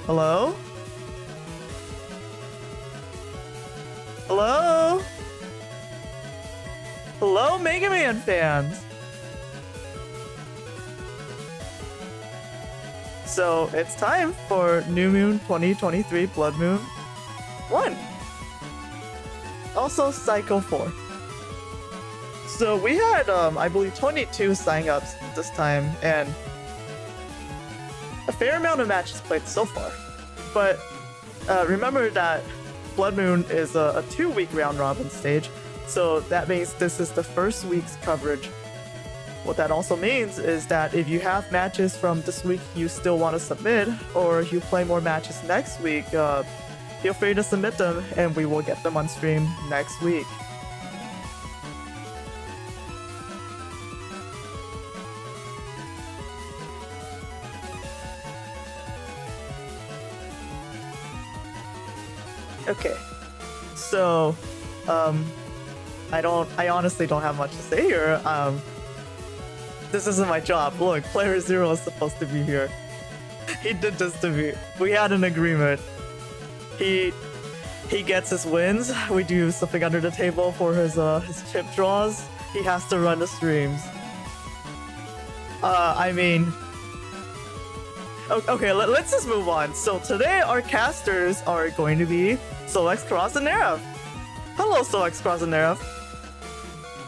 Hello? Hello? Hello, Mega Man fans! So, it's time for New Moon 2023 Blood Moon 1. Also, Cycle 4. So, we had, I believe, 22 sign-ups this time, and a fair amount of matches played so far. But remember that Blood Moon is a 2-week round-robin stage, so that means this is the first week's coverage. What that also means is that if you have matches from this week you still want to submit, or you play more matches next week, feel free to submit them and we will get them on stream next week. Okay, so I honestly don't have much to say here. This isn't my job. Look, player 0 is supposed to be here. He did this to me. We had an agreement. He gets his wins. We do something under the table for his chip draws. He has to run the streams. Okay, let's just move on. So today our casters are going to be SoulXCross and Neryth. Hello, SoulXCross and Neryth.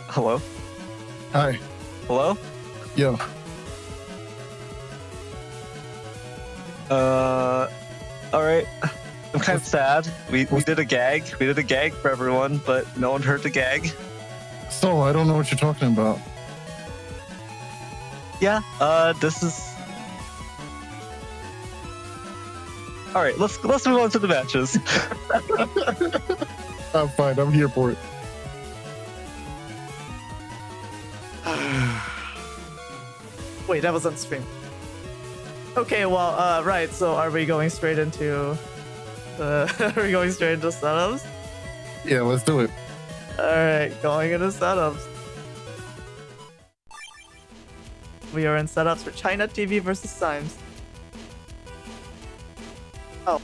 Hello? Hi. Hello? Yo. Alright. I'm kind of sad. We did a gag. We did a gag for everyone, but no one heard the gag. So, I don't know what you're talking about. Yeah, this is... Alright, let's move on to the matches. I'm fine. I'm here for it. Wait, that was on stream. Okay, well, right. So, are we going straight into setups? Yeah, let's do it. All right, going into setups. We are in setups for ChinaTV versus Symes. Oh.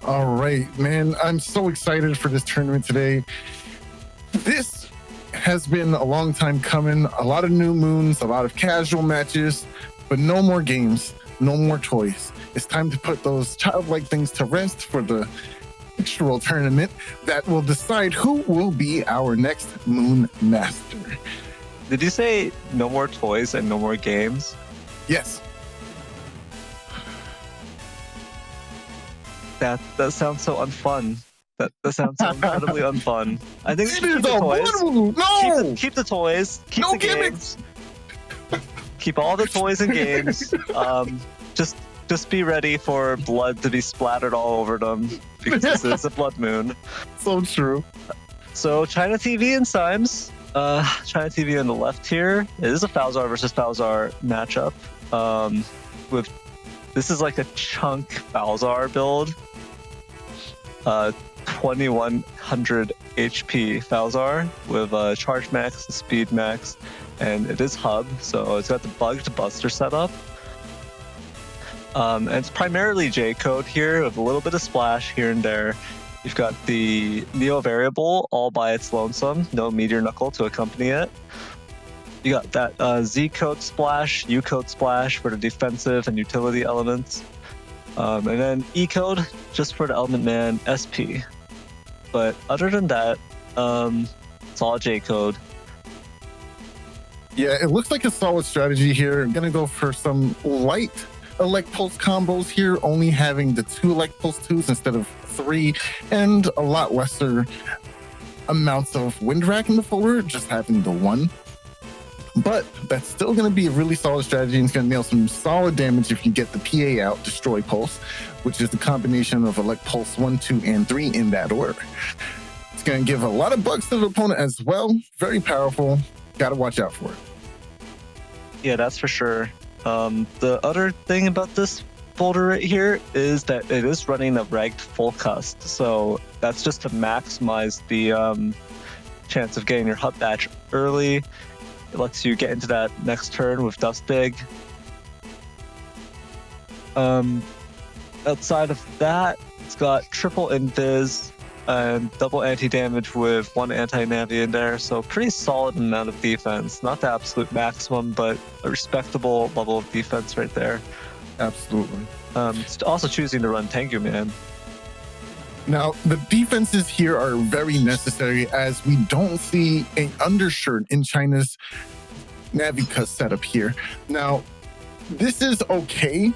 All right, man. I'm so excited for this tournament today. This has been a long time coming. A lot of new moons, a lot of casual matches, but no more games, no more toys. It's time to put those childlike things to rest for the actual tournament that will decide who will be our next Moon Master. Did you say no more toys and no more games? Yes. That sounds so unfun. That sounds so incredibly unfun. I think we should keep the a toys. No! Keep the toys. Keep No the games. Keep all the toys and games. Just be ready for blood to be splattered all over them because this is a blood moon. So true. So ChinaTV and Symes. ChinaTV on the left here. It is a Falzar versus Falzar matchup. This is like a chunk Falzar build. 2100 HP Falzar with charge max, speed max, and it is hub, so it's got the bugged buster setup. And it's primarily J-code here with a little bit of splash here and there. You've got the Neo variable all by its lonesome, no meteor knuckle to accompany it. You got that Z-code splash, U-code splash for the defensive and utility elements. And then E-code just for the Element Man SP. But other than that, it's all J-code. Yeah, it looks like a solid strategy here. I'm gonna go for some light Elect Pulse combos here, only having the 2 Elect Pulse 2s instead of 3, and a lot lesser amounts of Wind Rack in the forward, just having the 1. But that's still going to be a really solid strategy, and it's going to nail some solid damage if you get the PA out, Destroy Pulse, which is the combination of Elect Pulse 1, 2, and 3 in that order. It's going to give a lot of bugs to the opponent as well. Very powerful. Got to watch out for it. Yeah, that's for sure. The other thing about this folder right here is that it is running a ragged full cust, so that's just to maximize the chance of getting your hub batch early It lets you get into that next turn with Dust Dig. Outside of that, it's got triple invis and double anti-damage with 1 anti-navi in there, so pretty solid amount of defense. Not the absolute maximum, but a respectable level of defense right there. Absolutely. It's also choosing to run Tengu Man. Now, the defenses here are very necessary as we don't see an undershirt in China's Navica setup here. Now, this is okay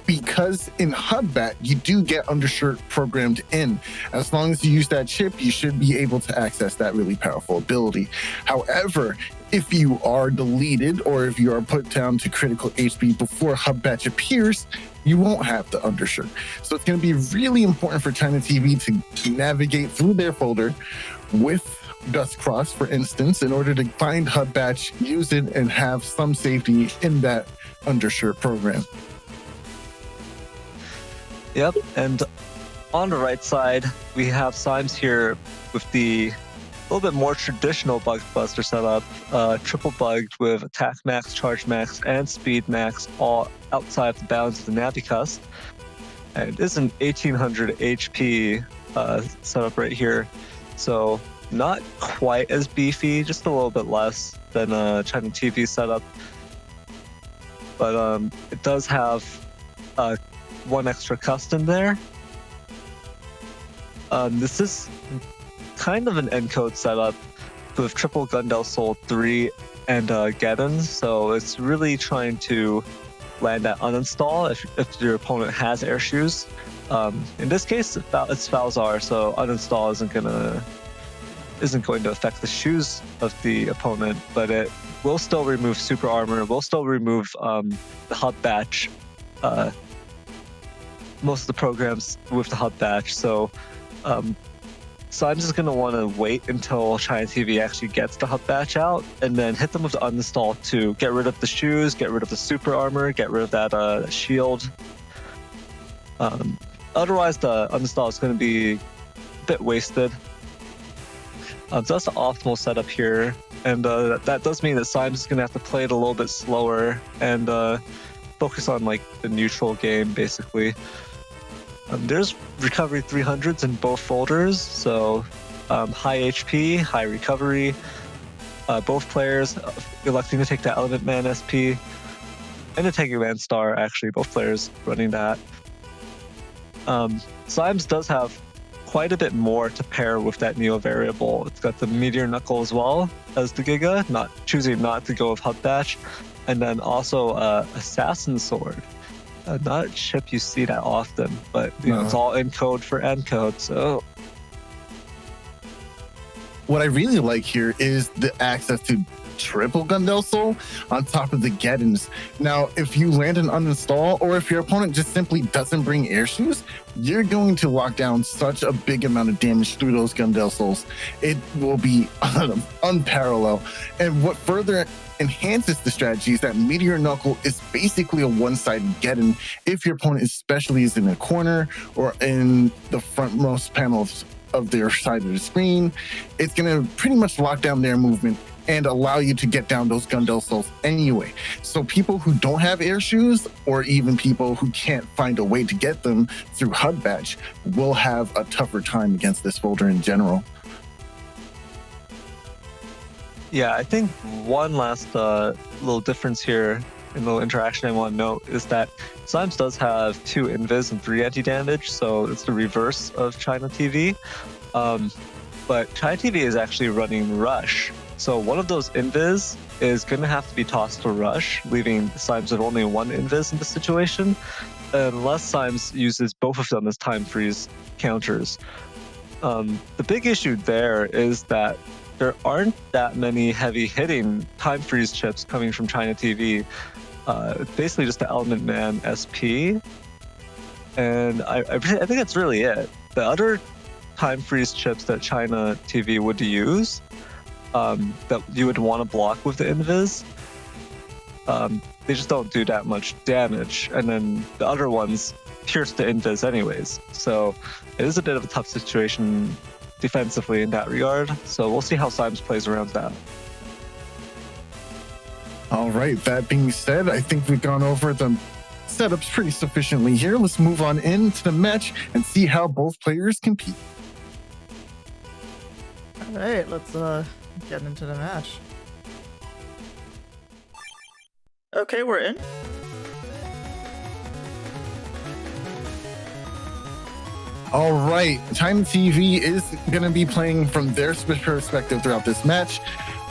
because in HUDBAT, you do get undershirt programmed in. As long as you use that chip, you should be able to access that really powerful ability. However, if you are deleted or if you are put down to critical HP before HUDBAT appears, you won't have the undershirt. So it's going to be really important for ChinaTV to navigate through their folder with SoulXCross, for instance, in order to find HUDBAT, use it, and have some safety in that undershirt program. Yep, and on the right side, we have Symes here with the little bit more traditional Bug Buster setup, triple bugged with attack max, charge max, and speed max, all outside the bounds of the Navicust. And it is an 1800 HP setup right here, so not quite as beefy, just a little bit less than ChinaTV setup. But it does have 1 extra custom there. This is kind of an encode setup with triple Gundel Soul 3 and Geddon, so it's really trying to land that uninstall if your opponent has air shoes. In this case, it's Falzar, so uninstall isn't going to affect the shoes of the opponent, but it will still remove super armor, will still remove the hub batch, most of the programs with the hub batch. So I'm just going to want to wait until ChinaTV actually gets the hub batch out and then hit them with the uninstall to get rid of the shoes, get rid of the super armor, get rid of that shield. Otherwise, the uninstall is going to be a bit wasted. So that's the optimal setup here, and that does mean that Symes is going to have to play it a little bit slower and focus on like the neutral game, basically. There's recovery 300s in both folders, so high HP, high recovery. Both players electing to take that Element Man SP and the Tengu Man Star, actually, both players running that. Symes does have quite a bit more to pair with that Neo variable. It's got the Meteor Knuckle as well as the Giga, choosing not to go with Hub Batch, and then also Assassin Sword. Not a chip you see that often, but it's all encode for encode, so... What I really like here is the access to triple Gundel Soul on top of the Geddons. Now, if you land an uninstall, or if your opponent just simply doesn't bring air shoes, you're going to lock down such a big amount of damage through those Gundel Souls. It will be unparalleled. And what further enhances the strategy is that Meteor Knuckle is basically a one-sided Geddon if your opponent especially is in a corner or in the frontmost panels of their side of the screen. It's going to pretty much lock down their movement and allow you to get down those Gundel Souls anyway. So people who don't have air shoes, or even people who can't find a way to get them through HUD Batch, will have a tougher time against this folder in general. Yeah, I think one last little difference here, and little interaction I want to note, is that Symes does have 2 invis and 3 anti-damage, so it's the reverse of ChinaTV. But ChinaTV is actually running Rush. So one of those invis is going to have to be tossed to Rush, leaving Symes with only 1 invis in the situation, unless Symes uses both of them as time freeze counters. The big issue there is that there aren't that many heavy hitting time freeze chips coming from ChinaTV. It's basically just the Element Man SP, and I think that's really it. The other time freeze chips that ChinaTV would use, that you would want to block with the invis, they just don't do that much damage, and then the other ones pierce the invis anyways. So it is a bit of a tough situation defensively in that regard. So we'll see how Symes plays around that. All right, that being said, I think we've gone over the setups pretty sufficiently here. Let's move on into the match and see how both players compete. All right, let's get into the match. Okay, we're in. All right, ChinaTV is going to be playing from their perspective throughout this match.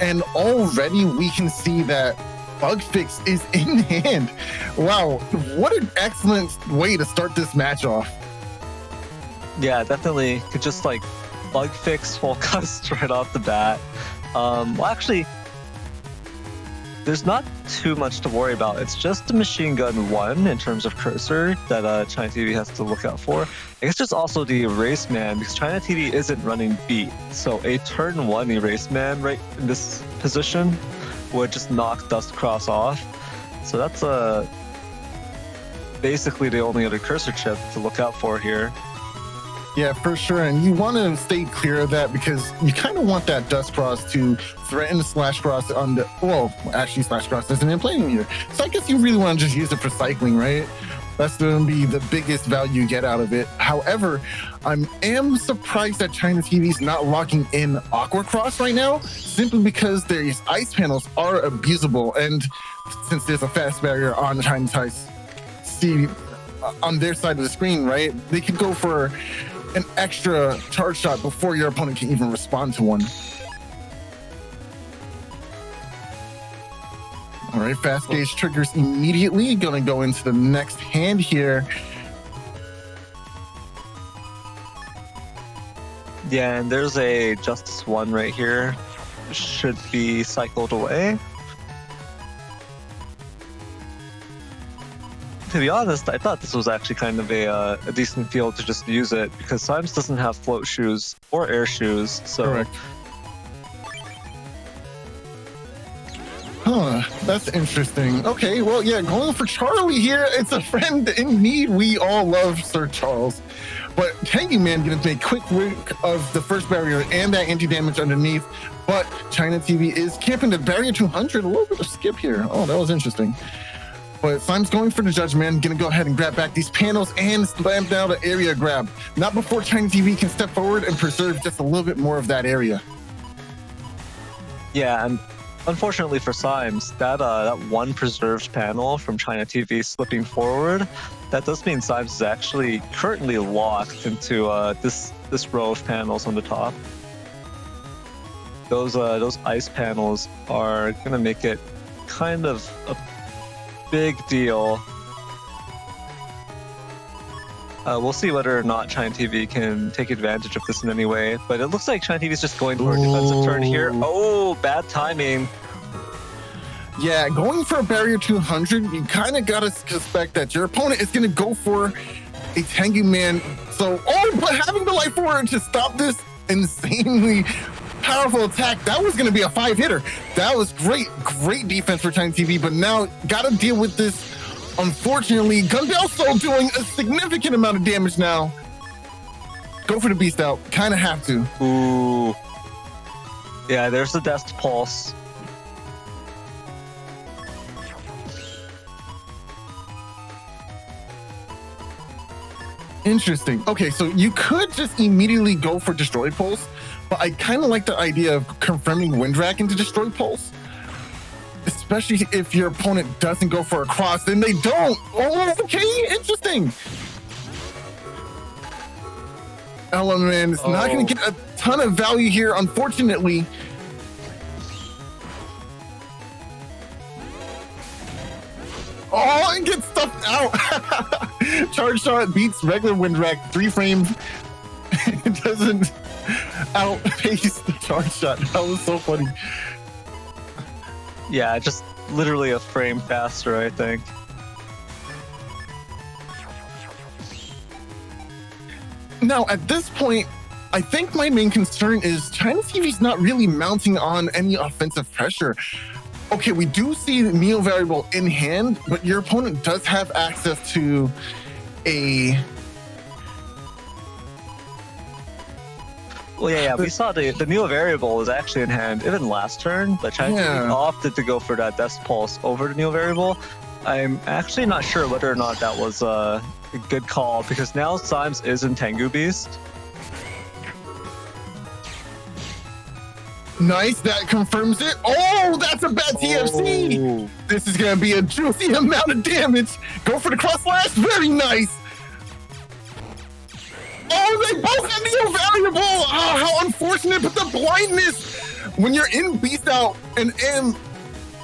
And already we can see that bug fix is in hand. Wow, what an excellent way to start this match off. Yeah, definitely could just like bug fix full cust right off the bat. Well, actually, there's not too much to worry about. It's just the machine gun 1 in terms of cursor that ChinaTV has to look out for. I guess just also the erase man, because ChinaTV isn't running beat. So a turn 1 erase man right in this position would just knock Dustcross off. So that's basically the only other cursor chip to look out for here. Yeah, for sure. And you want to stay clear of that because you kind of want that Dustcross to threaten Slashcross on the... Well, actually, Slashcross isn't in playing here. So I guess you really want to just use it for cycling, right? That's going to be the biggest value you get out of it. However, I am surprised that ChinaTV is not locking in Aqua Cross right now, simply because these ice panels are abusable. And since there's a fast barrier on ChinaTV on their side of the screen, right? They could go for an extra charge shot before your opponent can even respond to one. All right, fast gauge triggers immediately. Gonna go into the next hand here. Yeah, and there's a Justice 1 right here. Should be cycled away. To be honest, I thought this was actually kind of a decent field to just use it because Symes doesn't have float shoes or air shoes, so... Correct. Huh, that's interesting. Okay, well, yeah, going for Charlie here. It's a friend in need. We all love Sir Charles. But Tangy Man gonna make quick work of the first barrier and that anti-damage underneath. But ChinaTV is camping the barrier 200. A little bit of skip here. Oh, that was interesting. But Symes going for the Judge Man, gonna go ahead and grab back these panels and slam down the area grab. Not before ChinaTV can step forward and preserve just a little bit more of that area. Yeah, and unfortunately for Symes, that one preserved panel from ChinaTV slipping forward, that does mean Symes is actually currently locked into this row of panels on the top. Those ice panels are gonna make it kind of a big deal. We'll see whether or not ChinaTV can take advantage of this in any way, but it looks like ChinaTV is just going for a defensive turn here. Oh, bad timing. Yeah, going for a barrier 200, you kind of got to suspect that your opponent is going to go for a Tangy Man. So, but having the light forward to stop this insanely powerful attack, that was going to be a 5-hitter. That was great defense for ChinaTV, but now got to deal with this. Unfortunately, Gundelso doing a significant amount of damage now. Go for the beast out. Kind of have to. Ooh. Yeah, there's the Dest Pulse. Interesting. Okay, so you could just immediately go for Destroy Pulse, but I kind of like the idea of confirming Windrak into Destroy Pulse. Especially if your opponent doesn't go for a cross, then they don't. Oh, okay, interesting. Element is not going to get a ton of value here, unfortunately. Oh, and gets stuffed out. Charge shot beats regular Windrak 3 frames. It doesn't outpace the charge shot. That was so funny. Yeah, just literally a frame faster, I think. Now, at this point, I think my main concern is ChinaTV's not really mounting on any offensive pressure. Okay, we do see the Neo variable in hand, but your opponent does have access to a... Well, yeah, we saw the Neo variable was actually in hand even last turn, but ChinaTV opted to go for that Death Pulse over the Neo variable. I'm actually not sure whether or not that was a good call, because now Symes is in Tengu Beast. Nice, that confirms it. Oh, that's a bad TFC. Oh. This is going to be a juicy amount of damage. Go for the cross slash. Very nice. Oh, they both have Neo variable. Oh, how unfortunate, but the blindness. When you're in Beast Out and in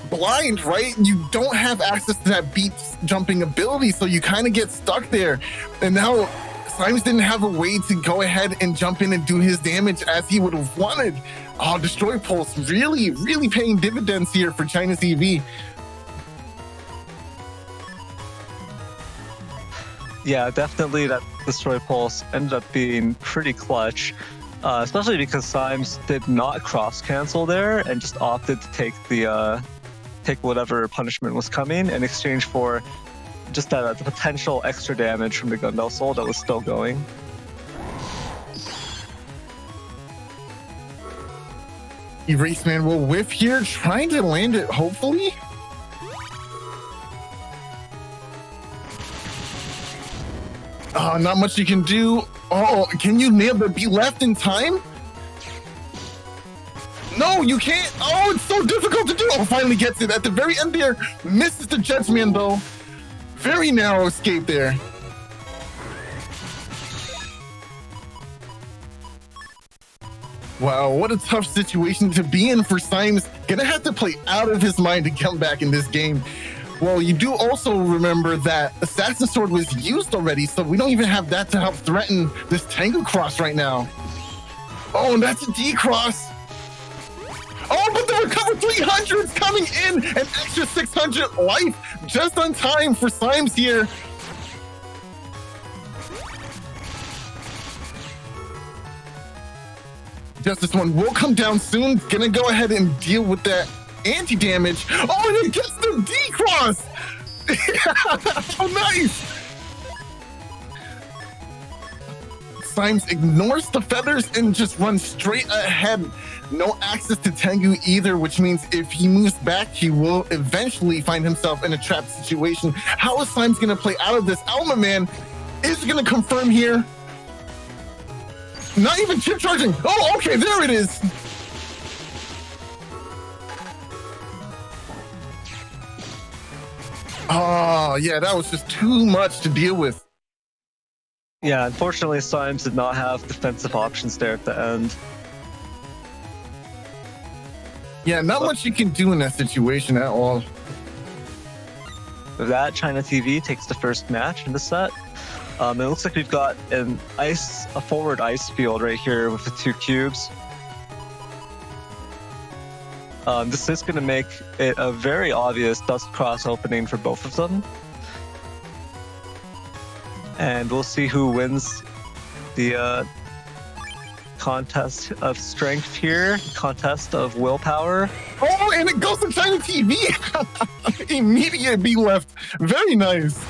blind, right? You don't have access to that beat jumping ability, so you kind of get stuck there. And now Symes didn't have a way to go ahead and jump in and do his damage as he would have wanted. Oh, Destroy Pulse really, really paying dividends here for ChinaTV. Yeah, definitely that Destroy Pulse ended up being pretty clutch, especially because Symes did not cross cancel there and just opted to take the take whatever punishment was coming in exchange for just that the potential extra damage from the Gundel Soul that was still going. Erase Man will whiff here, trying to land it, hopefully. Not much you can do. Oh, can you nail the beat left in time? No, you can't. Oh, it's so difficult to do. Oh, finally gets it. At the very end there, misses the Judgment though. Very narrow escape there. Wow, what a tough situation to be in for Symes. Gonna have to play out of his mind to come back in this game. Well, you do also remember that Assassin Sword was used already, so we don't even have that to help threaten this Tengu Cross right now. Oh, and that's a D-Cross. Oh, but the recover 300 is coming in, an extra 600 life just on time for Symes here. Justice One will come down soon. Gonna go ahead and deal with that anti-damage. Oh, and it gets the D-Cross! Oh, nice! Symes ignores the feathers and just runs straight ahead. No access to Tengu either, which means if he moves back, he will eventually find himself in a trapped situation. How is Symes gonna play out of this? Alma Man is gonna confirm here. Not even chip charging. Oh, okay, there it is. Oh, yeah, that was just too much to deal with. Yeah, unfortunately, Symes did not have defensive options there at the end. Yeah, not much you can do in that situation at all. With that, ChinaTV takes the first match in the set. It looks like we've got a forward ice field right here with the 2 cubes. This is going to make it a very obvious Dust Cross opening for both of them. And we'll see who wins the contest of strength here, contest of willpower. Oh, and it goes to ChinaTV. Immediately left. Very nice.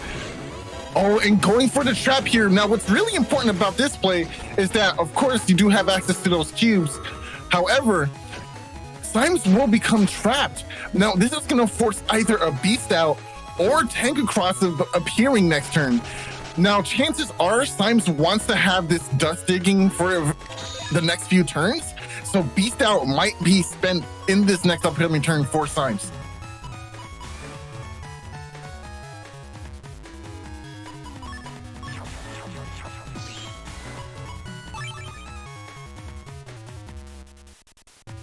Oh, and going for the trap here. Now, what's really important about this play is that, of course, you do have access to those cubes. However, Symes will become trapped. Now, this is going to force either a Beast Out or Tengu Cross appearing next turn. Now, chances are Symes wants to have this dust digging for the next few turns. So Beast Out might be spent in this next upcoming turn for Symes.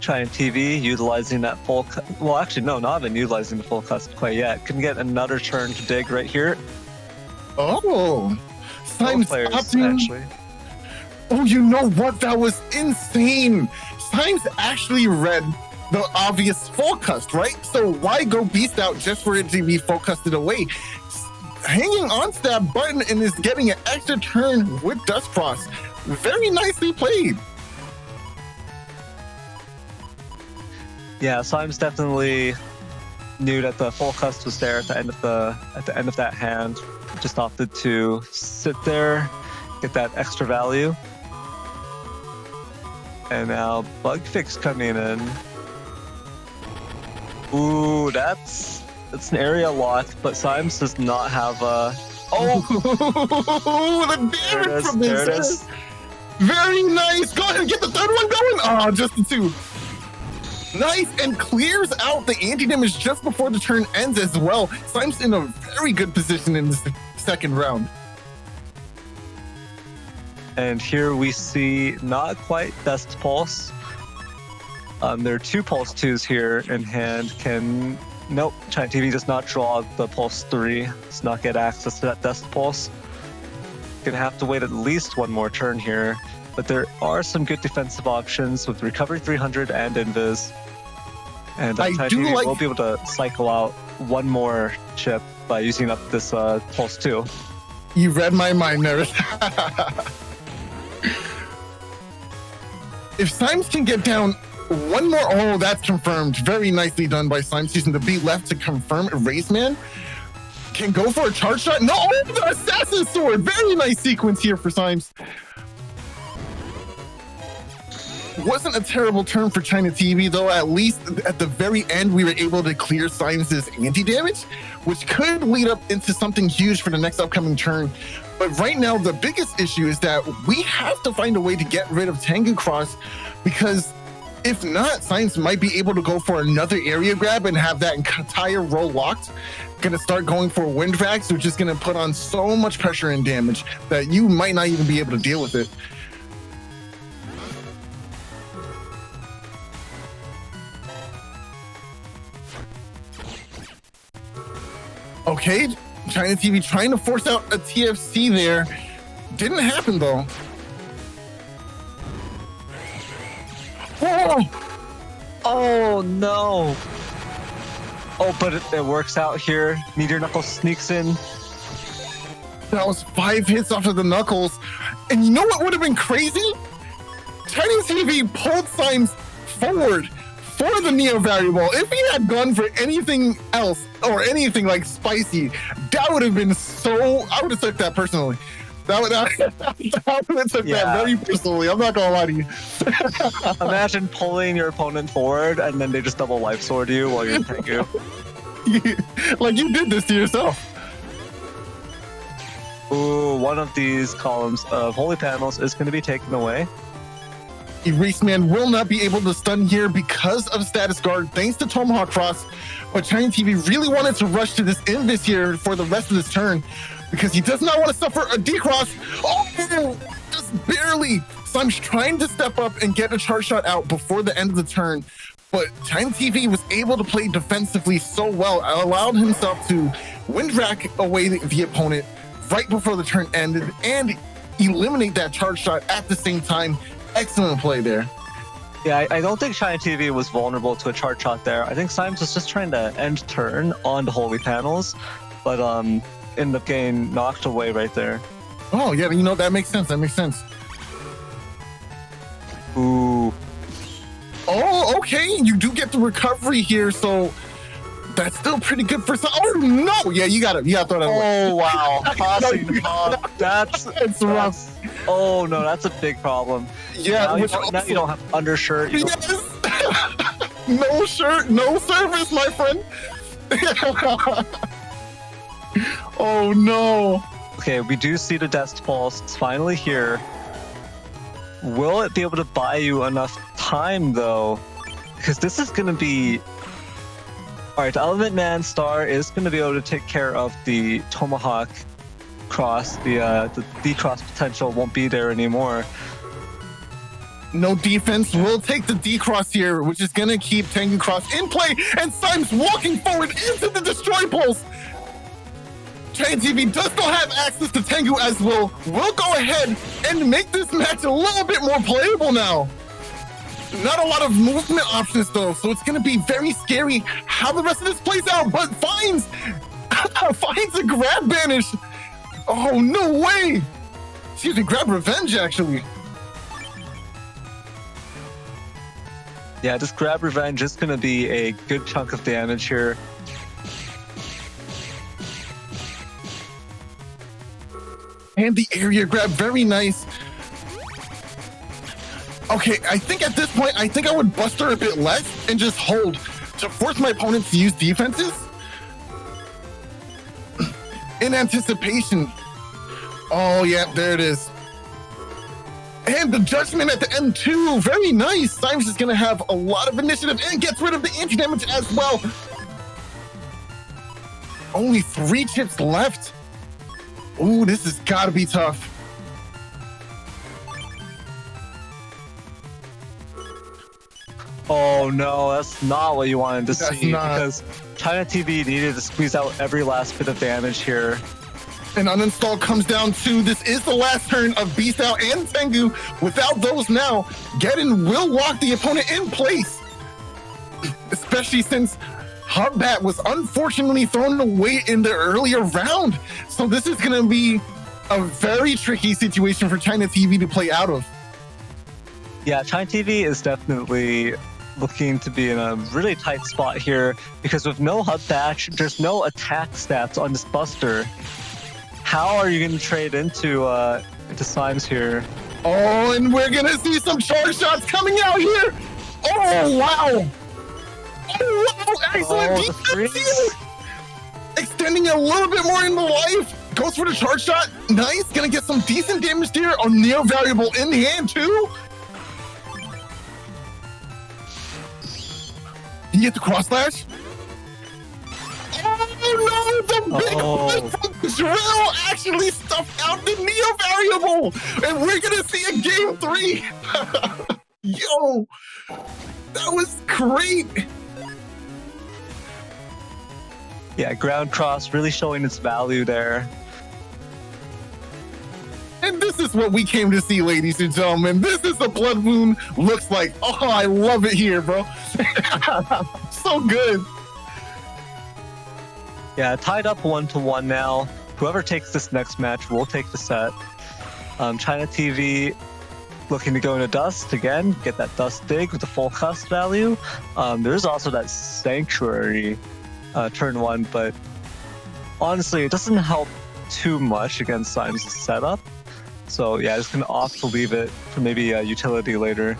ChinaTV utilizing that full well, actually, no, not even utilizing the full custom quite yet. Can get another turn to dig right here. Oh, Symes opting. Actually. Oh, you know what? That was insane. Symes actually read the obvious full cust, right? So why go Beast Out just for it to be full custed away? Hanging on to that button and is getting an extra turn with Dust Cross. Very nicely played. Yeah, Symes definitely knew that the full cust was there at the end of that hand. Just opted to sit there, get that extra value. And now Bug Fix coming in. Ooh, that's an area lock, but Symes does not have a... Oh! The damage from there it this. is. Very nice. Go ahead and get the third one going. Oh, just the two. Nice, and clears out the anti-damage just before the turn ends as well. Symes in a very good position in this second round. And here we see not quite Best Pulse. There are 2 Pulse 2s here in hand. Nope, ChinaTV does not draw the Pulse 3. Does not get access to that Best Pulse. Gonna have to wait at least one more turn here. But there are some good defensive options with Recovery 300 and Invis. And ChinaTV will be able to cycle out one more chip by using up this Pulse 2. You read my mind, Neryth. If Symes can get down one more, oh, that's confirmed. Very nicely done by Symes, using the B left to confirm. Erase Man can go for a charge shot. No, the Assassin Sword. Very nice sequence here for Symes. Wasn't a terrible turn for ChinaTV, though. At least at the very end, we were able to clear Symes' anti-damage, which could lead up into something huge for the next upcoming turn. But right now, the biggest issue is that we have to find a way to get rid of Tengu Cross, because if not, Symes might be able to go for another area grab and have that entire row locked. Gonna start going for Wind Vax, which is gonna put on so much pressure and damage that you might not even be able to deal with it. Okay, ChinaTV trying to force out a TFC there. Didn't happen though. Oh! Oh no! Oh, but it works out here. Meteor Knuckle sneaks in. That was 5 hits off of the Knuckles. And you know what would have been crazy? ChinaTV pulled Symes forward for the Neo variable. If he had gone for anything else or anything like spicy, that would have been so... I would have took that personally. I would have took that very personally. I'm not gonna lie to you. Imagine pulling your opponent forward and then they just double life sword you while you're in Tengu. Like you did this to yourself. Ooh, one of these columns of holy panels is going to be taken away. Erase Man will not be able to stun here because of status guard, thanks to Tomahawk Cross. But ChinaTV really wanted to rush to this Invis here for the rest of this turn, because he does not want to suffer a decross. Oh, just barely. Symes trying to step up and get a charge shot out before the end of the turn. But ChinaTV was able to play defensively so well, allowed himself to wind rack away the opponent right before the turn ended and eliminate that charge shot at the same time. Excellent play there. Yeah, I don't think ChinaTV was vulnerable to a charge shot there. I think Symes was just trying to end turn on the holy panels, but ended up getting knocked away right there. Oh, yeah, you know, that makes sense. That makes sense. Ooh. Oh, okay. You do get the recovery here, so that's still pretty good for some. Oh, no. Yeah, you got to throw that away. Oh, wow. Tossing top. That's rough. Oh, no, that's a big problem. Yeah. Now you don't have undershirt. Yes. No shirt, no service, my friend. Oh, no. Okay, we do see the Death Pulse. It's finally here. Will it be able to buy you enough time, though? Because this is going to be... All right, the Element Man Star is going to be able to take care of the Tomahawk Cross. The D-Cross potential won't be there anymore. No defense will take the D-Cross here, which is going to keep Tengu Cross in play, and Symes walking forward into the Destroy Pulse. ChinaTV does not have access to Tengu as well. We'll go ahead and make this match a little bit more playable now. Not a lot of movement options though, so it's going to be very scary how the rest of this plays out, but finds a grab banish. Oh, no way. Excuse me, grab revenge actually. Yeah, this grab revenge is going to be a good chunk of damage here. And the area grab, very nice. Okay, I think at this point, I think I would buster a bit less and just hold to force my opponent to use defenses in anticipation. Oh, yeah, there it is. And the judgment at the end, too. Very nice. Symes is going to have a lot of initiative and gets rid of the anti-damage as well. Only 3 chips left. Ooh, this has got to be tough. Oh no, that's not what you wanted to That's see not. because ChinaTV needed to squeeze out every last bit of damage here. An uninstall comes down to this is the last turn of Beast Out and Tengu. Without those now, Geddon will lock the opponent in place. Especially since Hubbat was unfortunately thrown away in the earlier round. So this is going to be a very tricky situation for ChinaTV to play out of. Yeah, ChinaTV is definitely looking to be in a really tight spot here because with no hub dash, there's no attack stats on this Buster. How are you going to trade into Symes here? Oh, and we're going to see some charge shots coming out here. Oh, wow. Oh, wow. Excellent defense here. Extending a little bit more into life. Goes for the charge shot. Nice. Going to get some decent damage there. A Neo variable in hand, too. You get the cross slash? Oh no, the big one from Drill actually stuffed out the Neo variable! And we're gonna see a game 3! Yo! That was great! Yeah, ground cross really showing its value there. And this is what we came to see, ladies and gentlemen. This is the Blood Moon looks like. Oh, I love it here, bro. So good. Yeah, tied up 1-1 now. Whoever takes this next match will take the set. ChinaTV looking to go into Dust again, get that Dust dig with the full cost value. There's also that Sanctuary turn 1, but honestly, it doesn't help too much against Symes' setup. So yeah, just gonna opt to leave it for maybe a utility later.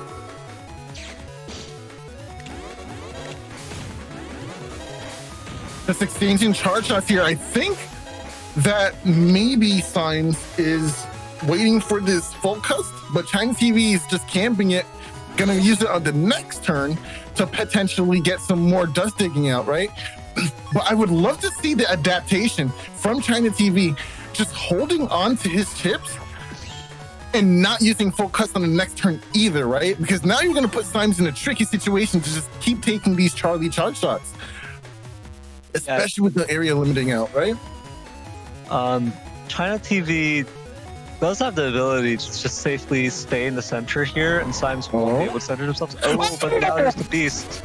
Just exchanging charge shots here. I think that maybe Symes is waiting for this full cust, but ChinaTV is just camping it. Gonna use it on the next turn to potentially get some more dust digging out, right? But I would love to see the adaptation from ChinaTV, just holding on to his chips and not using full cust on the next turn either, right? Because now you're gonna put Symes in a tricky situation to just keep taking these Charlie charge shots. Especially with the area limiting out, right? ChinaTV does have the ability to just safely stay in the center here, and Symes won't be able to center themselves. Oh, but now there's the Beast.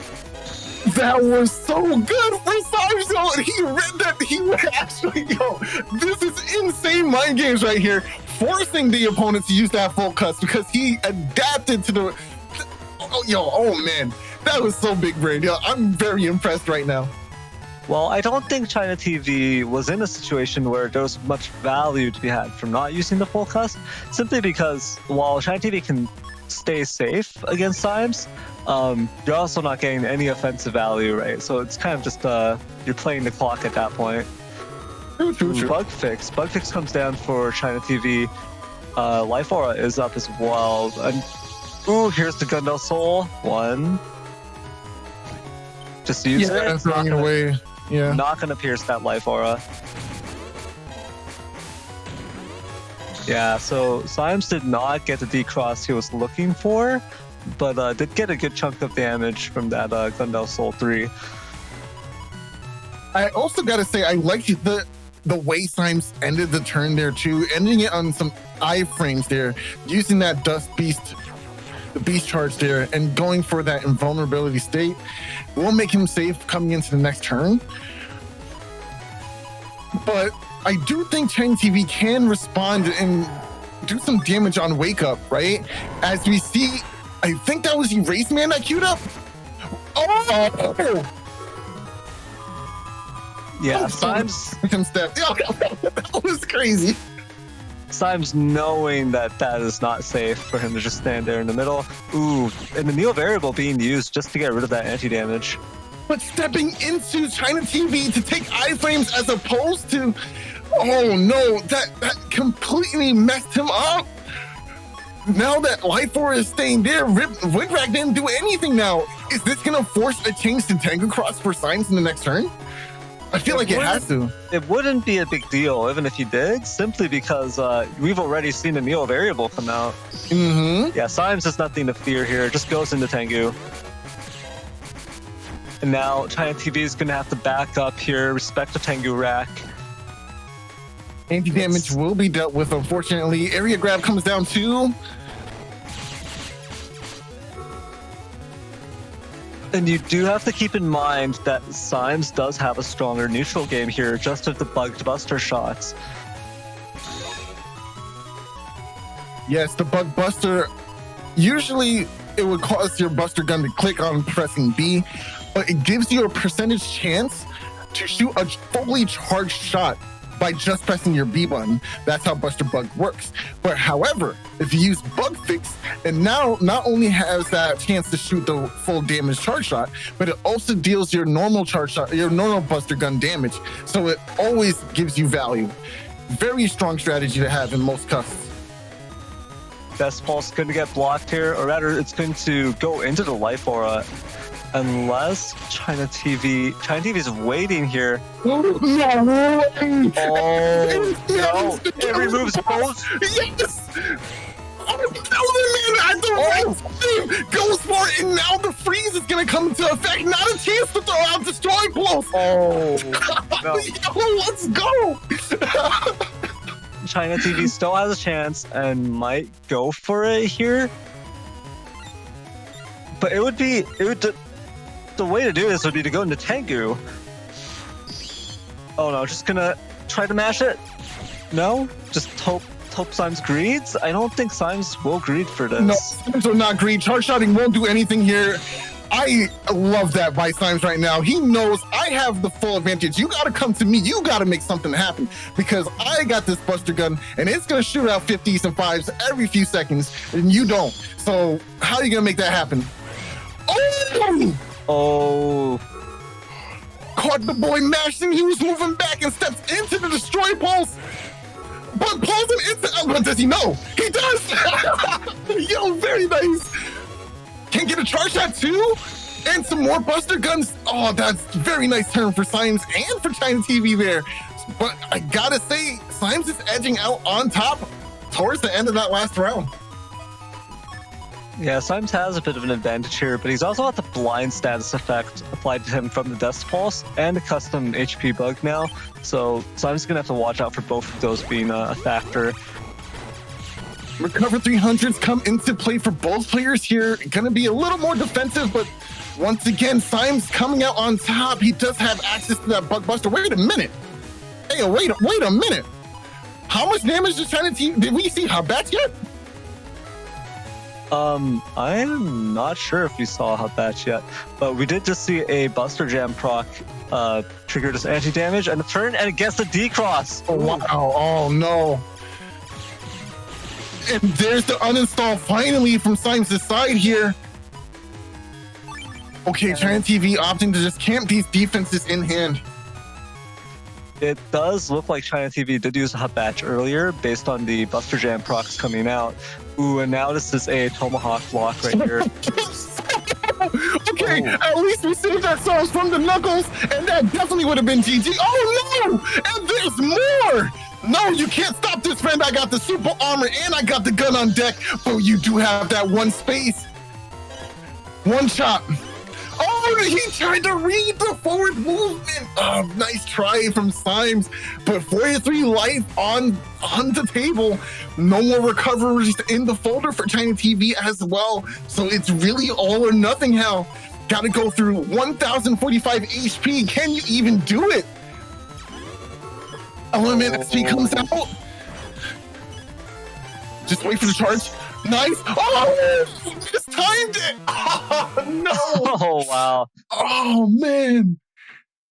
That was so good for Symes, yo. And he read that he would actually, yo, this is insane mind games right here, forcing the opponent to use that full cust because he adapted to the, oh man, that was so big brain. Yo, I'm very impressed right now. Well, I don't think ChinaTV was in a situation where there was much value to be had from not using the full cust, simply because while ChinaTV can stay safe against Symes, you're also not getting any offensive value, right? So it's kind of just you're playing the clock at that point. True. Bug fix comes down for ChinaTV. Life Aura is up as well. And ooh, here's the Gundel Soul. One. Just use it. And throwing it away. Yeah. Not gonna pierce that Life Aura. Yeah, so Symes did not get the decross he was looking for, but did get a good chunk of damage from that Gundel Soul 3. I also gotta say, I like the way Symes ended the turn there too, ending it on some iframes there, using that Dust Beast, the Beast charge there, and going for that invulnerability state. Will make him safe coming into the next turn. But I do think ChinaTV can respond and do some damage on Wake Up, right? As we see, I think that was Erase Man that queued up. Oh! Yeah, Symes. That was crazy. Symes knowing that that is not safe for him to just stand there in the middle. Ooh, and the Neo variable being used just to get rid of that anti-damage. But stepping into ChinaTV to take iframes as opposed to, oh no, that completely messed him up. Now that Life Force is staying there, Windcrack didn't do anything now. Is this gonna force a change to Tango Cross for Symes in the next turn? I feel like it has to. It wouldn't be a big deal even if he did, simply because we've already seen the Neo variable come out. Mm-hmm. Yeah, Symes has nothing to fear here. It just goes into Tengu. And now ChinaTV is going to have to back up here, respect the Tengu rack. Anti-damage will be dealt with, unfortunately. Area grab comes down too. And you do have to keep in mind that Symes does have a stronger neutral game here, just with the bugged buster shots. Yes, the bug buster, usually it would cause your buster gun to click on pressing B, but it gives you a percentage chance to shoot a fully charged shot by just pressing your B button. That's how Buster Bug works. But however, if you use Bug Fix, it now not only has that chance to shoot the full damage charge shot, but it also deals your normal charge shot, your normal Buster Gun damage. So it always gives you value. Very strong strategy to have in most custs. Death Pulse going to get blocked here, or rather it's going to go into the Life Aura. Unless ChinaTV is waiting here. No way! Oh, no. It removes both. Yes! Oh, man, at the right time goes for it, and now the freeze is going to come into effect. Not a chance to throw out Destroy Pulse. Oh, no. Yo, let's go! ChinaTV still has a chance and might go for it here. But the way to do this would be to go into Tengu. Oh no, just gonna try to mash it? No? Just hope Symes greeds? I don't think Symes will greed for this. No, Symes will not greed. Charge shotting won't do anything here. I love that by Symes right now. He knows I have the full advantage. You gotta come to me. You gotta make something happen because I got this Buster Gun and it's gonna shoot out 50s and 5s every few seconds and you don't. So how are you gonna make that happen? Oh. Caught the boy mashing. He was moving back and steps into the Destroy Pulse. But pulls him into. Oh, does he know? He does. Yo, very nice. Can get a charge shot too, and some more Buster Guns. Oh, that's very nice turn for Symes and for ChinaTV there. But I gotta say, Symes is edging out on top towards the end of that last round. Yeah, Symes has a bit of an advantage here, but he's also got the blind status effect applied to him from the Death Pulse and the custom HP bug now. So Symes is going to have to watch out for both of those being a factor. Recover 300s come into play for both players here. Going to be a little more defensive, but once again, Symes coming out on top. He does have access to that bug buster. Wait a minute. Hey, wait a minute. How much damage does ChinaTV? Did we see Habat yet? I'm not sure if we saw Habat yet, but we did just see a Buster Jam proc trigger this anti-damage and a turn, and it gets the D-Cross. Oh, wow. Oh, no. And there's the uninstall finally from Symes' side here. Okay, ChinaTV opting to just camp these defenses in hand. It does look like ChinaTV did use a Habat earlier based on the Buster Jam procs coming out. Ooh, and now this is a Tomahawk block right here. Okay, at least we saved ourselves from the Knuckles, and that definitely would have been GG. Oh no! And there's more! No, you can't stop this, friend. I got the super armor and I got the gun on deck, but you do have that one space. One shot. Oh, he tried to read the forward movement. Oh, nice try from Symes. But 43 life on the table. No more recoveries in the folder for ChinaTV as well. So it's really all or nothing now. Got to go through 1,045 HP. Can you even do it? Element XP comes out. Just wait for the charge. Nice. Oh, just timed it. Oh, no. Oh, wow. Oh, man.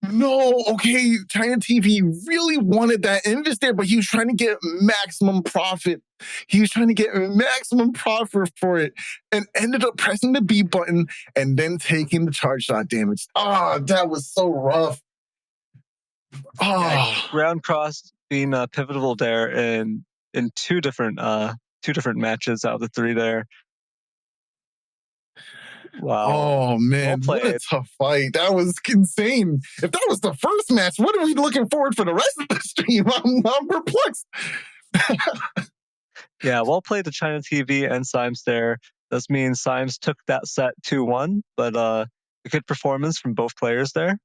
No, okay, ChinaTV really wanted that invest there, but he was trying to get maximum profit. He was trying to get maximum profit for it and ended up pressing the B button and then taking the charge shot damage. Ah, that was so rough. Ah, Ground cross being pivotal there in two different matches out of the 3 there. Wow. oh man, Well what a played. tough fight. That was insane. If that was the first match, what are we looking forward for the rest of the stream? I'm perplexed. Yeah, well played to ChinaTV and Symes there. This means Symes took that set 2-1, but a good performance from both players there.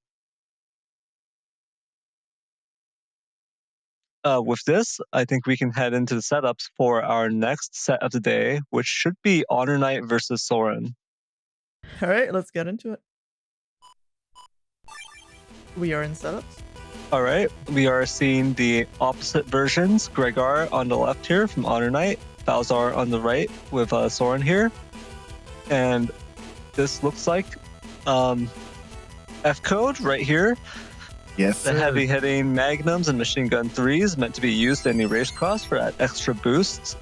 With this, I think we can head into the setups for our next set of the day, which should be HonorNite versus Soren. All right, let's get into it. We are in setups. All right, we are seeing the opposite versions. Gregar on the left here from HonorNite, Balzar on the right with Soren here. And this looks like F code right here. Yes, The heavy hitting magnums and machine gun 3s meant to be used in the race cross for that extra boost.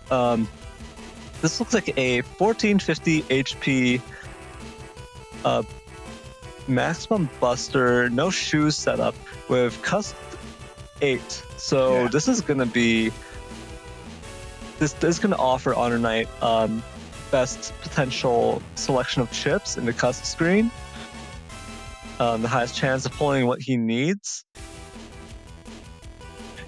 This looks like a 1450 HP maximum buster, no shoes setup with cust 8. So this is gonna be this is gonna offer HonorNite best potential selection of chips in the cust screen. The highest chance of pulling what he needs.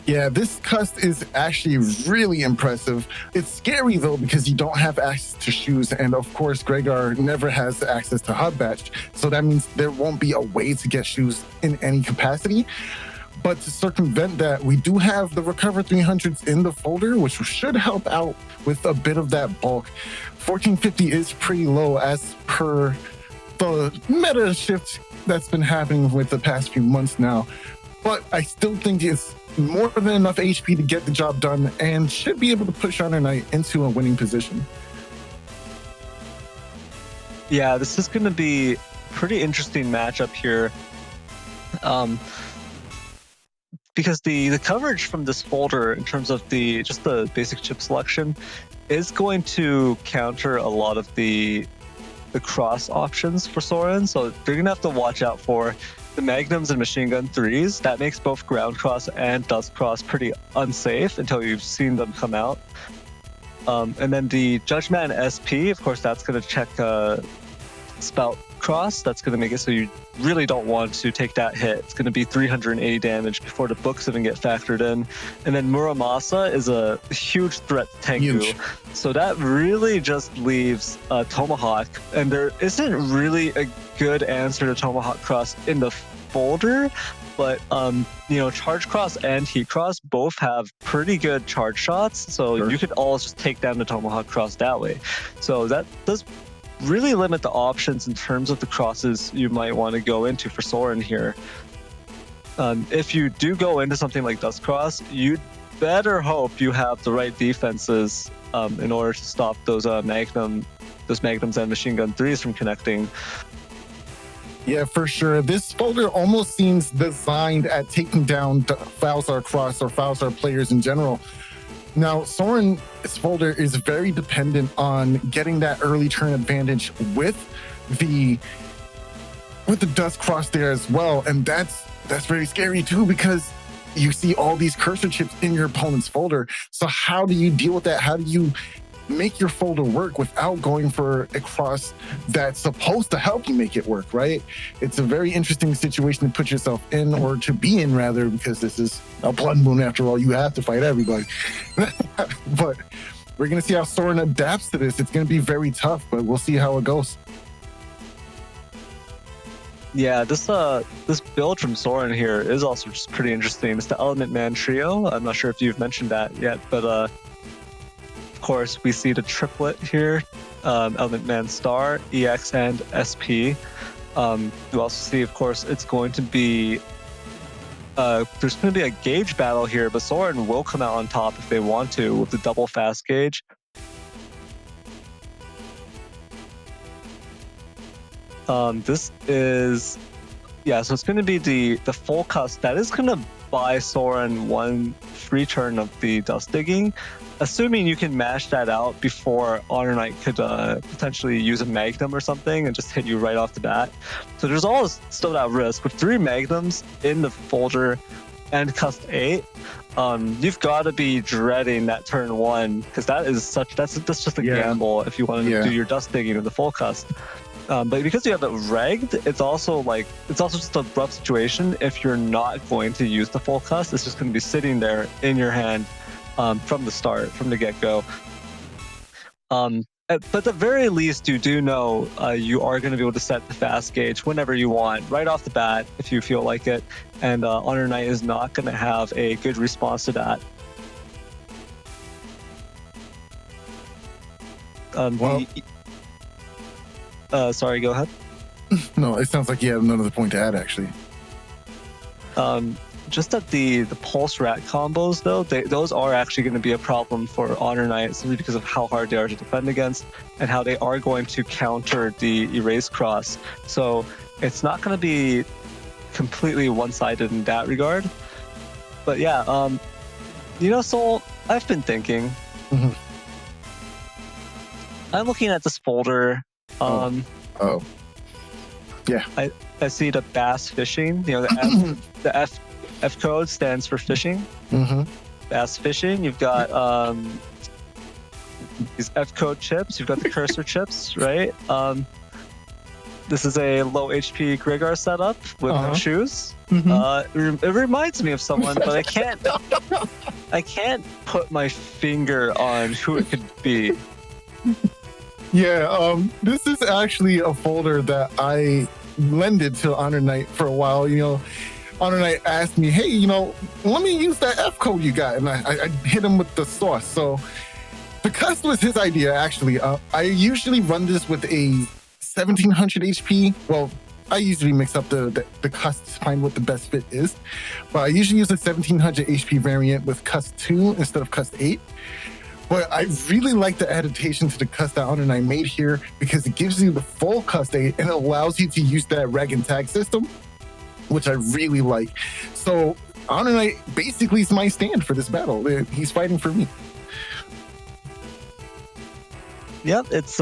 Yeah, this cust is actually really impressive. It's scary though because you don't have access to shoes, and of course Gregar never has access to hub batch, so that means there won't be a way to get shoes in any capacity. But to circumvent that, we do have the Recover 300s in the folder, which should help out with a bit of that bulk. 1450 is pretty low as per the meta shift that's been happening with the past few months now. But I still think it's more than enough HP to get the job done and should be able to push HonorNite into a winning position. Yeah, this is going to be a pretty interesting matchup here. Because the coverage from this folder in terms of just the basic chip selection is going to counter a lot of the cross options for Soren, so they're gonna have to watch out for the magnums and machine gun 3s. That makes both ground cross and dust cross pretty unsafe until you've seen them come out. And then the Judgment SP, of course, that's gonna check spout cross. That's gonna make it so you really don't want to take that hit. It's gonna be 380 damage before the books even get factored in. And then Muramasa is a huge threat to Tengu. So that really just leaves Tomahawk, and there isn't really a good answer to Tomahawk cross in the folder, but charge cross and heat cross both have pretty good charge shots, so you could all just take down the Tomahawk cross that way. So that does really limit the options in terms of the crosses you might want to go into for Soren here. If you do go into something like Dust Cross, you'd better hope you have the right defenses in order to stop those magnums and machine gun 3s from connecting. Yeah, for sure. This folder almost seems designed at taking down the Falzar cross or Falzar players in general. Now, Soren's folder is very dependent on getting that early turn advantage with the Dust Cross there as well, and that's very scary too because you see all these cursor chips in your opponent's folder. So how do you deal with that? How do you make your folder work without going for a cross that's supposed to help you make it work, right? It's a very interesting situation to put yourself in, or to be in rather, because this is a blood moon after all. You have to fight everybody. But we're going to see how Soren adapts to this. It's going to be very tough, but we'll see how it goes. Yeah, this build from Soren here is also just pretty interesting. It's the Element Man trio. I'm not sure if you've mentioned that yet, but of course we see the triplet here, Element Man Star, EX, and SP. You also see, of course, it's going to be there's going to be a gauge battle here, but Soren will come out on top if they want to with the double fast gauge. This is Yeah, so it's going to be the full cust that is going to buy Soren one free turn of the dust digging, assuming you can mash that out before HonorNite could potentially use a magnum or something and just hit you right off the bat. So there's always still that risk. With 3 magnums in the folder and cust 8, you've got to be dreading that turn 1, because that's just a gamble if you want to do your dust digging in the full cust. But because you have it regged, it's also just a rough situation if you're not going to use the full cust. It's just going to be sitting there in your hand from the start, from the get-go. But at the very least, you do know you are going to be able to set the fast gauge whenever you want, right off the bat, if you feel like it. And HonorNite is not going to have a good response to that. Sorry, go ahead. No, it sounds like you have another point to add, actually. Just that the pulse rat combos, though, those are actually going to be a problem for HonorNite, simply because of how hard they are to defend against and how they are going to counter the erase cross. So it's not going to be completely one-sided in that regard. But yeah, Soul, I've been thinking. Mm-hmm. I'm looking at this folder. Yeah. I see the bass fishing. The F code stands for fishing. Mm-hmm. Bass fishing. You've got these F code chips. You've got the cursor chips, right? This is a low HP Grigar setup with no shoes. Mm-hmm. It reminds me of someone, but I can't put my finger on who it could be. Yeah, this is actually a folder that I lended to HonorNite for a while. HonorNite asked me, hey, let me use that F code you got. And I hit him with the sauce. So the cust was his idea, actually. I usually run this with a 1700 HP. Well, I usually mix up the cust to find what the best fit is. But I usually use a 1700 HP variant with cust 2 instead of cust 8. But I really like the adaptation to the cust that HonorNite made here, because it gives you the full cust 8 and it allows you to use that reg and tag system, which I really like. So HonorNite basically is my stand for this battle. He's fighting for me. Yep, it's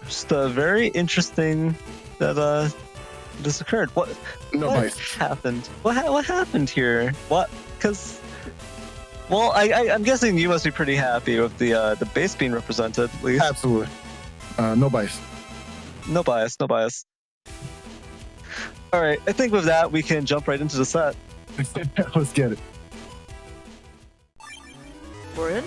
just very interesting that this occurred. What happened? What happened here? What? Because. Well, I'm guessing you must be pretty happy with the base being represented, at least. Absolutely. No bias. No bias. All right, I think with that, we can jump right into the set. Let's get it. We're in?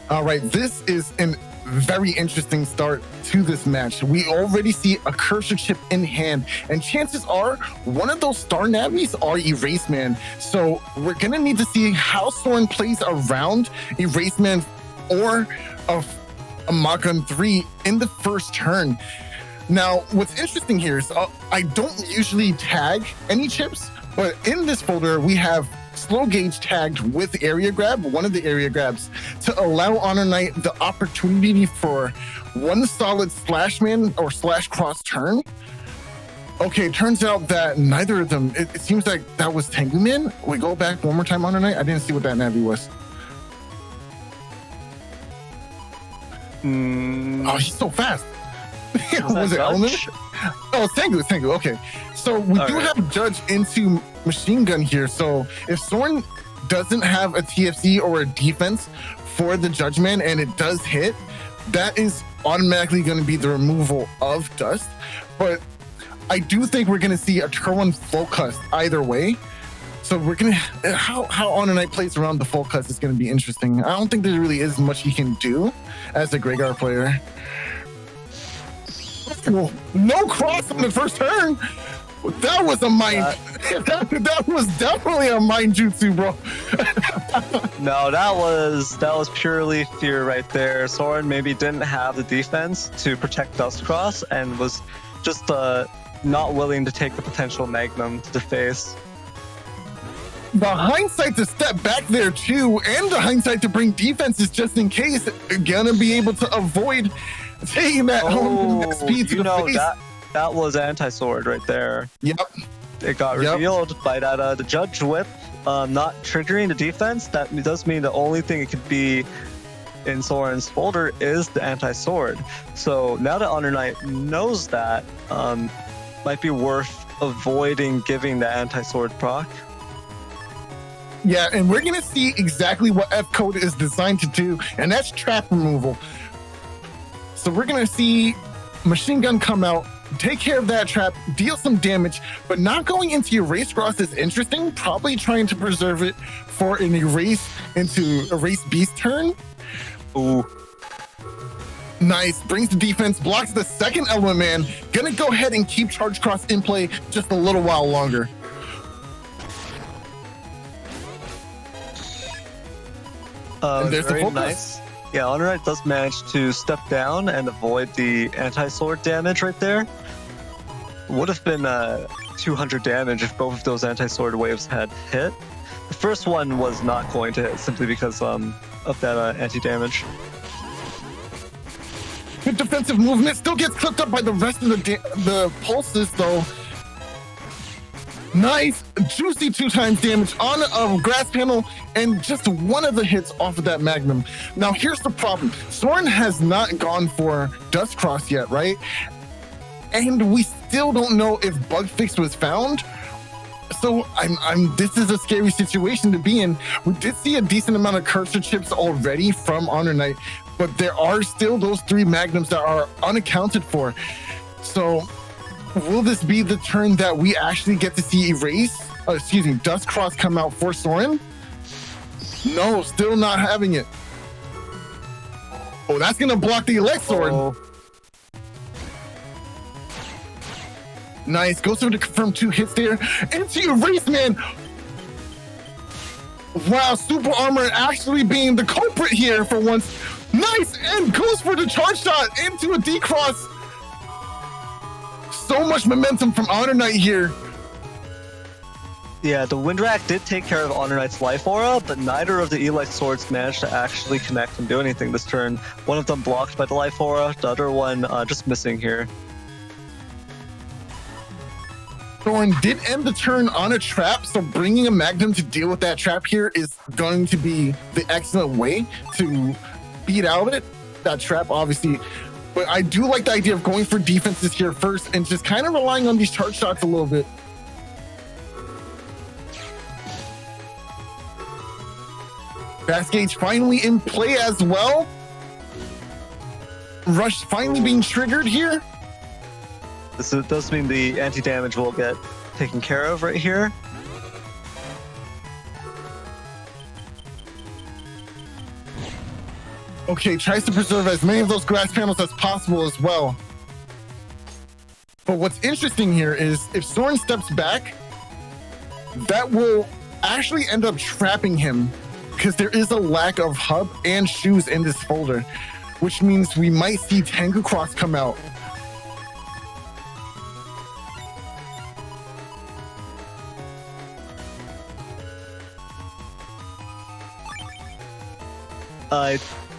All right, this is a very interesting start to this match. We already see a cursor chip in hand, and chances are one of those star navis are Erase Man. So we're gonna need to see how Soren plays around Erase Man or a Mach-Gun 3 in the first turn. Now, what's interesting here is I don't usually tag any chips, but in this folder we have slow gauge tagged with area grab, one of the area grabs, to allow HonorNite the opportunity for one solid slashman or slash cross turn. Okay, it turns out that neither of them, it seems like that was Tengu Man. We go back one more time, HonorNite. I didn't see what that Navi was. Oh, he's so fast. Was it Element? Oh, it's Tengu. Okay. So we do have Judge into machine gun here. So if Soren doesn't have a TFC or a defense for the Judgment and it does hit, that is automatically going to be the removal of dust. But I do think we're going to see a turn 1 full cust either way. So we're going to, how HonorNite plays around the full cust is going to be interesting. I don't think there really is much he can do as a Gregar player. No cross on the first turn. That was a mind. That was definitely a mind jutsu, bro. No, that was purely fear right there. Soren maybe didn't have the defense to protect SoulXCross and was just not willing to take the potential magnum to the face. The hindsight to step back there too, and the hindsight to bring defenses just in case, gonna be able to avoid taking that home speed to the face. That was anti-sword right there. Yep. It got revealed by that the judge whip not triggering the defense. That does mean the only thing it could be in Soren's folder is the anti-sword. So now that HonorNite knows that, might be worth avoiding giving the anti-sword proc. Yeah, and we're going to see exactly what F code is designed to do, and that's trap removal. So we're going to see Machine Gun come out, take care of that trap, deal some damage, but not going into Erase Cross is interesting. Probably trying to preserve it for an Erase into Erase Beast turn. Ooh. Nice. Brings the defense, blocks the second Element Man. Gonna go ahead and keep Charge Cross in play just a little while longer. And there's the focus. Nice. Yeah, HonorNite does manage to step down and avoid the anti-sword damage right there. Would have been 200 damage if both of those anti-sword waves had hit. The first one was not going to hit simply because of that anti-damage. Good defensive movement. Still gets clipped up by the rest of the pulses, though. Nice, juicy 2x damage on a grass panel, and just one of the hits off of that Magnum. Now, here's the problem. Soren has not gone for Dust Cross yet, right? And we still don't know if Bug Fix was found. So this is a scary situation to be in. We did see a decent amount of cursor chips already from HonorNite, but there are still those 3 Magnums that are unaccounted for. So will this be the turn that we actually get to see Dust Cross come out for Soren? No, still not having it. Oh, that's gonna block the Elect Sword. Oh. Nice, goes through to confirm 2 hits there. Into Erase Man. Wow, Super Armor actually being the culprit here for once. Nice, and goes for the charge shot into a D-Cross. So much momentum from HonorNite here. Yeah, the Windrack did take care of HonorNite's life aura, but neither of the Elect Swords managed to actually connect and do anything this turn. One of them blocked by the life aura, the other one just missing here. Soren did end the turn on a trap, so bringing a Magnum to deal with that trap here is going to be the excellent way to beat out that trap, obviously. But I do like the idea of going for defenses here first and just kind of relying on these charge shots a little bit. Fast Gauge finally in play as well. Rush finally being triggered here. This does mean the anti-damage will get taken care of right here. Okay, tries to preserve as many of those grass panels as possible as well. But what's interesting here is if Soren steps back, that will actually end up trapping him because there is a lack of hub and shoes in this folder, which means we might see Tengu Cross come out.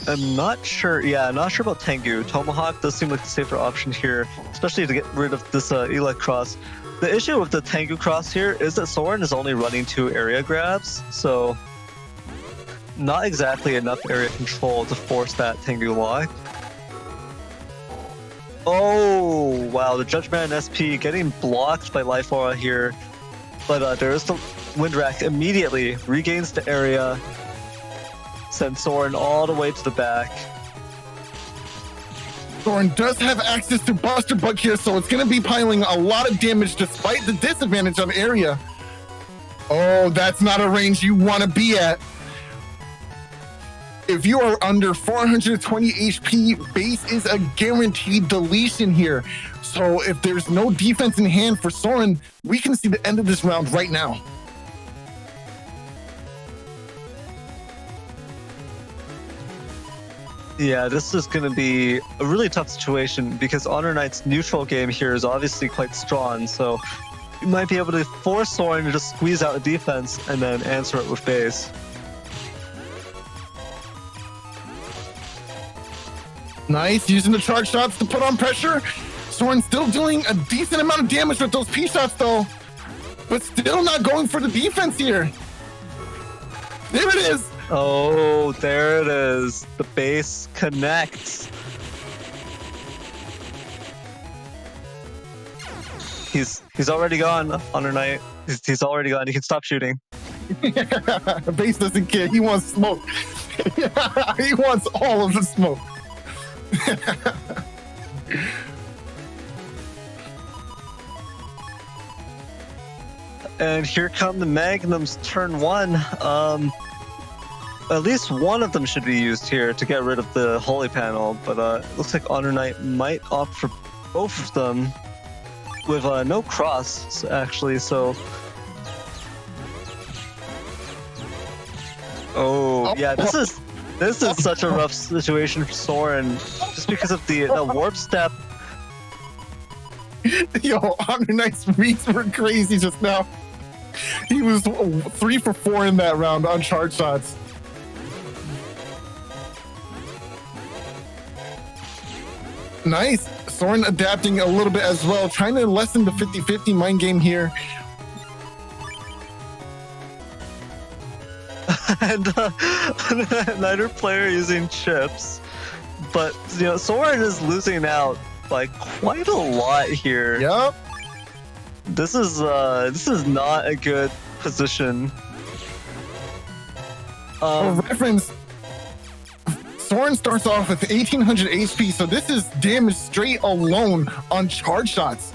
I'm not sure. Yeah, I'm not sure about Tengu. Tomahawk does seem like the safer option here, especially to get rid of this Elect Cross. The issue with the Tengu Cross here is that Soren is only running 2 area grabs, so not exactly enough area control to force that Tengu lock. Oh, wow, the Judgment SP getting blocked by Life Aura here, but there is the Windrack immediately regains the area, sends Soren all the way to the back. Soren does have access to Buster Bug here, so it's going to be piling a lot of damage despite the disadvantage on area. Oh, that's not a range you want to be at. If you are under 420 HP, base is a guaranteed deletion here. So if there's no defense in hand for Soren, we can see the end of this round right now. Yeah, this is going to be a really tough situation because HonorNite's neutral game here is obviously quite strong, so you might be able to force Soren to just squeeze out a defense and then answer it with base. Nice, using the charge shots to put on pressure. Soren still doing a decent amount of damage with those P shots though, but still not going for the defense here. There it is. Oh, there it is. The base connects. He's already gone, HonorNite. He's already gone. He can stop shooting. The base doesn't care. He wants smoke. He wants all of the smoke. And here come the Magnums turn 1. At least one of them should be used here to get rid of the Holy Panel, but it looks like HonorNite might opt for both of them with no cross, actually, so... Oh, yeah, this is such a rough situation for Soren, just because of the warp step. Yo, HonorNite's reads were crazy just now. He was 3 for 4 in that round on charge shots. Nice. Soren adapting a little bit as well, trying to lessen the 50-50 mind game here. And another player using chips, but Soren is losing out by quite a lot here. Yep. This is not a good position. For reference, Soren starts off with 1800 HP, so this is damage straight alone on charge shots.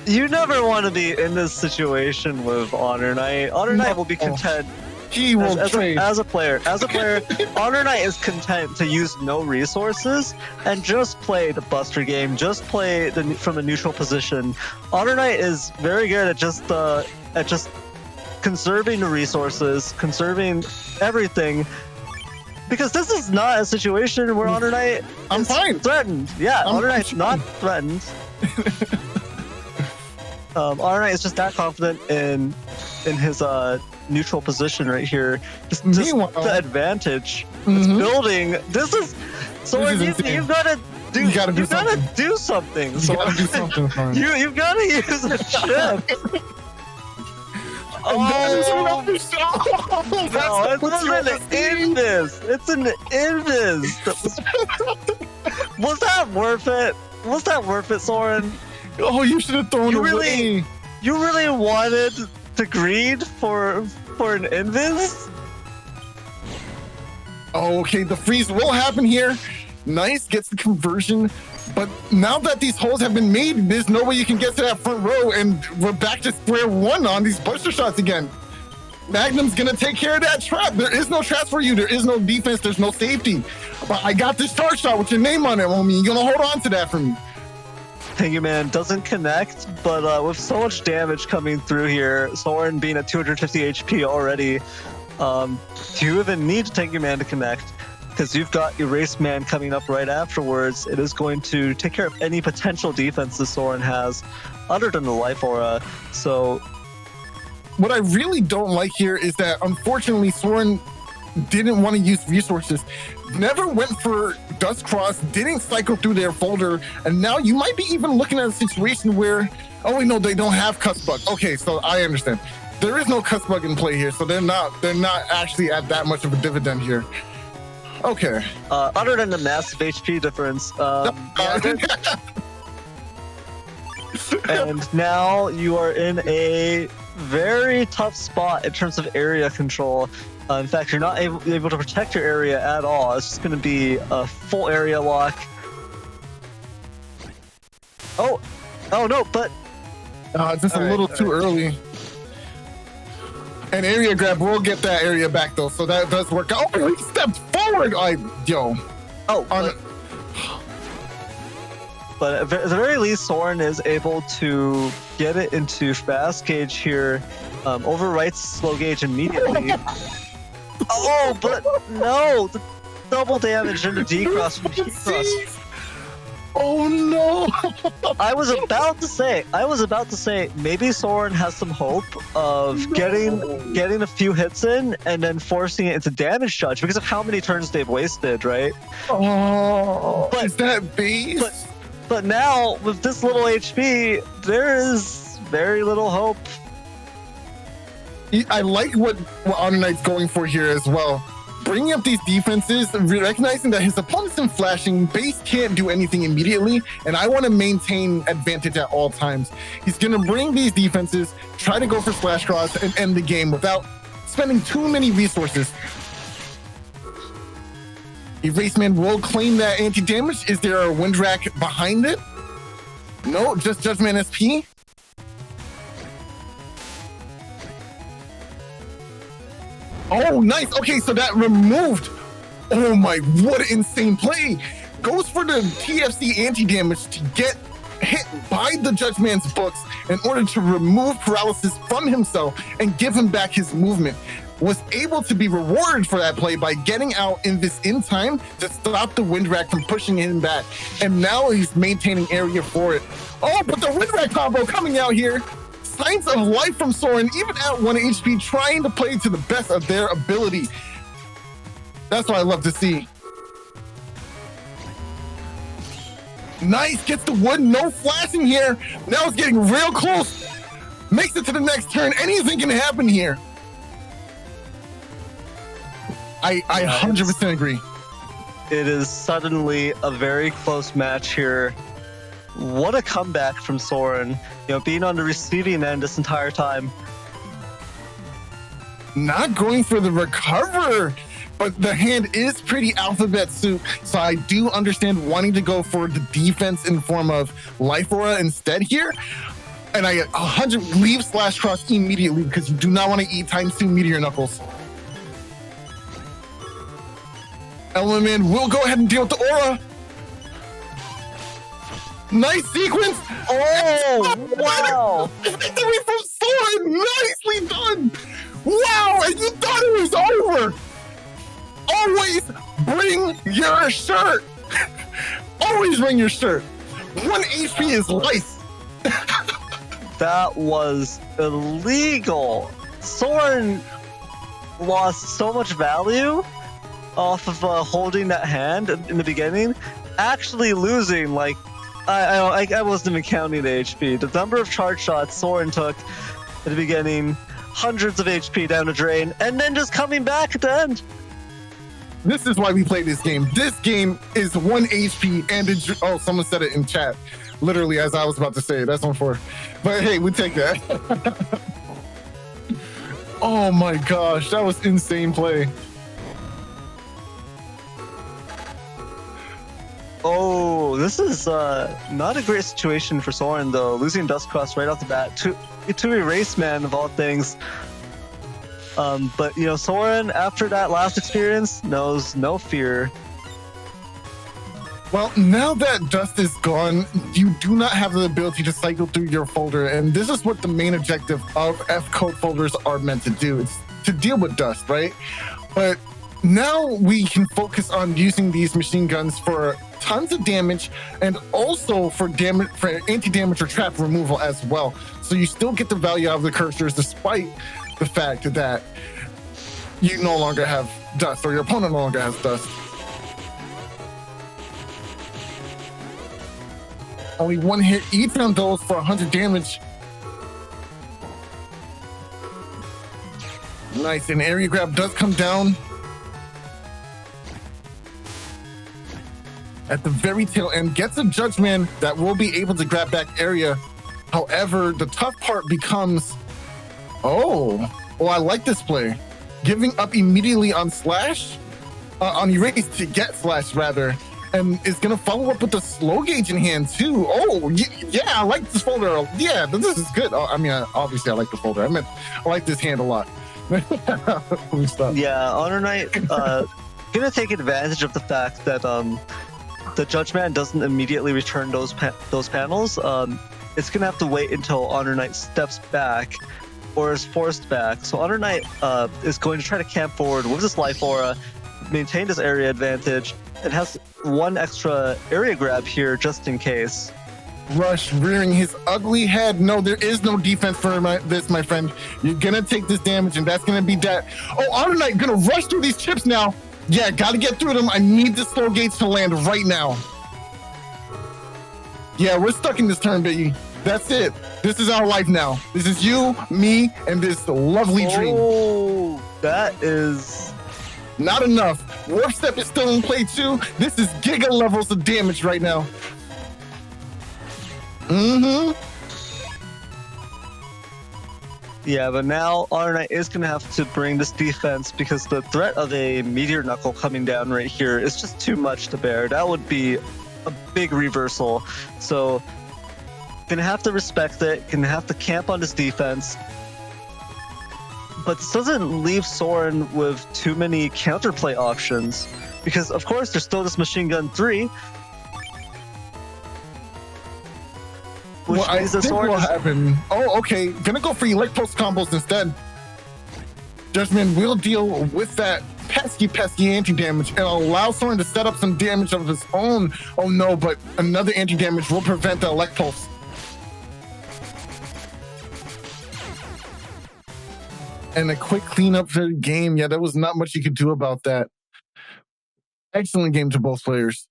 You never want to be in this situation with HonorNite. HonorNite will be content. He will trade. As a player, HonorNite is content to use no resources and just play the Buster game, just play from a neutral position. HonorNite is very good at just conserving the resources, conserving everything. Because this is not a situation where HonorNite is threatened. Yeah, HonorNite's not threatened. HonorNite is just that confident in his neutral position right here. Just the advantage. It's building. This is Soren. You've got to do. You gotta do something. You gotta do something. You've got to use a chip. Oh, it's an invis. It's an invis. Was that worth it? Was that worth it, Soren? Oh, you should have thrown away. You really wanted to greed for an invis? Okay, the freeze will happen here. Nice, gets the conversion. But now that these holes have been made, there's no way you can get to that front row, and we're back to square one on these buster shots again. Magnum's gonna take care of that trap. There is no traps for you. There is no defense. There's no safety. But I got this charge shot with your name on it, homie. You're gonna hold on to that for me. Thank you, man. Doesn't connect, but with so much damage coming through here, Soren being at 250 HP already, do you even need to Thank You Man to connect? Because you've got Erase Man coming up right afterwards. It is going to take care of any potential defenses Soren has, other than the Life Aura. So, what I really don't like here is that, unfortunately, Soren didn't want to use resources, never went for Dust Cross, didn't cycle through their folder, and now you might be even looking at a situation where, oh wait, no, they don't have Cuss Bug. Okay, so I understand. There is no Cuss Bug in play here, so they're not actually at that much of a dividend here. Okay. Other than the massive HP difference, and now you are in a very tough spot in terms of area control. In fact, you're not able to protect your area at all. It's just going to be a full area lock. Oh no, but it's just a little too early. An area grab will get that area back though, so that does work out. Oh, he stepped forward. But at the very least, Soren is able to get it into fast gauge here, overwrites slow gauge immediately. Oh, but no! The double damage into D-Cross from D-Cross. Oh no! I was about to say, maybe Soren has some hope of getting a few hits in and then forcing it into damage judge because of how many turns they've wasted, right? Oh, but is that base? But now, with this little HP, there is very little hope. I like what HonorNite's going for here as well. Bringing up these defenses, recognizing that his opponent's in flashing, base can't do anything immediately, and I want to maintain advantage at all times. He's going to bring these defenses, try to go for SoulXCross, and end the game without spending too many resources. Eraseman will claim that anti-damage. Is there a wind rack behind it? No, just Judgment SP. Oh, nice. Okay, so that removed. Oh my, what an insane play. Goes for the TFC anti-damage to get hit by the Judgment's books in order to remove paralysis from himself and give him back his movement. Was able to be rewarded for that play by getting out in this in time to stop the wind rack from pushing him back. And now he's maintaining area for it. Oh, but the wind rack combo coming out here. Signs of life from Soren, even at 1 HP, trying to play to the best of their ability. That's what I love to see. Nice, gets the wood, no flashing here. Now it's getting real close. Makes it to the next turn. Anything can happen here. I 100% agree. It is suddenly a very close match here. What a comeback from Soren. Being on the receiving end this entire time. Not going for the recover, but the hand is pretty alphabet soup. So I do understand wanting to go for the defense in form of Life Aura instead here. And I 100 leave SoulXCross immediately because you do not want to eat ×2 Meteor Knuckles. Element will go ahead and deal with the aura. Nice sequence. Oh, wow. Victory from Soren. Nicely done. Wow, and you thought it was over. Always bring your shirt. Always bring your shirt. 1 HP is life. That was illegal. Soren lost so much value off of holding that hand in the beginning, actually losing like I wasn't even counting the HP. The number of charge shots Soren took at the beginning, hundreds of HP down the drain, and then just coming back at the end. This is why we play this game. This game is 1 HP and oh, someone said it in chat, literally as I was about to say it. That's 1-4. But hey, we take that. Oh my gosh, that was insane play. Oh, this is not a great situation for Soren, though. Losing Dust Cross right off the bat to Eraseman, of all things. But, Soren, after that last experience, knows no fear. Well, now that Dust is gone, you do not have the ability to cycle through your folder, and this is what the main objective of F-code folders are meant to do. It's to deal with Dust, right? But now we can focus on using these machine guns for tons of damage and also for anti-damage or trap removal as well. So you still get the value out of the cursors despite the fact that you no longer have Dust or your opponent no longer has Dust. Only 1 hit each on those for 100 damage. Nice, and area grab does come down. At the very tail end, gets a Judgment that will be able to grab back area. However, the tough part becomes, oh, I like this play. Giving up immediately on on Erase to get Slash rather, and is gonna follow up with the slow gauge in hand too. Oh, yeah, I like this folder. Yeah, this is good. Obviously I like the folder. I like this hand a lot. Yeah, HonorNite gonna take advantage of the fact that the Judgment doesn't immediately return those panels. It's gonna have to wait until HonorNite steps back or is forced back. So HonorNite is going to try to camp forward with this Life Aura, maintain this area advantage. It has 1 extra area grab here just in case. Rush rearing his ugly head. No, there is no defense for this, my friend. You're gonna take this damage, and that's gonna be that. Oh, HonorNite gonna rush through these chips now. Yeah, gotta get through them. I need the slow gates to land right now. Yeah, we're stuck in this turn, baby. That's it. This is our life now. This is you, me, and this lovely dream. Oh, that is not enough. Warp Step is still in play too. This is giga levels of damage right now. Yeah, but now HonorNite is going to have to bring this defense because the threat of a Meteor Knuckle coming down right here is just too much to bear. That would be a big reversal. So, going to have to respect it, going to have to camp on his defense. But this doesn't leave Soren with too many counterplay options because, of course, there's still this Machine Gun 3. Which well, I think will happen. Oh, okay. Gonna go for Elect Pulse combos instead. Judgment will deal with that pesky anti-damage and allow Soren to set up some damage of his own. Oh no, but another anti-damage will prevent the Elect Pulse. And a quick cleanup for the game. Yeah, there was not much you could do about that. Excellent game to both players.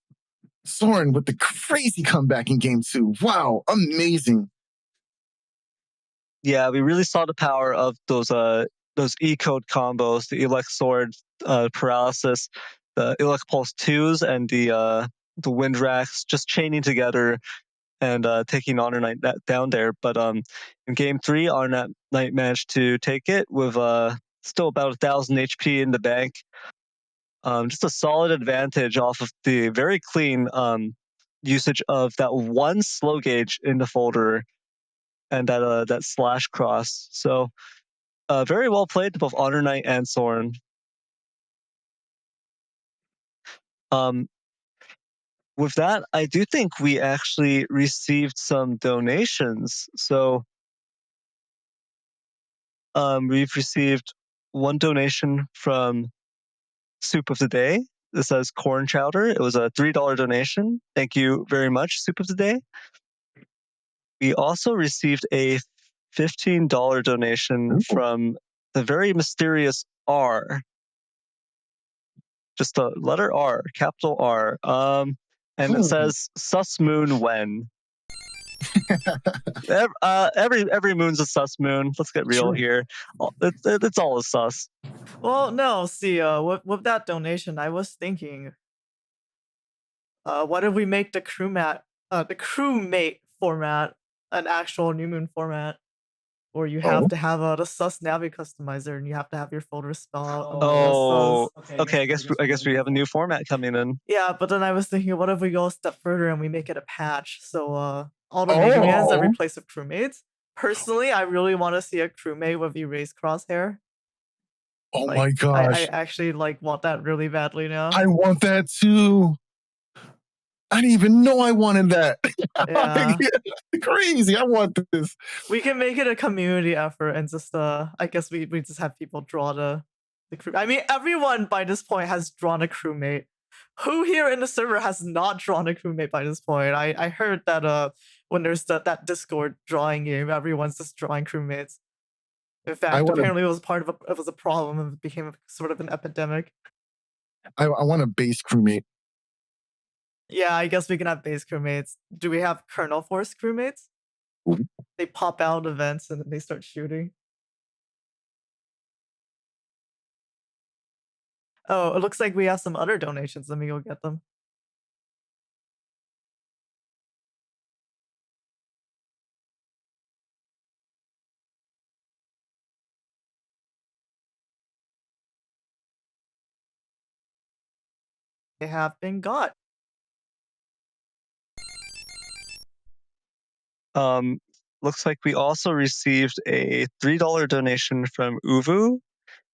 Soren with the crazy comeback in game 2. Wow, amazing. Yeah, we really saw the power of those E-code combos, the Elect Sword paralysis, the Elect Pulse 2s, and the Wind Racks just chaining together and taking HonorNite down there. But in game 3, HonorNite managed to take it with still about 1,000 HP in the bank. Just a solid advantage off of the very clean usage of that one slow gauge in the folder and that slash cross. So very well played to both HonorNite and Soren. With that, I do think we actually received some donations. So we've received one donation from Soup of the Day. This says corn chowder. It was a $3 donation. Thank you very much, Soup of the Day. We also received a $15 donation from the very mysterious R. Just the letter R, capital R. And it says sus moon when. Every moon's a sus moon. Let's get real here. It's all a sus. Well, no, see, with that donation, I was thinking, what if we make the crewmate format an actual new moon format, where you have to have the sus navi customizer and you have to have your folder spell out. Oh, okay. I guess we have a new format coming in. Yeah, but then I was thinking, what if we go a step further and we make it a patch? So all the Mega Mans are replaced with crewmates. Personally, I really want to see a crewmate with erased crosshair. Oh my gosh! I actually want that really badly now. I want that too. I didn't even know I wanted that. Yeah. Crazy. I want this. We can make it a community effort and just I guess we just have people draw the crew. I mean, everyone by this point has drawn a crewmate. Who here in the server has not drawn a crewmate by this point? I heard that when there's that Discord drawing game, everyone's just drawing crewmates. In fact, apparently it was it was a problem and it became sort of an epidemic. I want a base crewmate. Yeah, I guess we can have base crewmates. Do we have Colonel Force crewmates? Ooh. They pop out events and then they start shooting. Oh, it looks like we have some other donations. Let me go get them. They have been got. Looks like we also received a $3 donation from Uvu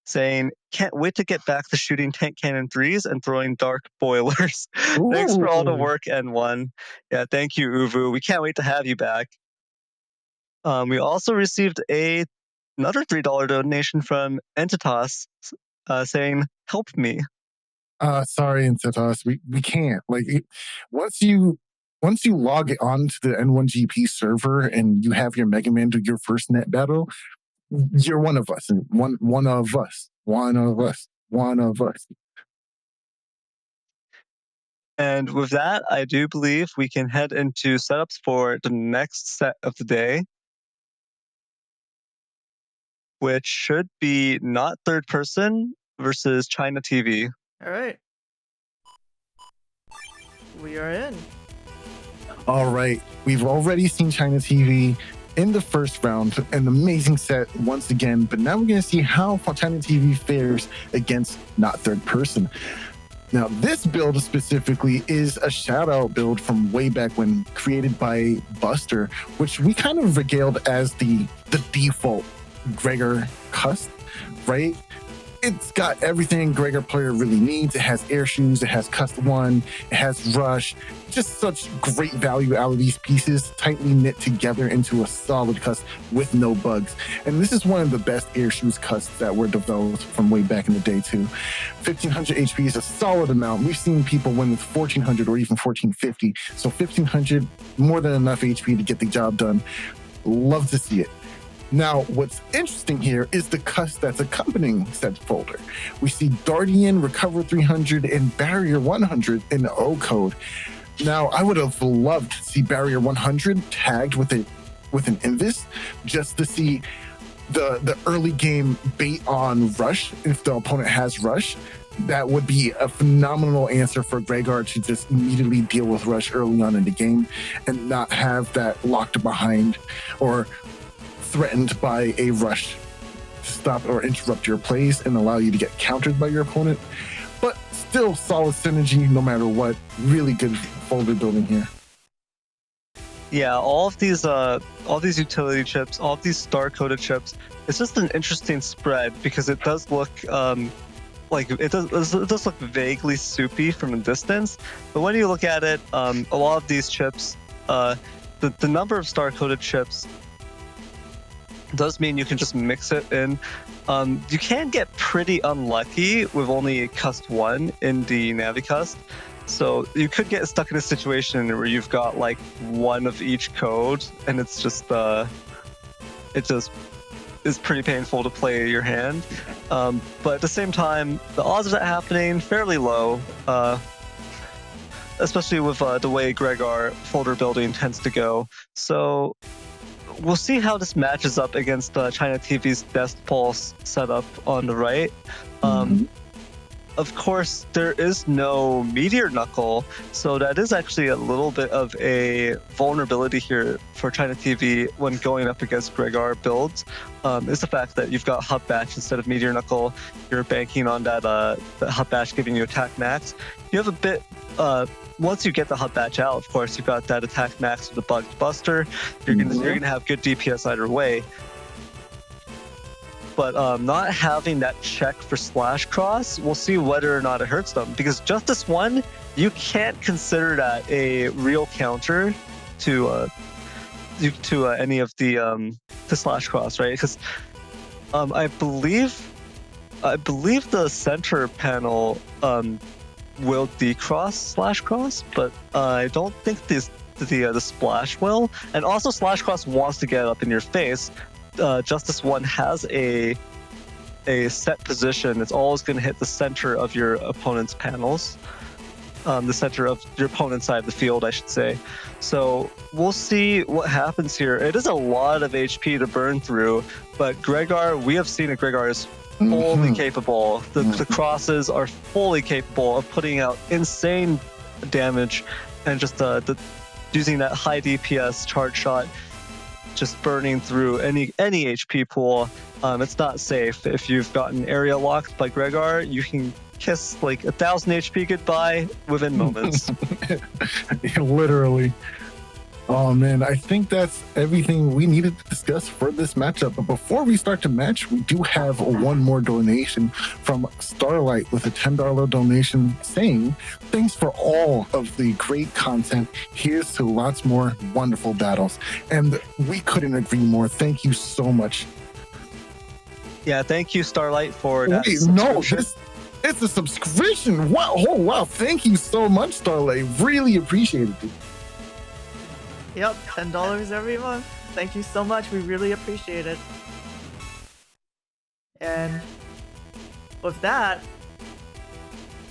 saying, can't wait to get back to shooting tank cannon 3s and throwing dark boilers. Thanks for all the work, N1. Yeah, thank you, Uvu. We can't wait to have you back. We also received another $3 donation from Entitas saying, help me. Sorry, Entitas. We can't. Once you log on to the N1GP server and you have your Mega Man do your first net battle, you're one of us. One of us. And with that, I do believe we can head into setups for the next set of the day, which should be not third person versus ChinaTV. All right. We are in. All right, we've already seen ChinaTV in the first round, an amazing set once again, but now we're going to see how ChinaTV fares against not third person. Now, this build specifically is a shout-out build from way back when, created by Buster, which we kind of regaled as the default Gregor cusp, right? It's got everything Gregor player really needs. It has air shoes, it has cust 1, it has rush. Just such great value out of these pieces, tightly knit together into a solid cusp with no bugs. And this is one of the best air shoes cusps that were developed from way back in the day too. 1500 HP is a solid amount. We've seen people win with 1400 or even 1450. So 1500, more than enough HP to get the job done. Love to see it. Now, what's interesting here is the cusp that's accompanying said folder. We see Dardian, Recover 300, and Barrier 100 in O code. Now, I would have loved to see Barrier 100 tagged with an Invis, just to see the early game bait on Rush if the opponent has Rush. That would be a phenomenal answer for Gregor to just immediately deal with Rush early on in the game and not have that locked behind or threatened by a rush to stop or interrupt your plays and allow you to get countered by your opponent. But still solid synergy no matter what. Really good folder building here. Yeah, all of these utility chips, all of these star-coded chips, it's just an interesting spread because it does look like it does look vaguely soupy from a distance. But when you look at it, a lot of these chips, the number of star-coded chips does mean you can just mix it in. You can get pretty unlucky with only cusp 1 in the Navicust. So you could get stuck in a situation where you've got like one of each code, and it's just it just is pretty painful to play your hand. But at the same time, the odds of that happening fairly low, especially with the way Gregor folder building tends to go. So we'll see how this matches up against ChinaTV's Best Pulse setup on the right. Of course, there is no Meteor Knuckle, so that is actually a little bit of a vulnerability here for ChinaTV when going up against Gregor builds. Is the fact that you've got Hub Batch instead of Meteor Knuckle. You're banking on that Hub Batch giving you attack max. You have a bit... once you get the Hub Batch out, of course, you've got that attack max with the Bugged Buster. You're gonna have good DPS either way. But not having that check for SoulXCross, we'll see whether or not it hurts them. Because Justice 1, you can't consider that a real counter to any of the to SoulXCross, right? Because I believe the center panel will decross SoulXCross, but I don't think the splash will. And also SoulXCross wants to get up in your face. Justice 1 has a set position. It's always going to hit the center of your opponent's panels, the center of your opponent's side of the field, I should say. So we'll see what happens here. It is a lot of HP to burn through, but Gregor, we have seen that Gregor is fully capable. The crosses are fully capable of putting out insane damage, and just using that high DPS charge shot, just burning through any HP pool. It's not safe. If you've gotten area locked by Gregor, you can kiss like 1,000 HP goodbye within moments. Literally. Oh man, I think that's everything we needed to discuss for this matchup. But before we start the match, we do have one more donation from Starlight with a $10 donation saying, "Thanks for all of the great content. Here's to lots more wonderful battles." And we couldn't agree more. Thank you so much. Yeah, thank you, Starlight, for that. Wait, no, it's a subscription. Wow, oh wow, thank you so much, Starlight. Really appreciate it. Yep, $10 every month. Thank you so much. We really appreciate it. And with that,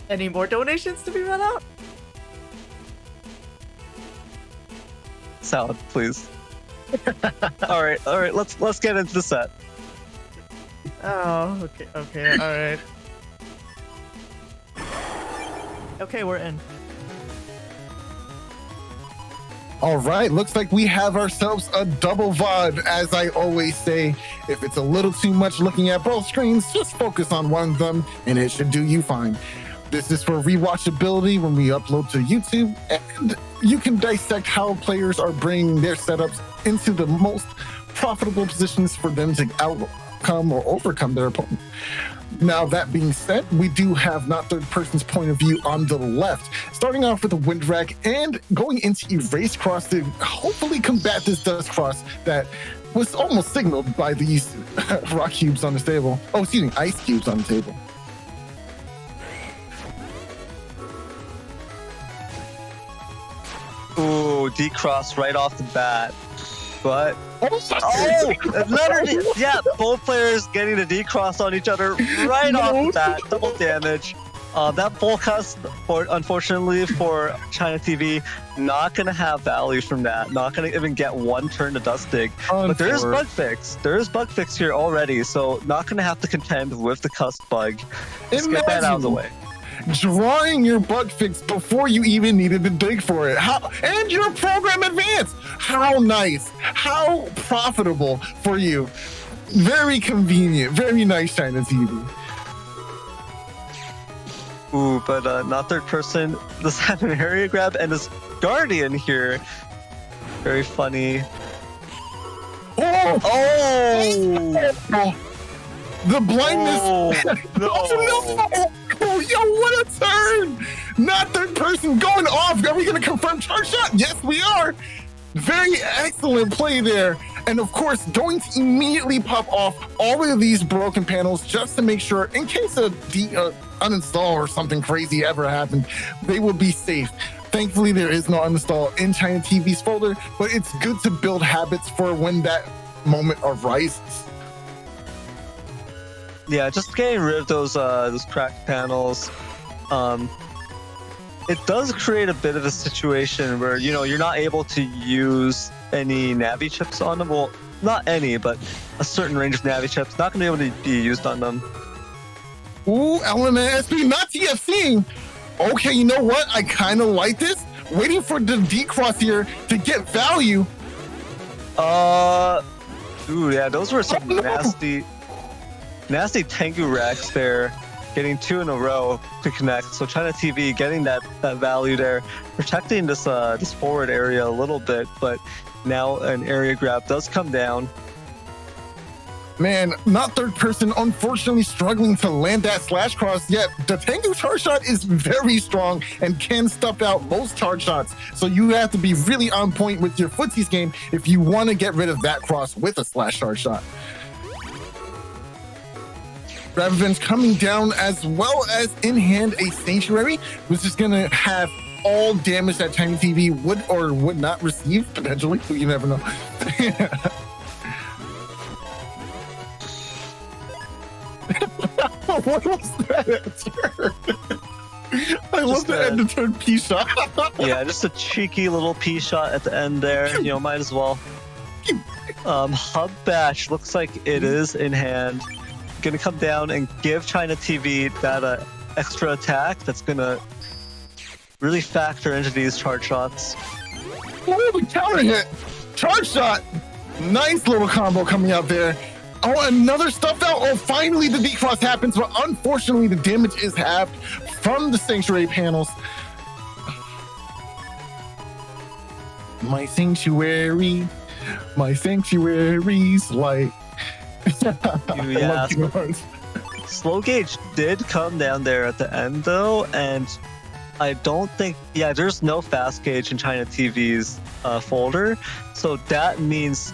any more donations to be read out? sound, please. All right. Let's get into the set. Oh, okay, all right. Okay, we're in. All right, looks like we have ourselves a double VOD. As I always say, if it's a little too much looking at both screens, just focus on one of them and it should do you fine. This is for rewatchability when we upload to YouTube, and you can dissect how players are bringing their setups into the most profitable positions for them to outcome or overcome their opponent. Now, that being said, we do have not third person's point of view on the left, starting off with a wind rack and going into erase cross to hopefully combat this dust cross that was almost signaled by these rock cubes on the table. Oh, excuse me, ice cubes on the table. Ooh, decross right off the bat. But yeah, both players getting a decross on each other right off the bat, double damage. That full cast, unfortunately for ChinaTV, not gonna have value from that. Not gonna even get one turn to dust dig. But there is bug fix. There is bug fix here already, so not gonna have to contend with the cust bug. Just get that out of the way. Drawing your bug fix before you even needed to dig for it. And your program advance. How nice. How profitable for you. Very convenient. Very nice, ChinaTV. Ooh, but not third person. Does have an area grab and his guardian here. Very funny. Oh! The blindness. No. Oh, no. Oh, yo, what a turn! Not third person going off. Are we going to confirm charge shot? Yes, we are. Very excellent play there. And of course, going to immediately pop off all of these broken panels just to make sure, in case a uninstall or something crazy ever happened, they will be safe. Thankfully, there is no uninstall in ChinaTV's folder, but it's good to build habits for when that moment arises. Yeah, just getting rid of those cracked panels. It does create a bit of a situation where, you know, you're not able to use any Navi chips on them. Well, not any, but a certain range of Navi chips not going to be able to be used on them. Ooh, LMSP, not TFCing. Okay, you know what? I kind of like this. Waiting for the decross here to get value. Ooh, yeah, those were some nasty Tengu racks there, getting two in a row to connect. So ChinaTV getting that value there, protecting this forward area a little bit, but now an area grab does come down. Man, not third person, unfortunately struggling to land that slash cross, yet the Tengu charge shot is very strong and can stuff out most charge shots. So you have to be really on point with your footsies game if you want to get rid of that cross with a slash charge shot. Ravens coming down as well as in hand a Sanctuary, which is going to have all damage that ChinaTV would or would not receive, potentially. You never know. What was that turn? I love the end of turn P shot. Yeah, just a cheeky little P shot at the end there. You know, might as well. Hub Bash looks like it is in hand. Gonna come down and give ChinaTV that extra attack that's gonna really factor into these charge shots. Oh, the counter hit! Charge shot! Nice little combo coming out there. Oh, another stuffed out. Oh, finally the decross happens, but unfortunately the damage is halved from the Sanctuary panels. My Sanctuary's like... Yeah, slow gauge did come down there at the end though, and I don't think, yeah, there's no fast gauge in ChinaTV's folder, so that means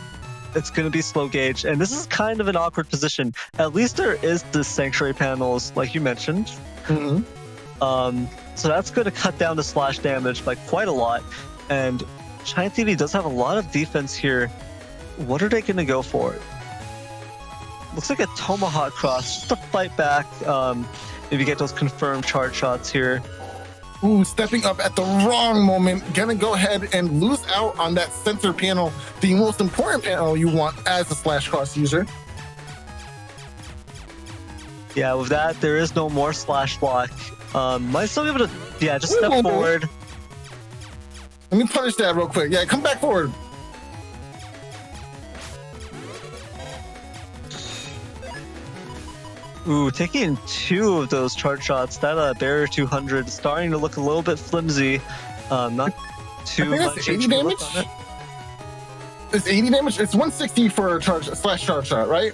it's going to be slow gauge, and this is kind of an awkward position. At least there is the Sanctuary panels, like you mentioned. Mm-hmm. So that's going to cut down the slash damage by quite a lot, and ChinaTV does have a lot of defense here. What are they going to go for? Looks like a Tomahawk cross just to fight back. Maybe get those confirmed charge shots here. Ooh, stepping up at the wrong moment. Gonna go ahead and lose out on that center panel, the most important panel you want as a /cross user. Yeah, with that, there is no more slash block. Might still be able to, yeah, just step Ooh. forward. Let me punish that real quick. Yeah, come back forward. Ooh, taking 2 of those charge shots. That barrier 200 starting to look a little bit flimsy. Not too I think much that's 80 HP damage. on it. It's 80 damage. It's 160 for a charge shot, right?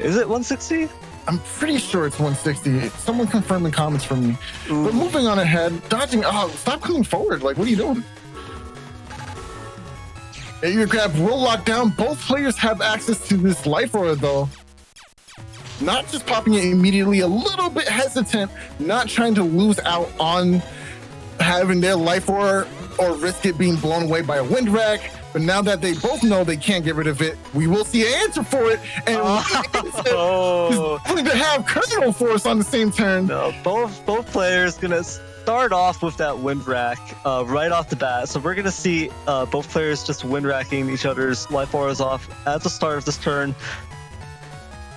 Is it 160? I'm pretty sure it's 160. Someone confirm in comments for me. Ooh. But moving on ahead, dodging. Oh, stop coming forward. Like, what are you doing? Hey, you grab roll lockdown. Both players have access to this life aura, though. Not just popping it immediately, a little bit hesitant, not trying to lose out on having their life aura or risk it being blown away by a wind rack. But now that they both know they can't get rid of it, we will see an answer for it. And Oh. is going to have Colonel Force on the same turn. No, both players gonna start off with that wind rack right off the bat. So we're gonna see both players just wind racking each other's life auras off at the start of this turn.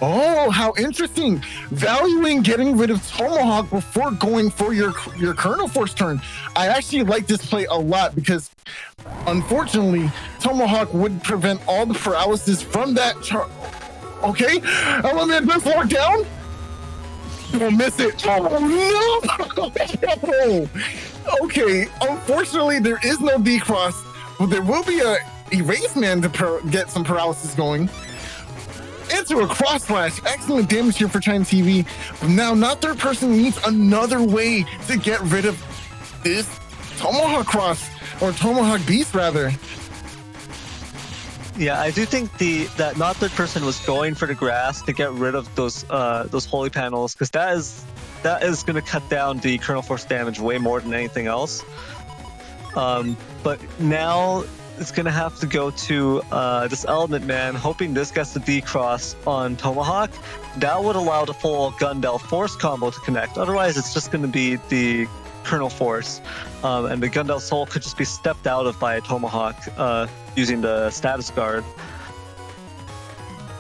Oh, how interesting. Valuing getting rid of Tomahawk before going for your Colonel Force turn. I actually like this play a lot because unfortunately, Tomahawk would prevent all the paralysis from that Okay, element this locked down. Don't miss it. Oh no! Okay, unfortunately, there is no decross, but there will be a erase man to get some paralysis going. Into a cross slash. Excellent damage here for ChinaTV. But now, not third person needs another way to get rid of this Tomahawk cross, or Tomahawk beast rather. Yeah, I do think that not third person was going for the grass to get rid of those holy panels, because that is going to cut down the Colonel Force damage way more than anything else. But now it's going to have to go to this Element Man, hoping this gets the D-Cross on Tomahawk. That would allow the full Gundel Force combo to connect. Otherwise, it's just going to be the Colonel Force. And the Gundel Soul could just be stepped out of by a Tomahawk using the status guard.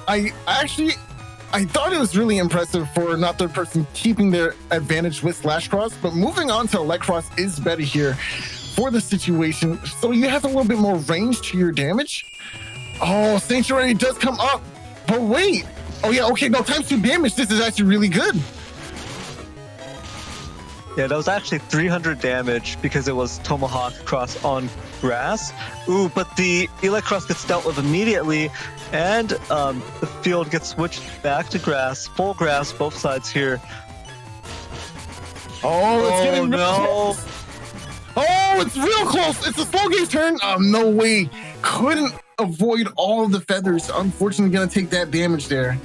I thought it was really impressive for not third person keeping their advantage with /cross, but moving on to light cross is better here for the situation. So you have a little bit more range to your damage. Oh, Sanctuary does come up, but wait. Oh yeah, okay, no, times 2 damage. This is actually really good. Yeah, that was actually 300 damage because it was Tomahawk cross on grass. Ooh, but the Elect cross gets dealt with immediately, and the field gets switched back to grass, full grass, both sides here. Oh, it's getting real no. close. Oh, it's real close. It's a slow game's turn. Oh, no way. Couldn't avoid all of the feathers. Unfortunately, gonna take that damage there.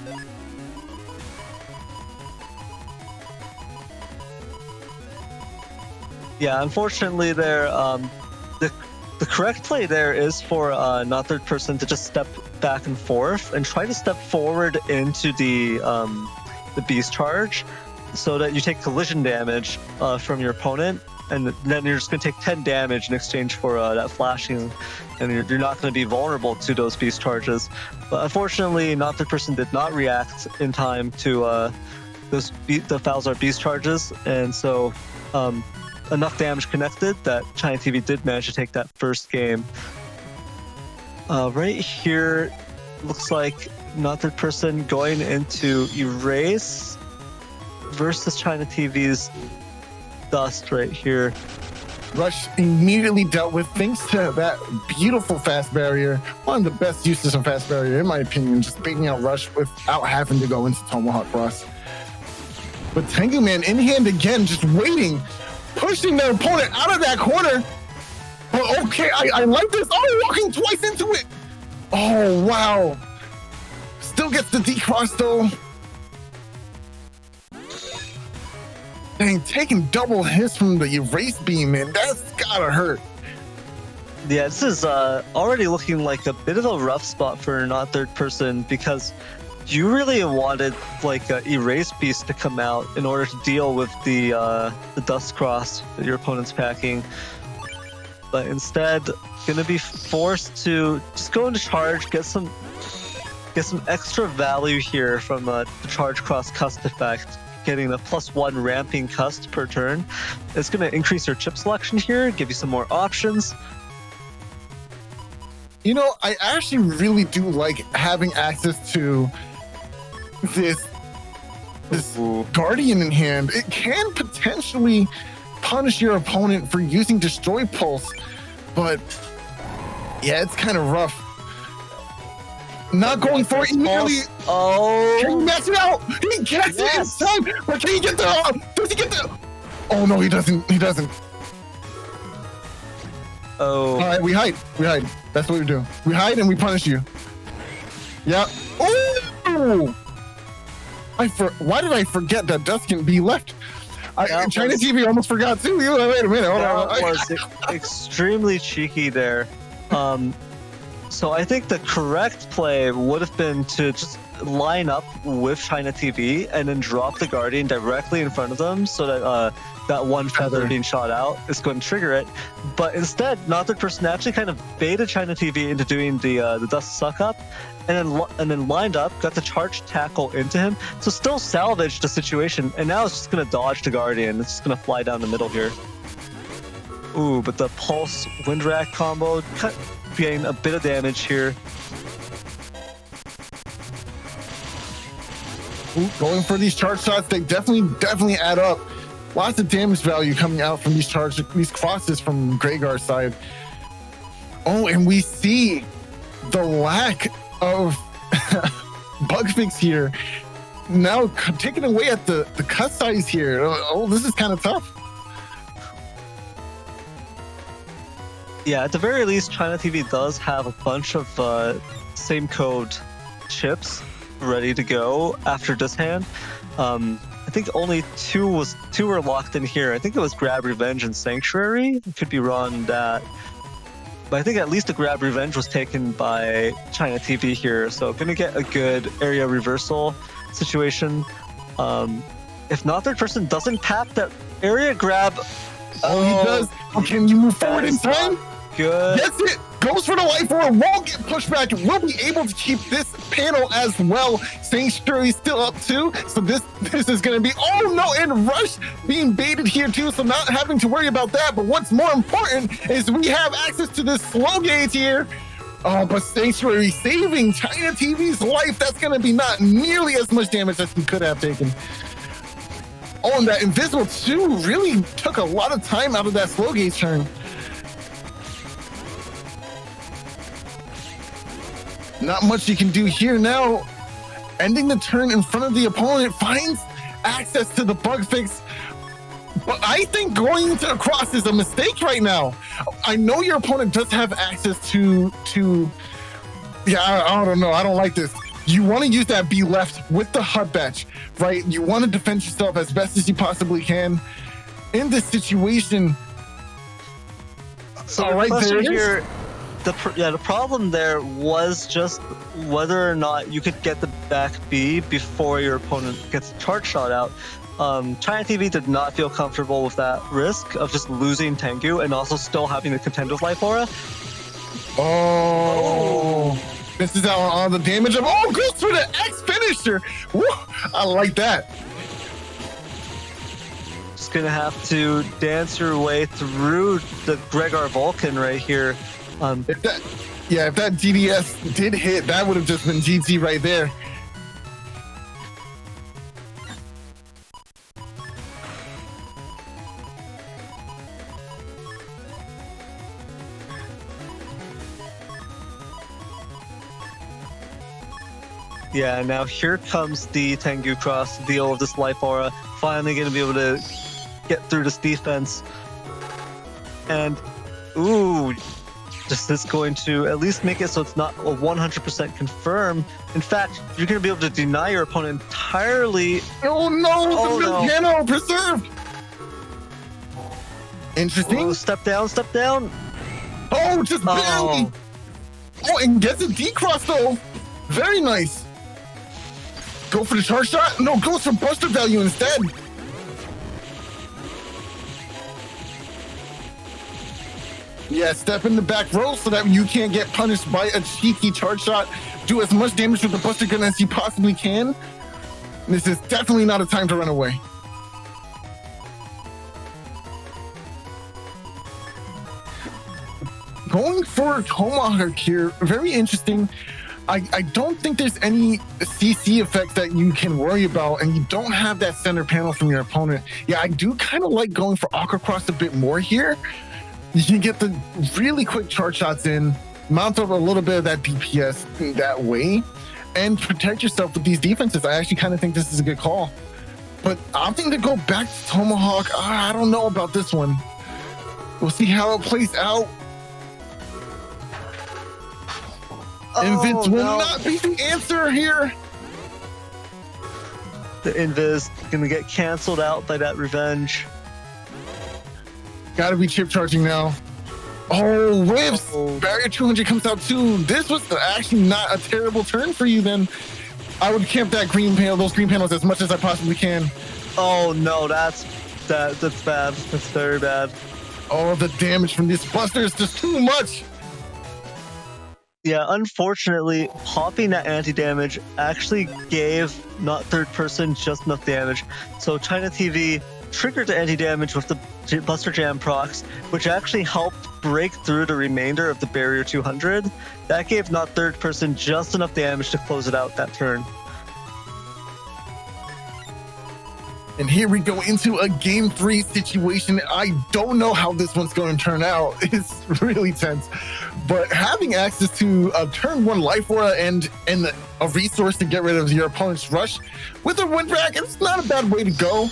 Yeah, unfortunately, there the correct play there is for not third person to just step back and forth and try to step forward into the beast charge, so that you take collision damage from your opponent, and then you're just gonna take 10 damage in exchange for that flashing, and you're not gonna be vulnerable to those beast charges. But unfortunately, not third person did not react in time to the Falzar beast charges, and so enough damage connected that ChinaTV did manage to take that first game. Right here, looks like not third person going into erase versus ChinaTV's dust right here. Rush immediately dealt with thanks to that beautiful fast barrier. One of the best uses of fast barrier, in my opinion, just baiting out Rush without having to go into Tomahawk cross. But Tengu Man in hand again, just waiting, pushing their opponent out of that corner. But okay, I like this. Oh, walking twice into it. Oh, wow. Still gets the D-cross though. Dang, taking double hits from the erase beam, man. That's gotta hurt. Yeah, this is already looking like a bit of a rough spot for not third person, because you really wanted like a erase beast to come out in order to deal with the dust cross that your opponent's packing, but instead gonna be forced to just go into charge, get some extra value here from the charge cross cust effect, getting a +1 ramping cust per turn. It's gonna increase your chip selection here, give you some more options. You know, I actually really do like having access to this Ooh. Guardian in hand. It can potentially punish your opponent for using Destroy Pulse, but yeah, it's kind of rough. Not going for it immediately. Oh, Can he match it out? He gets it in time, but can he get there? Does he get there? Oh no, he doesn't. He doesn't. Oh. All right, we hide. We hide. That's what we do. We hide and we punish you. Yeah. Oh! Why did I forget that dust can be left? ChinaTV almost forgot too. Wait a minute. Hold on. That was extremely cheeky there. So I think the correct play would have been to just line up with ChinaTV and then drop the Guardian directly in front of them so that that one feather being shot out is going to trigger it. But instead, Northern person actually kind of baited ChinaTV into doing the dust suck up, and then lined up, got the charge tackle into him, so still salvaged the situation, and now it's just going to dodge the Guardian. It's just going to fly down the middle here. Ooh, but the Pulse Wind Rack combo getting a bit of damage here. Ooh, going for these charge shots, they definitely add up. Lots of damage value coming out from these crosses from Greygar's side. Oh, and we see the lack of bug fix here. Now taking away at the cut size here. Oh, this is kind of tough. Yeah, at the very least, ChinaTV does have a bunch of same code chips ready to go after this hand. I think only two were locked in here. I think it was Grab Revenge and Sanctuary. I could be wrong on that. But I think at least the Grab Revenge was taken by ChinaTV here, so gonna get a good area reversal situation. If not, third person doesn't tap that area grab. Oh, he does. Oh, can you move forward in time? Good. That's it. Goes for the life order. Won't get pushed back. We'll be able to keep this panel as well. Sanctuary still up too. So this is going to be, oh no, and Rush being baited here too. So not having to worry about that. But what's more important is we have access to this slow gauge here. Oh, but Sanctuary saving ChinaTV's life. That's going to be not nearly as much damage as he could have taken. Oh, and that Invisible 2 really took a lot of time out of that slow gauge turn. Not much you can do here now. Ending the turn in front of the opponent, finds access to the bug fix. But I think going to the cross is a mistake right now. I know your opponent does have access to yeah, I don't know. I don't like this. You want to use that be left with the HUD batch, right? You want to defend yourself as best as you possibly can in this situation. So all right, there it is. The problem there was just whether or not you could get the back B before your opponent gets the charge shot out. ChinaTV did not feel comfortable with that risk of just losing Tengu and also still having to contend with Life Aura. Oh, this is on the damage of, oh, goes for the X finisher. Woo, I like that. Just gonna have to dance your way through the Gregar Vulcan right here. If that GDS did hit, that would have just been GG right there. Yeah, now here comes the Tengu Cross deal with this Life Aura. Finally gonna be able to get through this defense. And, ooh, this is going to at least make it so it's not a 100% confirm. In fact, you're going to be able to deny your opponent entirely. Oh no, the piano preserved. Interesting. Oh, step down, step down. Oh, just barely. Oh, and gets a D-cross though. Very nice. go for the charge shot? No, goes for buster value instead. Yeah, step in the back row so that you can't get punished by a cheeky charge shot. Do as much damage with the buster gun as you possibly can. This is definitely not a time to run away. Going for Tomahawk here, very interesting. I don't think there's any CC effects that you can worry about, and you don't have that center panel from your opponent. Yeah, I do kind of like going for HonorCross a bit more here. You can get the really quick charge shots in, mount up a little bit of that DPS in that way, and protect yourself with these defenses. I actually kind of think this is a good call. But opting to go back to Tomahawk, I don't know about this one. We'll see how it plays out. Invis will not be the answer here. The Invis gonna get canceled out by that revenge. Gotta be chip charging now. Oh, whiffs! Barrier 200 comes out too. This was actually not a terrible turn for you then. I would camp that green panel, those green panels as much as I possibly can. Oh no, that's bad. That's very bad. Oh, the damage from this buster is just too much. Yeah, unfortunately, popping that anti-damage actually gave not third person just enough damage. So ChinaTV triggered the anti-damage with the Buster Jam procs, which actually helped break through the remainder of the Barrier 200. That gave not third person just enough damage to close it out that turn. And here we go into a game 3 situation. I don't know how this one's going to turn out. It's really tense. But having access to a turn 1 life aura and a resource to get rid of your opponent's rush with a wind rack, it's not a bad way to go.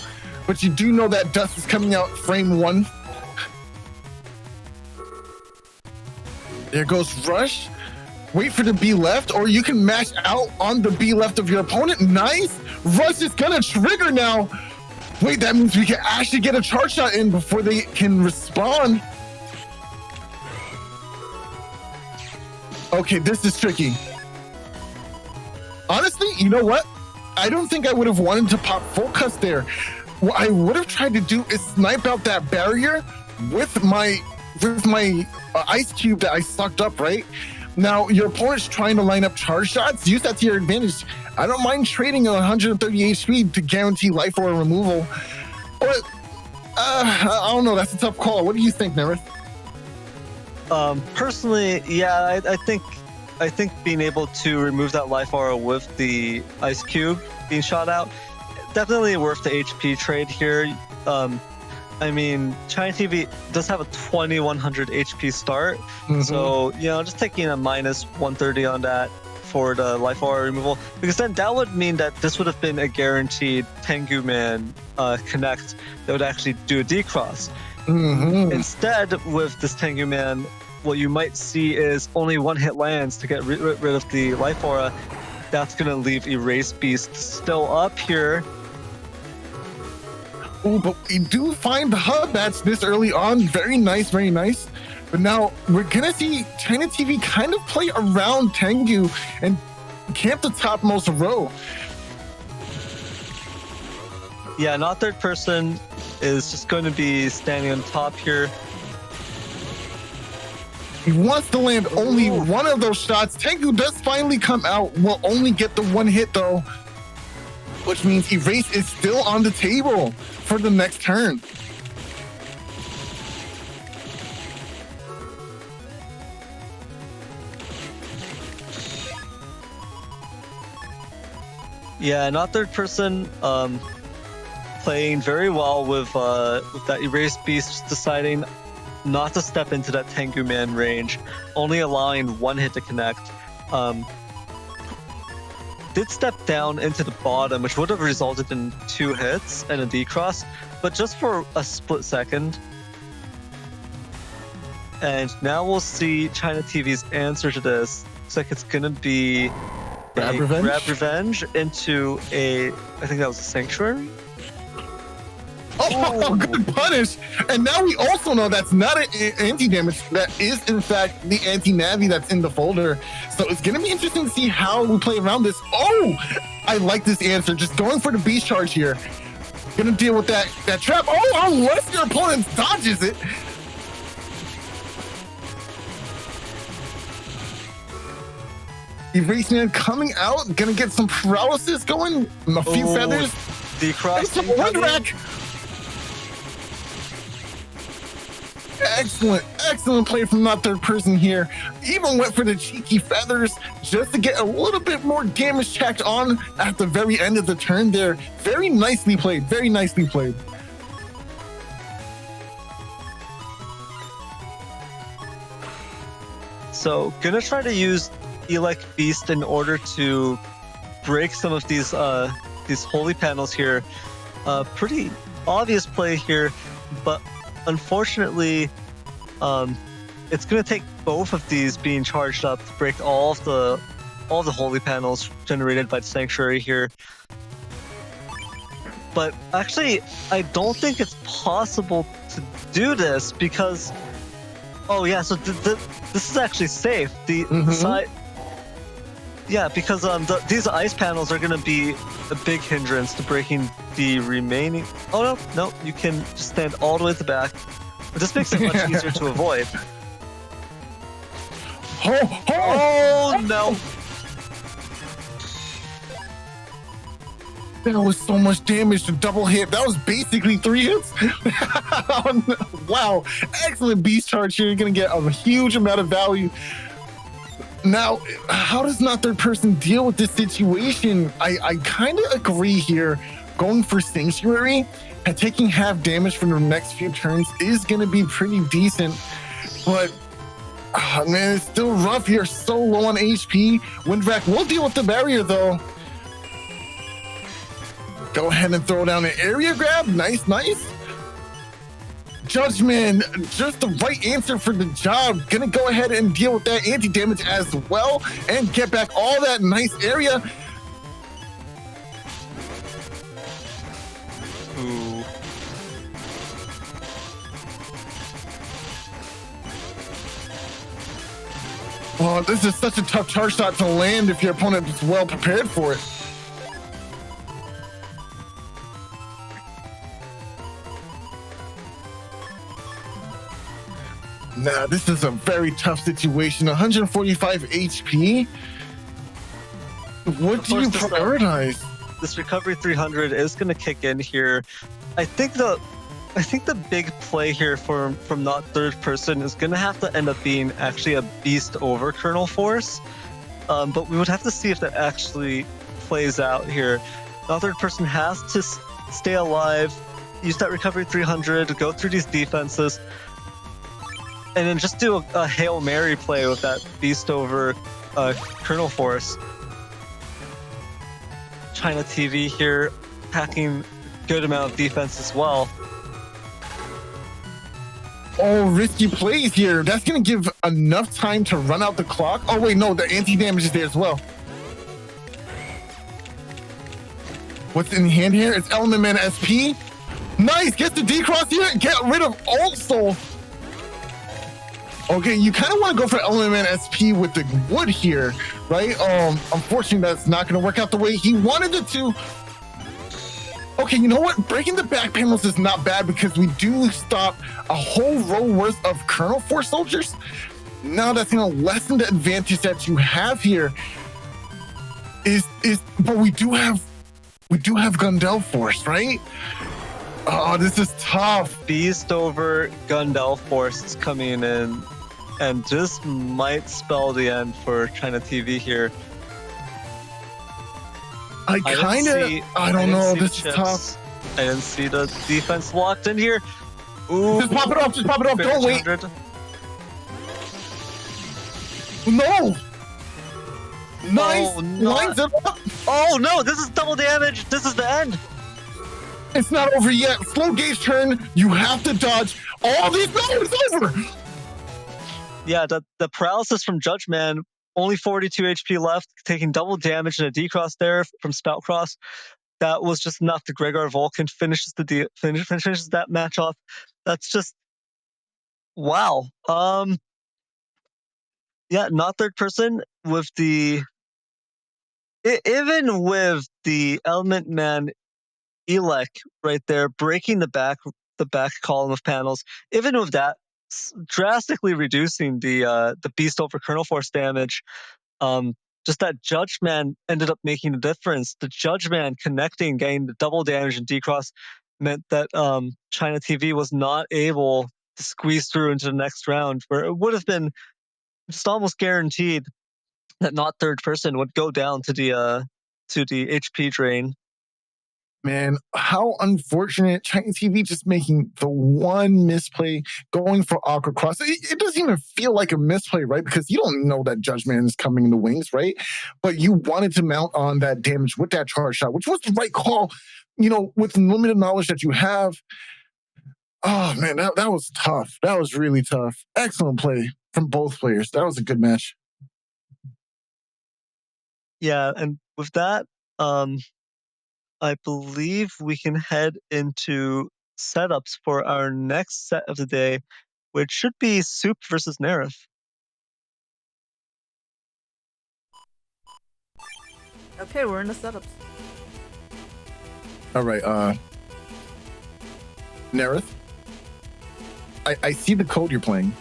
But you do know that dust is coming out frame 1. There goes rush. Wait for the B left, or you can mash out on the B left of your opponent. Nice. Rush is gonna trigger now. Wait, that means we can actually get a charge shot in before they can respond. Okay, this is tricky. Honestly, you know what? I don't think I would have wanted to pop full cuts there. What I would have tried to do is snipe out that barrier with my ice cube that I sucked up, right? Now, your opponent's trying to line up charge shots. Use that to your advantage. I don't mind trading 130 HP to guarantee life or removal. But, I don't know. That's a tough call. What do you think, Neryth? Personally, yeah, I think being able to remove that life aura with the ice cube being shot out, definitely worth the HP trade here. I mean, ChinaTV does have a 2100 HP start, so just taking a minus 130 on that for the life aura removal, because then that would mean that this would have been a guaranteed Tengu Man connect that would actually do a decross. Instead, with this Tengu Man, what you might see is only one hit lands to get rid of the life aura. That's gonna leave Erase Beast still up here. Oh, but we do find the hub bats this early on. Very nice, very nice. But now we're gonna see ChinaTV kind of play around Tengu and camp the topmost row. Yeah, not third person is just going to be standing on top here. He wants to land only one of those shots. Tengu does finally come out. Will only get the one hit though, which means Erase is still on the table for the next turn. Yeah, not third person, playing very well with that Erase Beast, just deciding not to step into that Tengu Man range, only allowing one hit to connect. Did step down into the bottom, which would have resulted in 2 hits and a decross, but just for a split second. And now we'll see ChinaTV's answer to this. Looks like it's gonna be Grab revenge into I think that was a Sanctuary? Oh, good punish. And now we also know that's not an anti-damage. That is, in fact, the anti-Navi that's in the folder. So it's going to be interesting to see how we play around this. Oh, I like this answer. Just going for the beast charge here. Gonna deal with that trap. Oh, unless your opponent dodges it. Erasing coming out. Gonna get some paralysis going. A few feathers. The cross. Wind rack. Excellent play from that third person here. Even went for the cheeky feathers just to get a little bit more damage tacked on at the very end of the turn there. Very nicely played. Very nicely played. So gonna try to use Elect Beast in order to break some of these holy panels here. Pretty obvious play here, but unfortunately, it's going to take both of these being charged up to break all the holy panels generated by the sanctuary here. But actually, I don't think it's possible to do this because, oh yeah, so this is actually safe. The side, yeah, because these ice panels are going to be a big hindrance to breaking the remaining. Oh no, you can just stand all the way at the back. But this makes it much easier to avoid. Oh no! That was so much damage to double hit. That was basically 3 hits. Wow, excellent beast charge here. You're gonna get a huge amount of value. Now, how does not third person deal with this situation? I kind of agree here. Going for Sanctuary and taking half damage for the next few turns is going to be pretty decent. But, man, it's still rough here. So low on HP. Windvac will deal with the barrier, though. Go ahead and throw down an area grab. Nice. Judgment, just the right answer for the job. Gonna go ahead and deal with that anti-damage as well and get back all that nice area. Ooh. Oh, this is such a tough charge shot to land if your opponent is well prepared for it. Nah, this is a very tough situation. 145 HP. What do you prioritize? This recovery 300 is going to kick in here. I think the big play here from not third person is going to have to end up being actually a beast over Kernel Force. But we would have to see if that actually plays out here. Not third person has to stay alive, use that recovery 300, go through these defenses, and then just do a Hail Mary play with that beast over Kernel Force. ChinaTV here, packing good amount of defense as well. Oh, risky plays here. That's going to give enough time to run out the clock. Oh, wait, no, the anti-damage is there as well. What's in hand here? It's Element Man SP. Nice, gets the D-Cross here. Get rid of Alt Soul. Okay, you kind of want to go for Element Man SP with the wood here, right? Unfortunately, that's not going to work out the way he wanted it to. Okay, you know what? Breaking the back panels is not bad because we do stop a whole row worth of Kernel Force soldiers. Now that's going to lessen the advantage that you have here. But we do have Gundel Force, right? Oh, this is tough. Beast over Gundel Force is coming in, and this might spell the end for ChinaTV here. I don't know. This is tough. I didn't see the defense locked in here. Ooh. Just pop it off. Don't wait. No. Nice. Oh, Lines it up. Oh no, this is double damage. This is the end. It's not over yet. Slow gauge turn. You have to dodge all these. No, it's over. Yeah, the paralysis from Judge Man, only 42 HP left, taking double damage and a D-Cross there from Spout Cross. That was just enough. The Gregor Vulcan finishes that match off. That's just wow. Yeah, not third person with the Even with the Element Man Elec right there breaking the back column of panels, even with that drastically reducing the Beast over Kernel Force damage, just that Judge Man ended up making a difference. The Judge Man connecting, getting the double damage and decross meant that ChinaTV was not able to squeeze through into the next round, where it would have been just almost guaranteed that not third person would go down to the HP drain. Man, how unfortunate. ChinaTV just making the one misplay, going for Aqua Cross. It doesn't even feel like a misplay, right? Because you don't know that Judge Man is coming in the wings, right? But you wanted to mount on that damage with that charge shot, which was the right call, with the limited knowledge that you have. Oh, man, that was tough. That was really tough. Excellent play from both players. That was a good match. Yeah, and with that, I believe we can head into setups for our next set of the day, which should be Soup versus Neryth. Okay, we're in the setups. All right, Neryth, I see the code you're playing.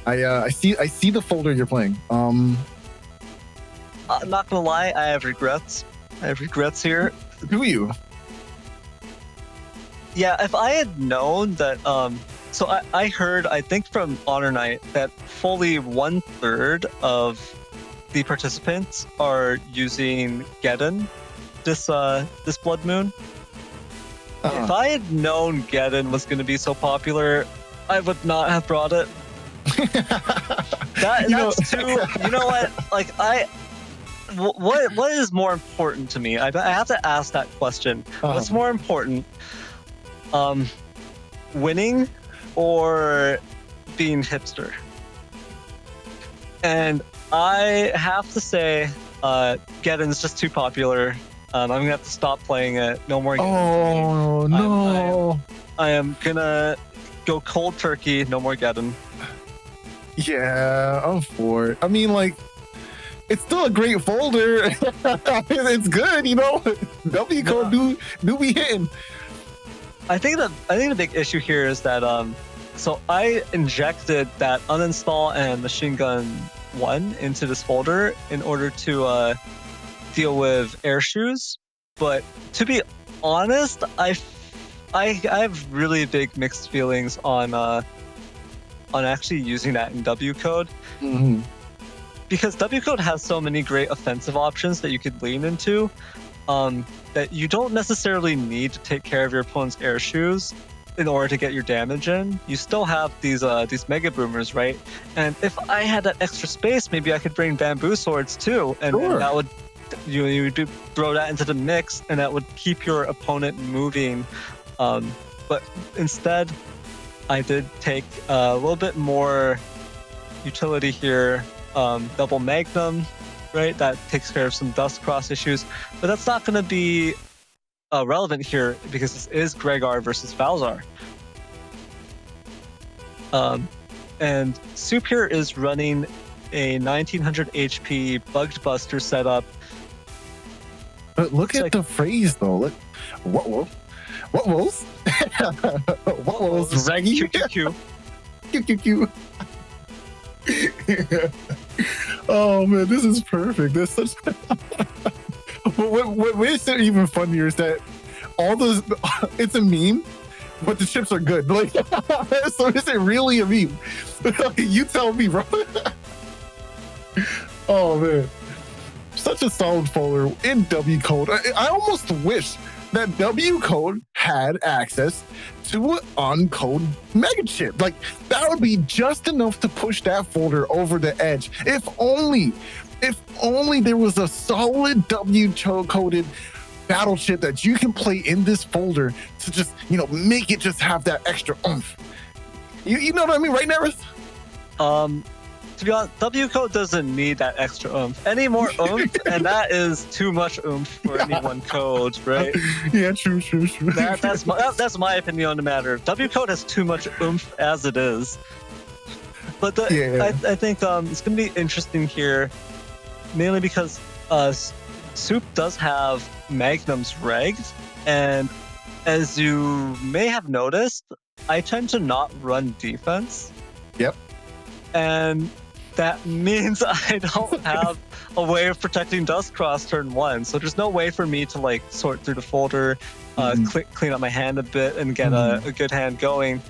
I see the folder you're playing. I'm not gonna lie, I have regrets. Here. Do you? Yeah, if I had known that, so I heard, I think from HonorNite, that fully 1/3 of the participants are using Geddon this Blood Moon. If I had known Geddon was going to be so popular, I would not have brought it. That's too. You know what? Like what is more important to me? I have to ask that question. What's more important? Winning or being hipster? And I have to say, Geddon's just too popular. I'm gonna have to stop playing it. No more Geddon. Oh no! I am gonna go cold turkey. No more Geddon. Yeah, I'm for it. I mean, like, it's still a great folder. It's good, W code do be hitting. I think the big issue here is that so I injected that uninstall and machine gun 1 into this folder in order to deal with air shoes, but to be honest, I have really big mixed feelings on actually using that in W code. Mm-hmm. Because W code has so many great offensive options that you could lean into, that you don't necessarily need to take care of your opponent's air shoes in order to get your damage in. You still have these mega boomers, right? And if I had that extra space, maybe I could bring bamboo swords too, and that would you do throw that into the mix, and that would keep your opponent moving. But instead, I did take a little bit more utility here. Double Magnum, right? That takes care of some dust cross issues, but that's not going to be relevant here because this is Gregar versus Valzar. And Soup here is running a 1900 HP Bugged Buster setup. But look at the phrase though. Look, what was? What was Raggy? QQQ. Oh man, this is perfect. This such. What makes it even funnier is that all those. It's a meme, but the chips are good. Like, so is it really a meme? You tell me, bro. Oh man, such a solid folder in W code. I almost wish that W code had access to an uncode mega chip. Like, that would be just enough to push that folder over the edge. If only there was a solid W coded battle chip that you can play in this folder to just, make it just have that extra oomph. You know what I mean, right, Neryth? To be honest, W code doesn't need that extra oomph. Any more oomph, and that is too much oomph for any one code, right? Yeah, true. That's my opinion on the matter. W code has too much oomph as it is. But I think it's going to be interesting here, mainly because Soup does have Magnum's regged, and as you may have noticed, I tend to not run defense. Yep. And that means I don't have a way of protecting Dustcross turn 1. So there's no way for me to like sort through the folder, clean up my hand a bit, and get a good hand going.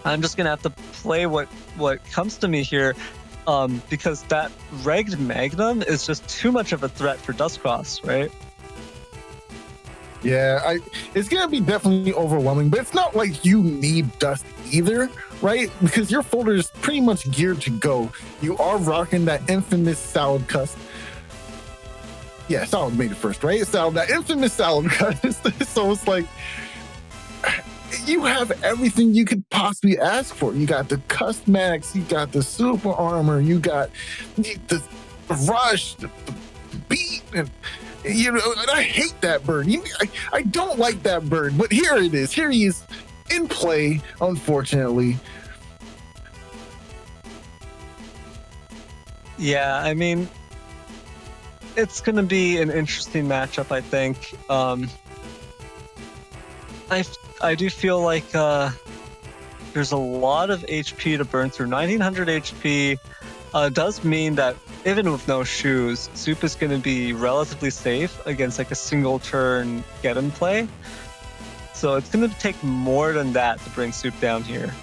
I'm just gonna have to play what comes to me here, because that regged Magnum is just too much of a threat for Dustcross, right? Yeah, it's gonna be definitely overwhelming, but it's not like you need dust either, right? Because your folder is pretty much geared to go. You are rocking that infamous salad cust. Yeah, salad made it first, right? Salad, that infamous salad cust. So it's like you have everything you could possibly ask for. You got the cust max, you got the super armor, you got the rush, the beat, and you know, and I hate that bird. I don't like that bird, but here it is. Here he is in play, unfortunately. Yeah, I mean, it's going to be an interesting matchup, I think. I do feel like there's a lot of HP to burn through. 1900 HP does mean that even with no shoes, Soup is going to be relatively safe against like a single turn get in play. So it's going to take more than that to bring Soup down here.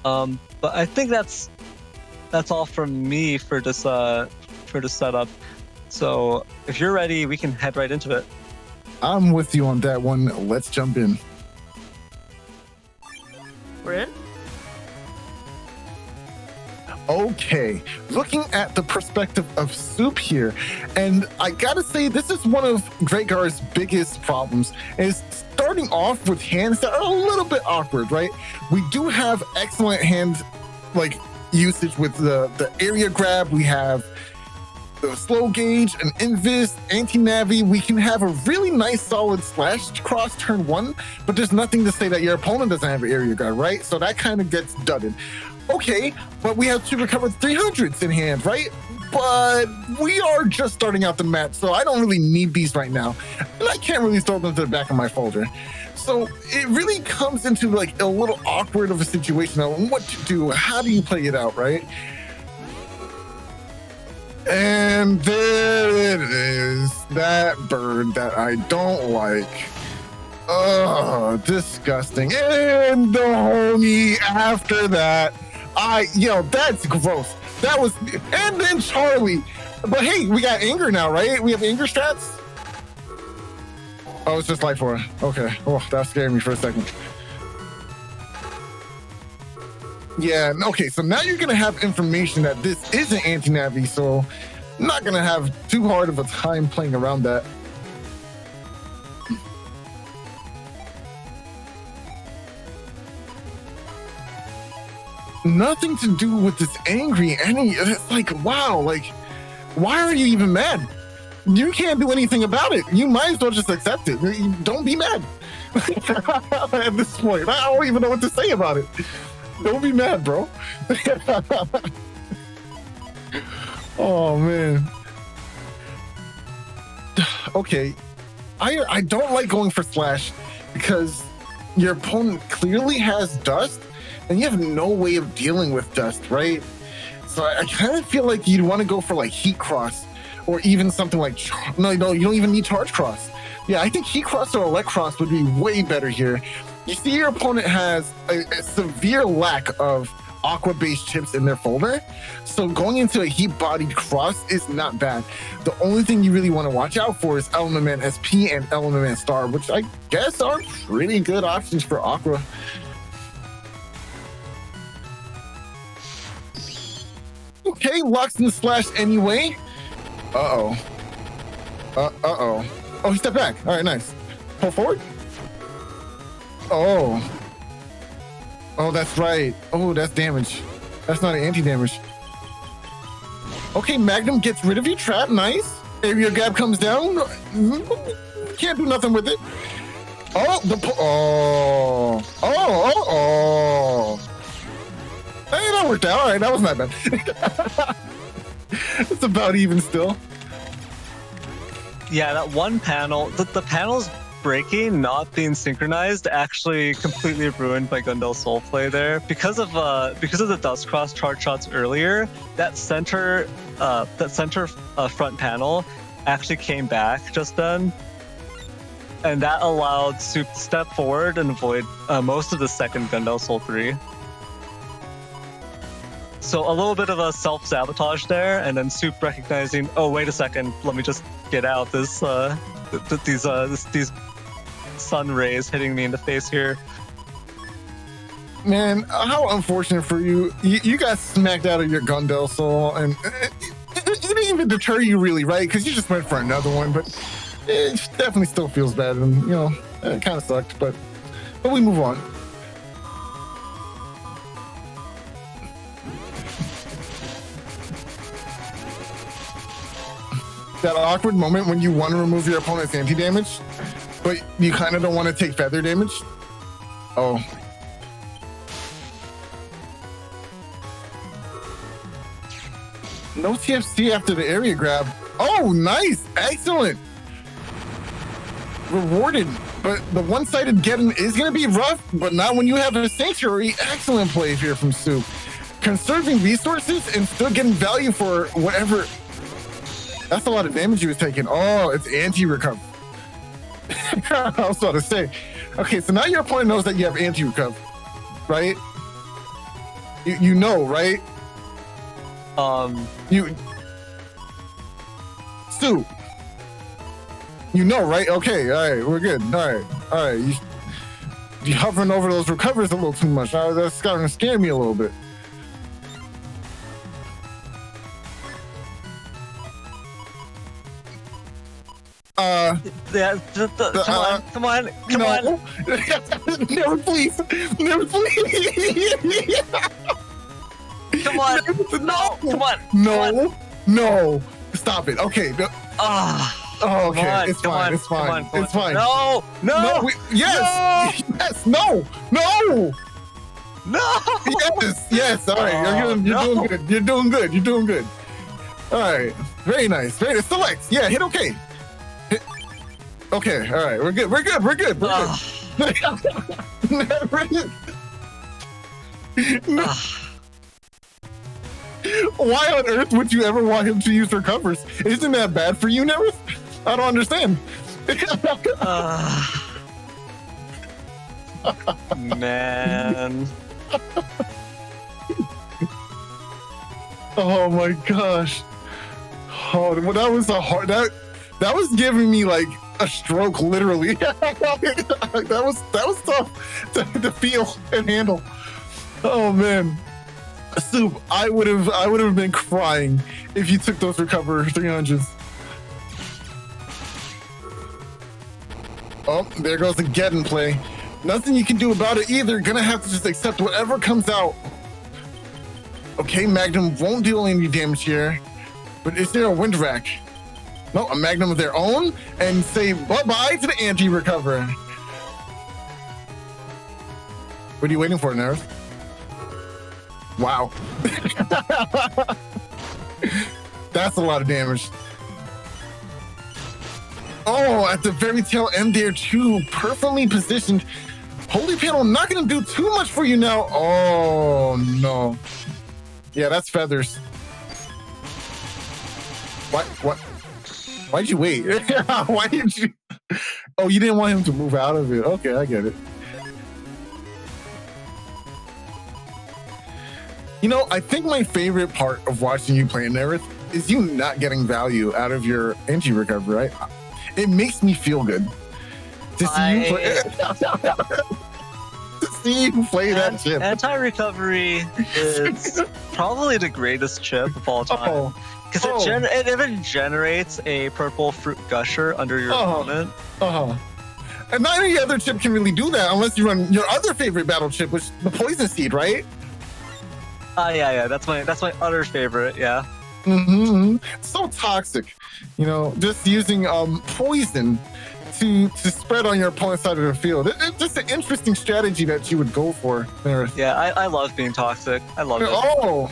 But I think that's all from me for this setup. So if you're ready, we can head right into it. I'm with you on that one. Let's jump in. We're in? Okay, looking at the perspective of Soup here, and I gotta say, this is one of Gregar's biggest problems, is starting off with hands that are a little bit awkward, right? We do have excellent hand like usage with the area grab. We have the slow gauge, an invis, anti-navi. We can have a really nice solid slash cross turn 1, but there's nothing to say that your opponent doesn't have an area grab, right? So that kind of gets dudded. Okay, but we have 2 recovered 300s in hand, right? But we are just starting out the match, so I don't really need these right now. And I can't really throw them to the back of my folder. So it really comes into like a little awkward of a situation on what to do. How do you play it out, right? And there it is, that bird that I don't like. Oh, disgusting. And the homie after that. That's gross. That was, and then Charlie. But hey, we got anger now, right? We have anger strats. Oh, it's just light for her. Okay. Oh, that scared me for a second. Yeah, okay, so now you're gonna have information that this is an anti-navi, so I'm not gonna have too hard of a time playing around that. Nothing to do with this angry any. It's like, wow, like, why are you even mad? You can't do anything about it. You might as well just accept it. Don't be mad. At this point, I don't even know what to say about it. Don't be mad, bro. Oh man. Okay, I don't like going for slash because your opponent clearly has dust and you have no way of dealing with dust, right? So I kind of feel like you'd want to go for like heat cross or even something like no, you don't even need charge cross. Yeah, I think heat cross or elect cross would be way better here. You see your opponent has a severe lack of aqua-based chips in their folder, so going into a heat-bodied cross is not bad. The only thing you really want to watch out for is Element Man SP and Element Man Star, which I guess are pretty good options for aqua. Okay, locks in the slash anyway. Uh-oh. Uh-oh. Oh, he stepped back. All right, nice. Pull forward. Oh. Oh, that's right. Oh, that's damage. That's not an anti-damage. Okay, Magnum gets rid of your trap. Nice. Area grab comes down. Can't do nothing with it. Oh, oh. Hey, that worked out. All right, that was not bad. It's about even still. Yeah, that one panel, the panels breaking, not being synchronized, actually completely ruined my Gundel Soul play there. Because of the Dust Cross charge shots earlier, that center front panel actually came back just then, and that allowed Soup to step forward and avoid most of the second Gundel Soul 3. So a little bit of a self-sabotage there, and then Soup recognizing, oh wait a second, let me just get out this these sun rays hitting me in the face here. Man, how unfortunate for you. You got smacked out of your Gundel Soul, and it didn't even deter you really, right? Because you just went for another one, but it definitely still feels bad, and you know, it kind of sucked, but we move on. That awkward moment when you want to remove your opponent's anti-damage, but you kind of don't want to take feather damage. Oh. No TFC after the area grab. Oh, nice. Excellent. Rewarded. But the one-sided getting is going to be rough, but not when you have a Sanctuary. Excellent play here from Soup. Conserving resources and still getting value for whatever. That's a lot of damage he was taking. Oh, it's anti-recover. I was about to say. Okay, so now your opponent knows that you have anti-recover, right? You know, right? Soup. You know, right? Okay, all right, we're good. All right. You hovering over those recovers a little too much. That's starting to scare me a little bit. Yeah, come on. Never, please. Come on. No. Stop it. Okay. Oh, okay. It's fine. No. Yes. No. Yes. All right. You're doing good. All right. Very nice. Select. Yeah. Hit okay. Okay. All right. We're good. No. Why on earth would you ever want him to use recovers? Isn't that bad for you, Neryth? I don't understand. Man. Oh my gosh. Oh, well, that was a hard. That was giving me like a stroke, literally. that was tough to feel and handle. Oh man. Soup, I would have been crying if you took those recover 300s. Oh, there goes the get in play. Nothing you can do about it either. Gonna have to just accept whatever comes out. Okay, Magnum won't deal any damage here, but is there a wind rack? No, a Magnum of their own, and say bye-bye to the anti-recover. What are you waiting for, Neryth? Wow. That's a lot of damage. Oh, at the very tail end there too, perfectly positioned. Holy Panel not gonna do too much for you now. Oh no. Yeah, that's feathers. What? Why'd you wait? Why did you? Oh, you didn't want him to move out of it. Okay, I get it. You know, I think my favorite part of watching you play Neryth is you not getting value out of your anti-recovery, right? It makes me feel good to see you play. To see you play that chip. Anti-recovery is probably the greatest chip of all time. Because it even generates a purple fruit gusher under your opponent. And not any other chip can really do that unless you run your other favorite battle chip, which is the poison seed, right? Yeah. That's my utter favorite. Yeah. So toxic, you know, just using poison to spread on your opponent's side of the field. It's just an interesting strategy that you would go for, Neryth. Yeah, I love being toxic. I love it. Oh,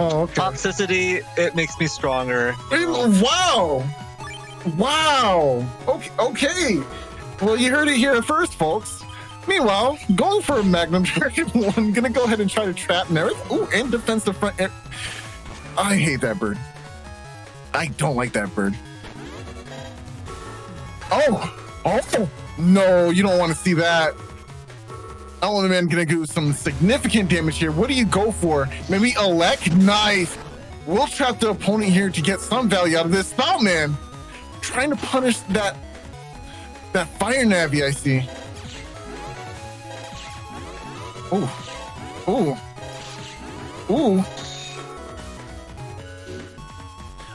Oh, okay. Toxicity, it makes me stronger. Wow. Okay. Well, you heard it here first, folks. Meanwhile, going for a Magnum Dragon 1, gonna go ahead and try to trap Neryth. Ooh, and defense the front air. I hate that bird. I don't like that bird. Oh, no, you don't want to see that. Element Man gonna do some significant damage here. What do you go for? Maybe elect? Nice. We'll trap the opponent here to get some value out of this. Spout Man trying to punish that fire Navi I see. Ooh.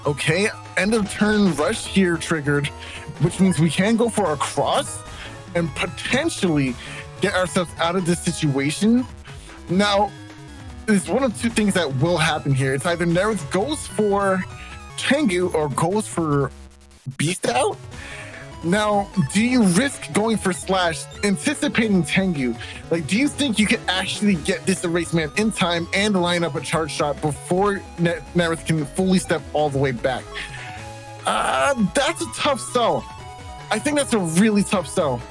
Okay, end of turn rush here triggered, which means we can go for a cross and potentially get ourselves out of this situation. Now, there's one of two things that will happen here. It's either Neryth goes for Tengu or goes for Beast Out. Now, do you risk going for Slash, anticipating Tengu? Like, do you think you can actually get this Erase Man in time and line up a charge shot before Neryth can fully step all the way back? That's a tough sell. I think that's a really tough sell.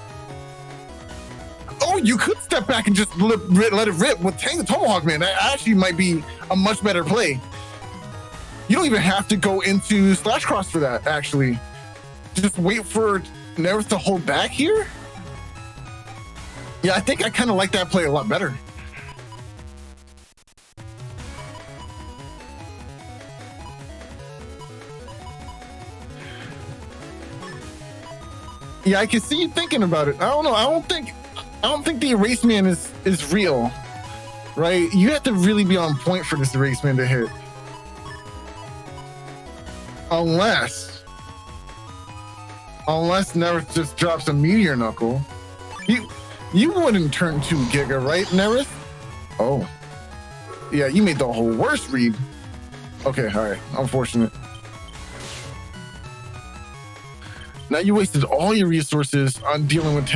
Oh, you could step back and just let it rip with Tengu Tomahawk Man. That actually might be a much better play. You don't even have to go into SoulXCross for that, actually. Just wait for Neryth to hold back here? Yeah, I think I kind of like that play a lot better. Yeah, I can see you thinking about it. I don't know. I don't think the Erase Man is real, right? You have to really be on point for this Erase Man to hit. Unless Neryth just drops a Meteor Knuckle. You wouldn't turn 2 Giga, right, Neryth? Oh. Yeah, you made the whole worst read. Okay, all right. Unfortunate. Now you wasted all your resources on dealing with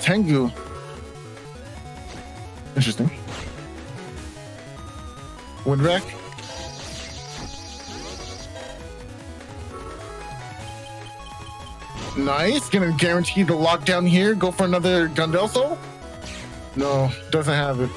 Tengu. Interesting. Windback. Nice. Gonna guarantee the lockdown here. Go for another Gundelso? No, doesn't have it.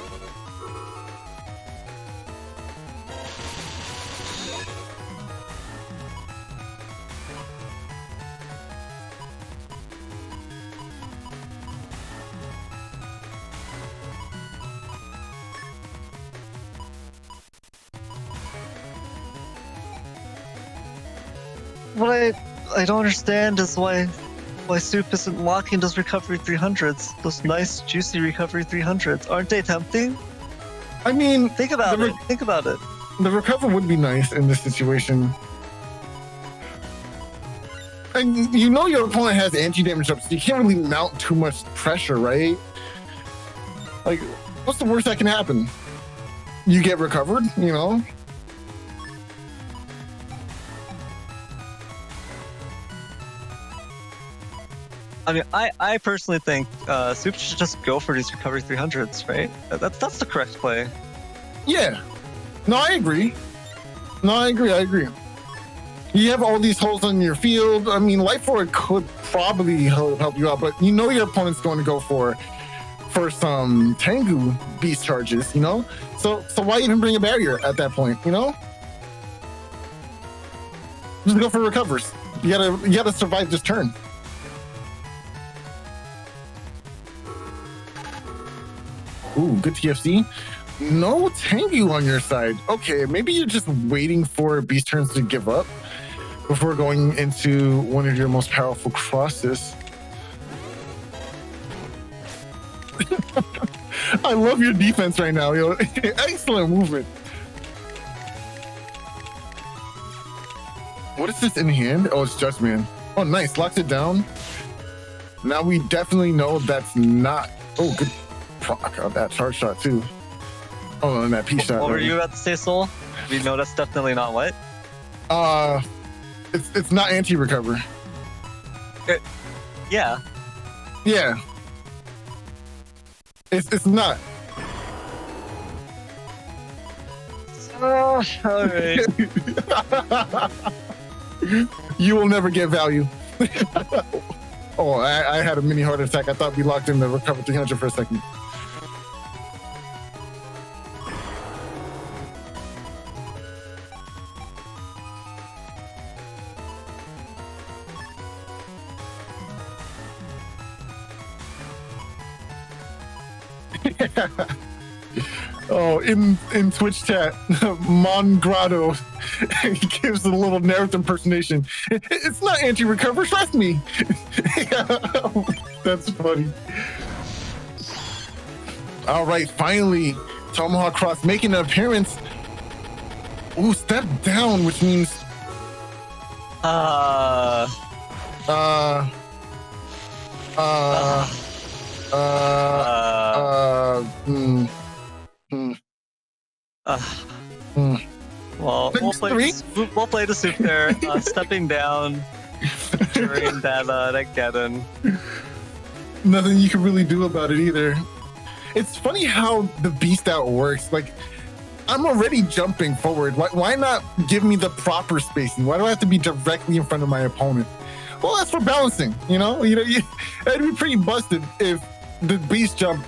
What I don't understand is why Soup isn't locking those recovery 300s. Those nice, juicy recovery 300s. Aren't they tempting? I mean, think about it. Think about it. The recover would be nice in this situation. And you know your opponent has anti-damage up, so you can't really mount too much pressure, right? Like, what's the worst that can happen? You get recovered, you know? I mean, I personally think Soup should just go for these recovery 300s, right? That's the correct play. Yeah. No, I agree. I agree. You have all these holes on your field. I mean, Life Orb could probably help you out, but you know your opponent's going to go for some Tengu beast charges, you know? So why even bring a barrier at that point, you know? Just go for recovers. You gotta survive this turn. Ooh, good TFC. No Tengu on your side. Okay, maybe you're just waiting for beast turns to give up before going into one of your most powerful crosses. I love your defense right now, yo. Excellent movement. What is this in hand? Oh, it's Judge Man. Oh, nice. Locks it down. Now we definitely know that's not... Oh, good proc on that charge shot, too. Oh, and that P shot. What were you about to say, Soul? We know that's definitely not what? It's not anti-recover. Yeah. Yeah. It's not. All right. You will never get value. Oh, I had a mini heart attack. I thought we locked in the recover 300 for a second. Oh, in Twitch chat, Mongrado he gives a little Neryth impersonation. It's not anti-recover, trust me. That's funny. All right, finally, Tomahawk Cross making an appearance. Ooh, step down, which means Well, we'll play the soup there. Stepping down during that Geddon. Nothing you can really do about it either. It's funny how the beast out works. Like, I'm already jumping forward. Why not give me the proper spacing? Why do I have to be directly in front of my opponent? Well, that's for balancing. It'd be pretty busted if the beast jump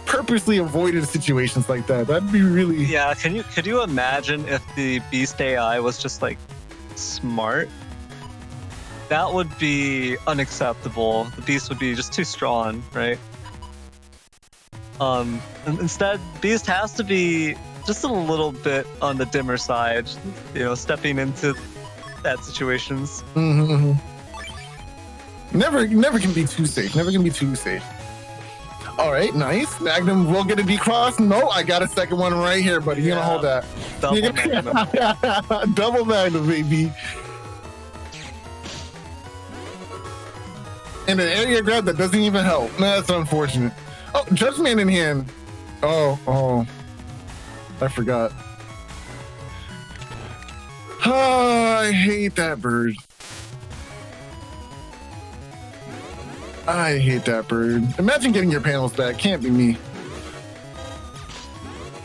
purposely avoided situations like that. That'd be really... Yeah, could you imagine if the beast AI was just like smart? That would be unacceptable. The beast would be just too strong, right? Instead, beast has to be just a little bit on the dimmer side, stepping into bad situations. Mm-hmm. Never can be too safe. Never can be too safe. All right, nice. Magnum will get a decross. No, I got a second one right here, buddy. You're gonna hold that. Double Magnum. Double Magnum, baby. And an area grab that doesn't even help. That's unfortunate. Oh, Judgment in hand. Oh, I forgot. Oh, I hate that bird. I hate that bird. Imagine getting your panels back. Can't be me.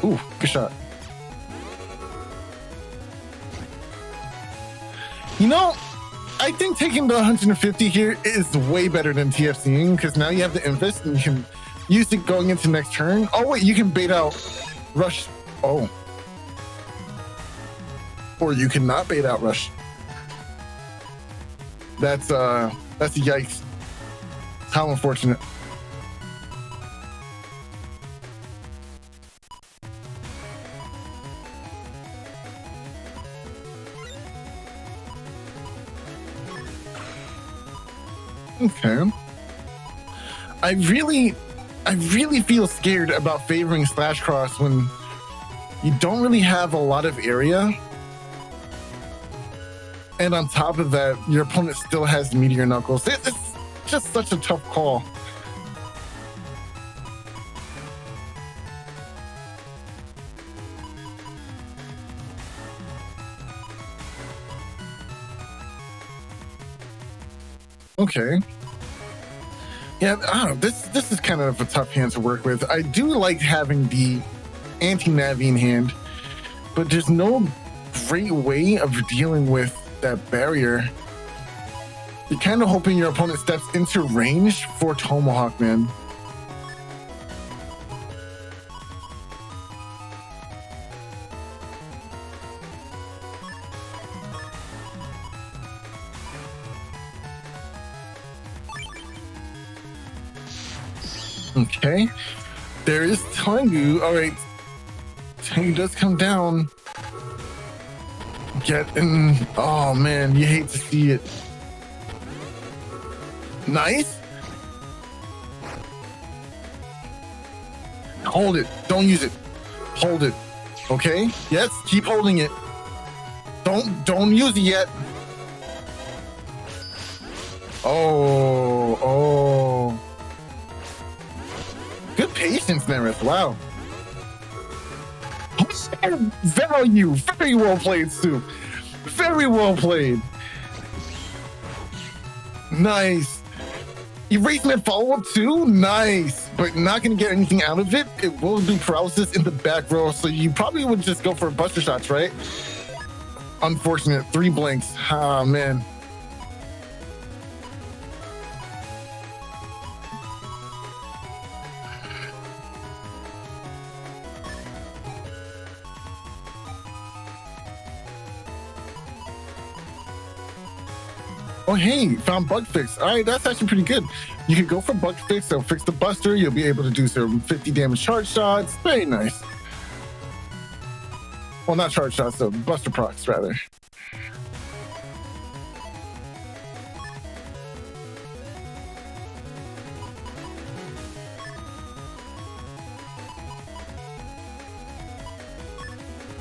Ooh, good shot. I think taking the 150 here is way better than TFCing because now you have the invest and you can use it going into next turn. Oh wait, you can bait out rush. Oh. Or you cannot bait out rush. That's a yikes. How unfortunate. Okay. I really feel scared about favoring SoulXCross when you don't really have a lot of area. And on top of that, your opponent still has Meteor Knuckles. It's just such a tough call. Okay. Yeah, I don't know. This is kind of a tough hand to work with. I do like having the anti-navi in hand, but there's no great way of dealing with that barrier. You're kind of hoping your opponent steps into range for Tomahawk, man. Okay. There is Tengu. All right. Tengu does come down. Oh, man. You hate to see it. Nice. Hold it. Don't use it. Hold it. Okay? Yes, keep holding it. Don't use it yet. Oh. Good patience, Neryth. Wow. Value. Very well played, Soup. Very well played. Nice. Erasing that follow-up too? Nice. but not going to get anything out of it. It will do paralysis in the back row, so you probably would just go for buster shots, right? Unfortunate, 3 blinks. Ah, man. Oh, hey, found bug fix. All right, that's actually pretty good. You can go for bug fix. They'll fix the buster. You'll be able to do some 50 damage charge shots. Very nice. Well, not charge shots, so buster procs, rather.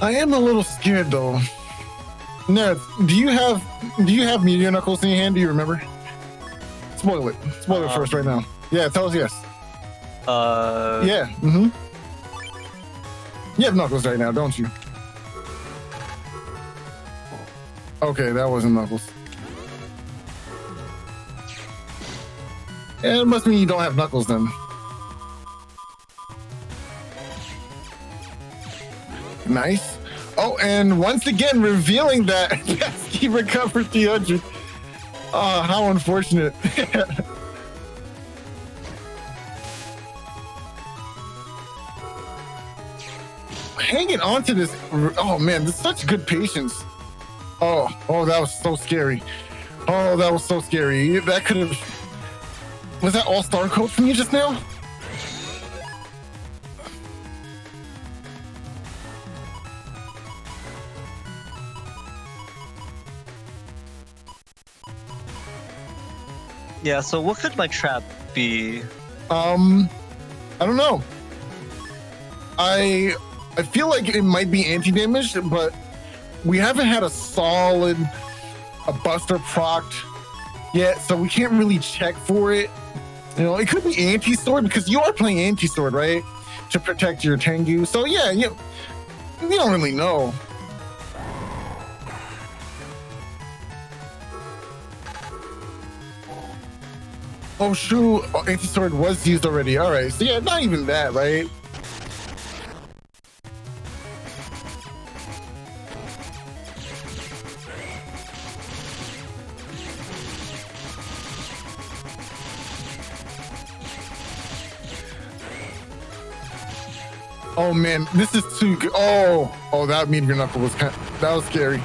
I am a little scared, though. Neryth, do you have meteor knuckles in your hand? Do you remember? Spoil it. Spoil it first right now. Yeah, tell us yes. Yeah. Mm-hmm. You have knuckles right now, don't you? Okay, that wasn't knuckles. Yeah, it must mean you don't have knuckles then. Nice. Oh, and once again, revealing that he recovered 300. Oh, how unfortunate. Hanging on to this. Oh, man, this is such good patience. Oh, that was so scary. Oh, that was so scary. That could have... Was that all-star code from you just now? Yeah, so what could my trap be? I don't know. I feel like it might be anti-damage, but we haven't had a solid buster procced yet, so we can't really check for it. You know, it could be anti-sword because you are playing anti-sword, right? To protect your Tengu. So yeah, you don't really know. Oh shoot, anti-sword was used already. All right, so yeah, not even that, right? Oh man, this is too good. Oh, that meteor knuckle was that was scary.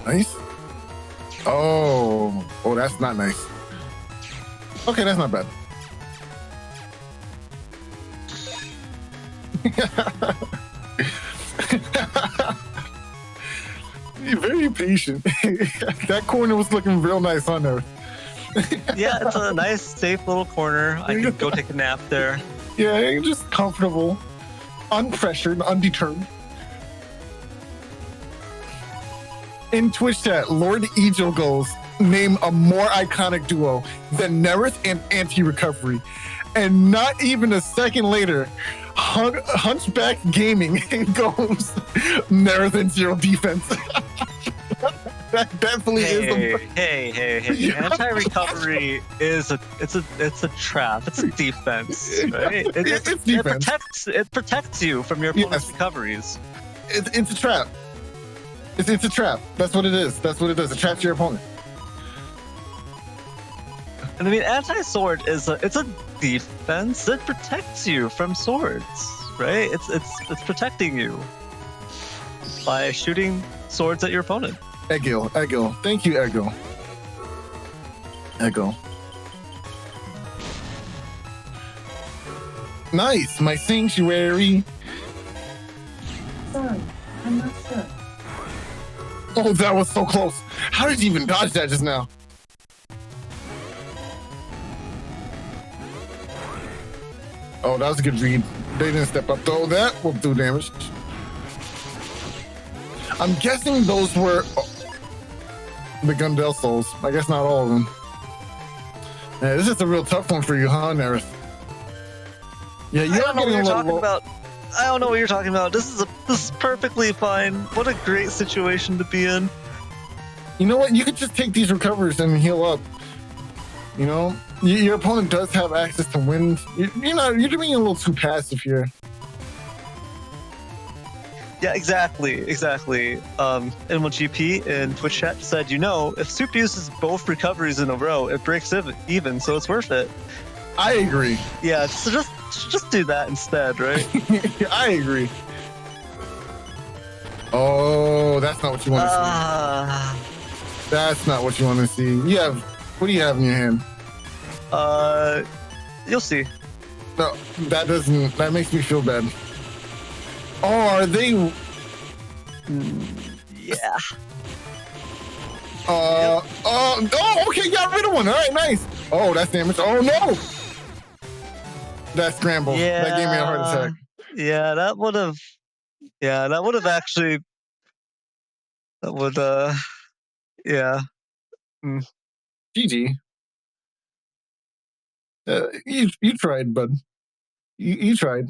Nice. Oh, that's not nice. Okay, that's not bad. You're very patient. That corner was looking real nice on there. Yeah, it's a nice, safe little corner. I can go take a nap there. Yeah, you're just comfortable, unpressured, undeterred. In Twitch chat, Lord Angel goes, name a more iconic duo than Neryth and Anti-Recovery. And not even a second later, Hunchback Gaming goes, Neryth and Zero Defense. That definitely is. Hey! Anti-recovery is it's a trap. It's a defense, right? It's defense. It protects you from your opponent's recoveries. It's a trap. It's a trap. That's what it is. It traps your opponent. And I mean, anti-sword it's a defense. It protects you from swords, right? It's protecting you by shooting swords at your opponent. Egil. Thank you, Egil. Nice, my sanctuary. Sorry, I'm not sure. Oh, that was so close. How did you even dodge that just now? Oh, that was a good read. They didn't step up though. That will do damage. I'm guessing those were the Gundel souls. I guess not all of them. Yeah, this is a real tough one for you, huh, Neryth? Yeah, I don't know what you're talking about. I don't know what you're talking about. This is perfectly fine. What a great situation to be in. You know what? You could just take these recovers and heal up. You know, your opponent does have access to wins. You're being a little too passive here. Yeah, exactly. N1GP in Twitch chat said, if Soup uses both recoveries in a row, it breaks even, so it's worth it. I agree. Yeah, so just do that instead, right? I agree. Oh, that's not what you want to see. That's not what you want to see. What do you have in your hand? You'll see. No, that makes me feel bad. Oh, are they? Yeah. Oh, okay, got rid of one. All right, nice. Oh, that's damage. Oh no, that scramble. Yeah. That gave me a heart attack. Yeah, that would have actually. That would. Yeah. GG. You tried, bud. You tried.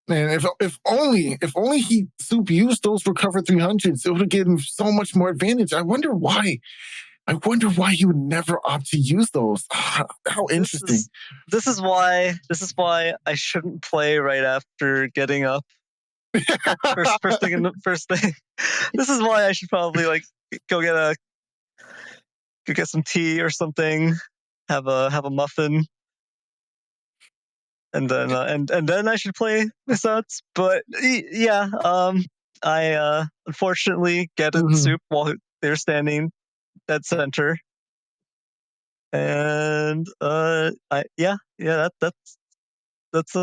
Man, if only he Soup used those recovered 300s, it would have given him so much more advantage. I wonder why he would never opt to use those. How interesting. This is why I shouldn't play right after getting up. first thing. This is why I should probably go get some tea or something, have a muffin. And then and then I should play the sets. But yeah, I unfortunately get in Soup while they're standing dead center, and it's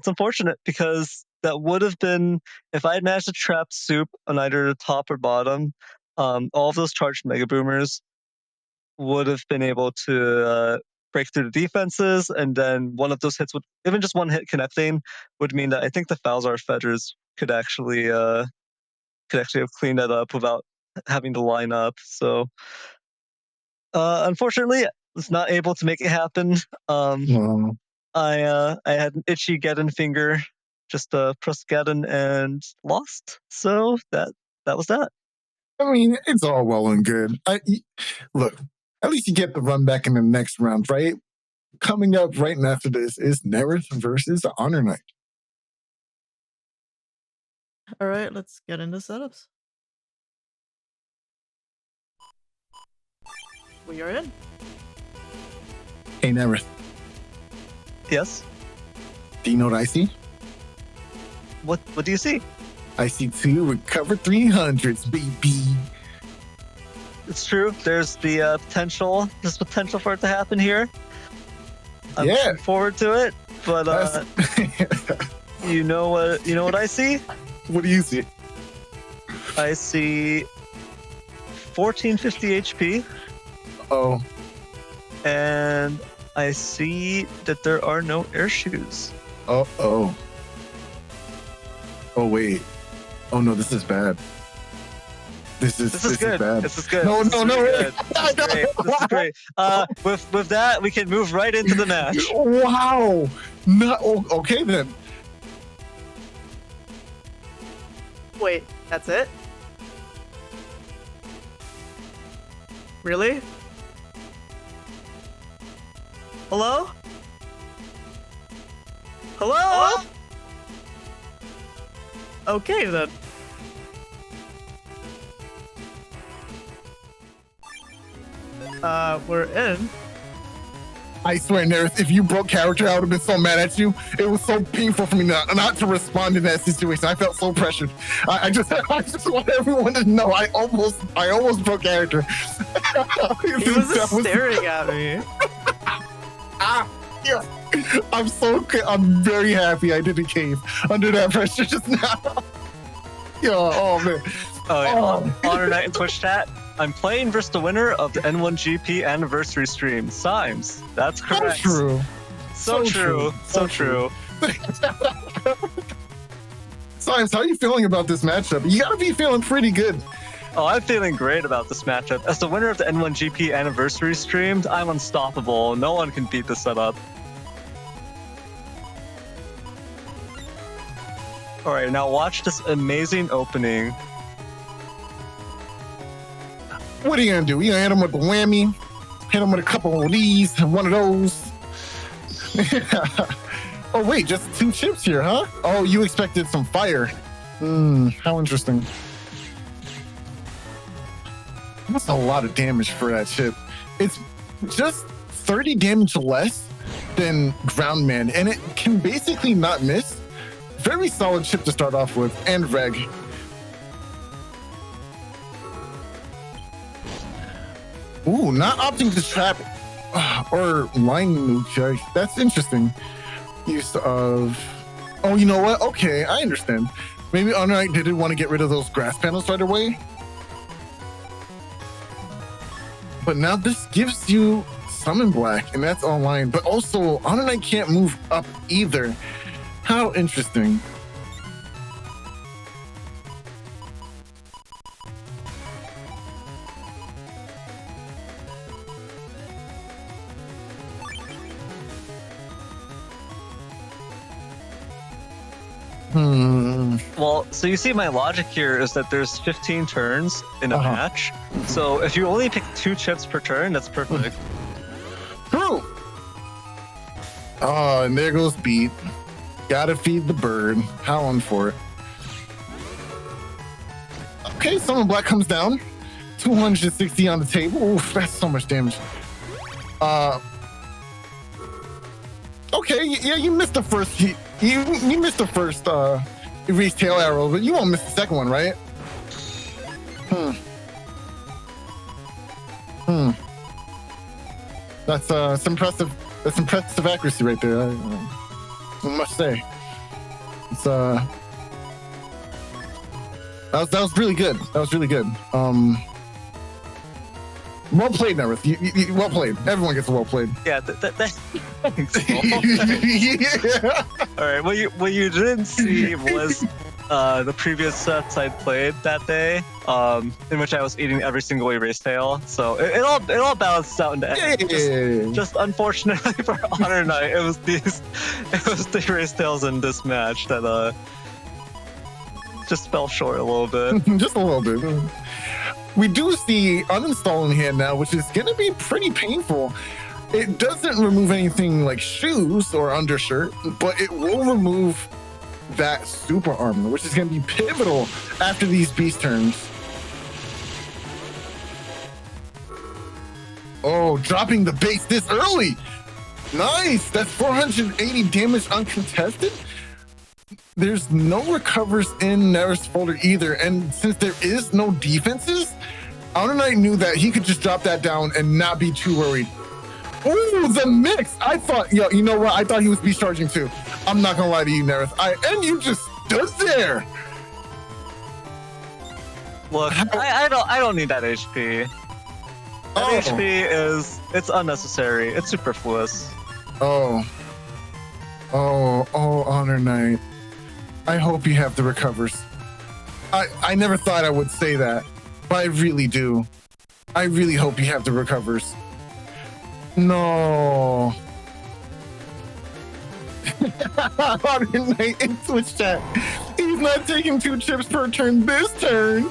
unfortunate because that would have been, if I had managed to trap Soup on either the top or bottom, all of those charged Mega Boomers would have been able to break through the defenses, and then one of those hits would, even just one hit connecting, would mean that I think the Falzar Fetters could actually have cleaned that up without having to line up. So unfortunately, I was not able to make it happen. I had an itchy Geddon finger, just pressed Geddon and lost. So that was that. I mean, it's all well and good. Look, at least you get the run back in the next round, right? Coming up right after this is Neryth versus HonorNite. All right, let's get into setups. We are in. Hey, Neryth. Yes? Do you know what I see? What do you see? I see 2 recovered 300s, baby. It's true. There's the potential. There's potential for it to happen here. I'm looking forward to it. But you know what I see? What do you see? I see 1450 HP. Oh. And I see that there are no air shoes. Oh wait. Oh no, this is bad. This is good. Bad. This is good. No. This is great. With that, we can move right into the match. Wow. No. Okay then. Wait, that's it? Really? Hello? Hello? Okay then. We're in. I swear, Neryth, if you broke character, I would have been so mad at you. It was so painful for me not to respond in that situation. I felt so pressured. I just want everyone to know I almost broke character. He was just staring at me. Yeah. I'm very happy I didn't cave under that pressure just now. Oh man. Oh yeah. HonorNite in Twitch chat. I'm playing versus the winner of the N1GP anniversary stream, Symes. That's correct. So true. Symes, how are you feeling about this matchup? You gotta be feeling pretty good. Oh, I'm feeling great about this matchup. As the winner of the N1GP anniversary stream, I'm unstoppable. No one can beat this setup. All right, now watch this amazing opening. What are you gonna do? You gonna hit him with the whammy? Hit him with a couple of these and one of those. Oh, wait, just 2 chips here, huh? Oh, you expected some fire. How interesting. That's a lot of damage for that chip. It's just 30 damage less than Ground Man, and it can basically not miss. Very solid chip to start off with, and Reg. Ooh, not opting to trap or line nuke. That's interesting. Use of... Oh, you know what? Okay, I understand. Maybe HonorNite didn't want to get rid of those grass panels right away. But now this gives you Summon Black, and that's online. But also, HonorNite can't move up either. How interesting. Well, so you see my logic here is that there's 15 turns in a match. So if you only pick 2 chips per turn, that's perfect. True. Oh, and there goes Beat. Gotta feed the bird. Howling for it. Okay, Summon Black comes down. 260 on the table. Oof, that's so much damage. Okay, yeah, you missed the first. You missed the first erase tail arrow, but you won't miss the second one, right? That's some impressive. That's impressive accuracy right there. I must say, it's that was really good. That was really good. Well played, Neryth. You well played. Everyone gets a well played. Yeah, Yeah. All right. What you didn't see was the previous sets I'd played that day, in which I was eating every single erase tail. So it all balanced out in the end. Just unfortunately for HonorNite, it was the erase tails in this match that just fell short a little bit. Just a little bit. We do see uninstall in hand now, which is going to be pretty painful. It doesn't remove anything like shoes or undershirt, but it will remove that super armor, which is going to be pivotal after these beast turns. Oh, dropping the base this early. Nice. That's 480 damage uncontested. There's no recovers in Neryth's folder either, and since there is no defenses, HonorNite knew that he could just drop that down and not be too worried. Ooh, the mix! I thought, you know what? I thought he was beast charging too. I'm not gonna lie to you, Neryth. And you just stood there. Look, I don't need that HP. That HP it's unnecessary. It's superfluous. Oh, HonorNite. I hope you have the recovers. I never thought I would say that, but I really do. I really hope you have the recovers. No. HonorNite in Twitch chat. He's not taking 2 chips per turn this turn.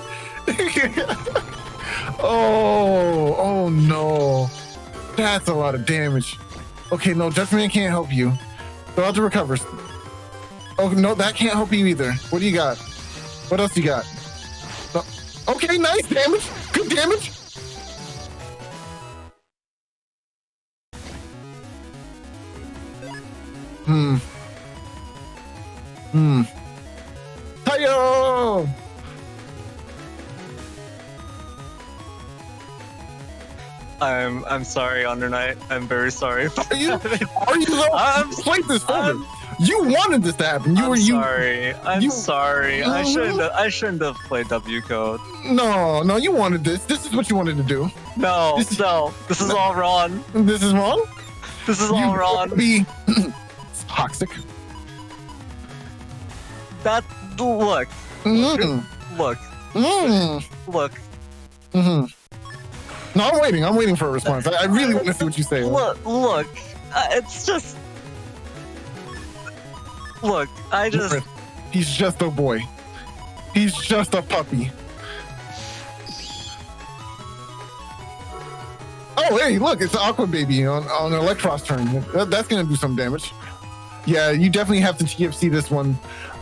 Oh no. That's a lot of damage. Okay, no, Judgment Man can't help you. Throw out the recovers. Oh, no, that can't help you either. What do you got? What else you got? Okay, nice damage. Good damage. Hi-yo! I'm sorry, HonorNite. I'm very sorry. Are you played this folder? You wanted this to happen. I'm sorry. I shouldn't have played W code. No, you wanted this. This is what you wanted to do. No, this is all wrong. This is wrong? This is all wrong. It's toxic. That look. Look. No, I'm waiting for a response. I really want to see what you say. Look. It's just. Look, He's just a boy. He's just a puppy. Oh, hey, look, it's Aqua Baby on Electros turn. That's going to do some damage. Yeah, you definitely have to TFC this one.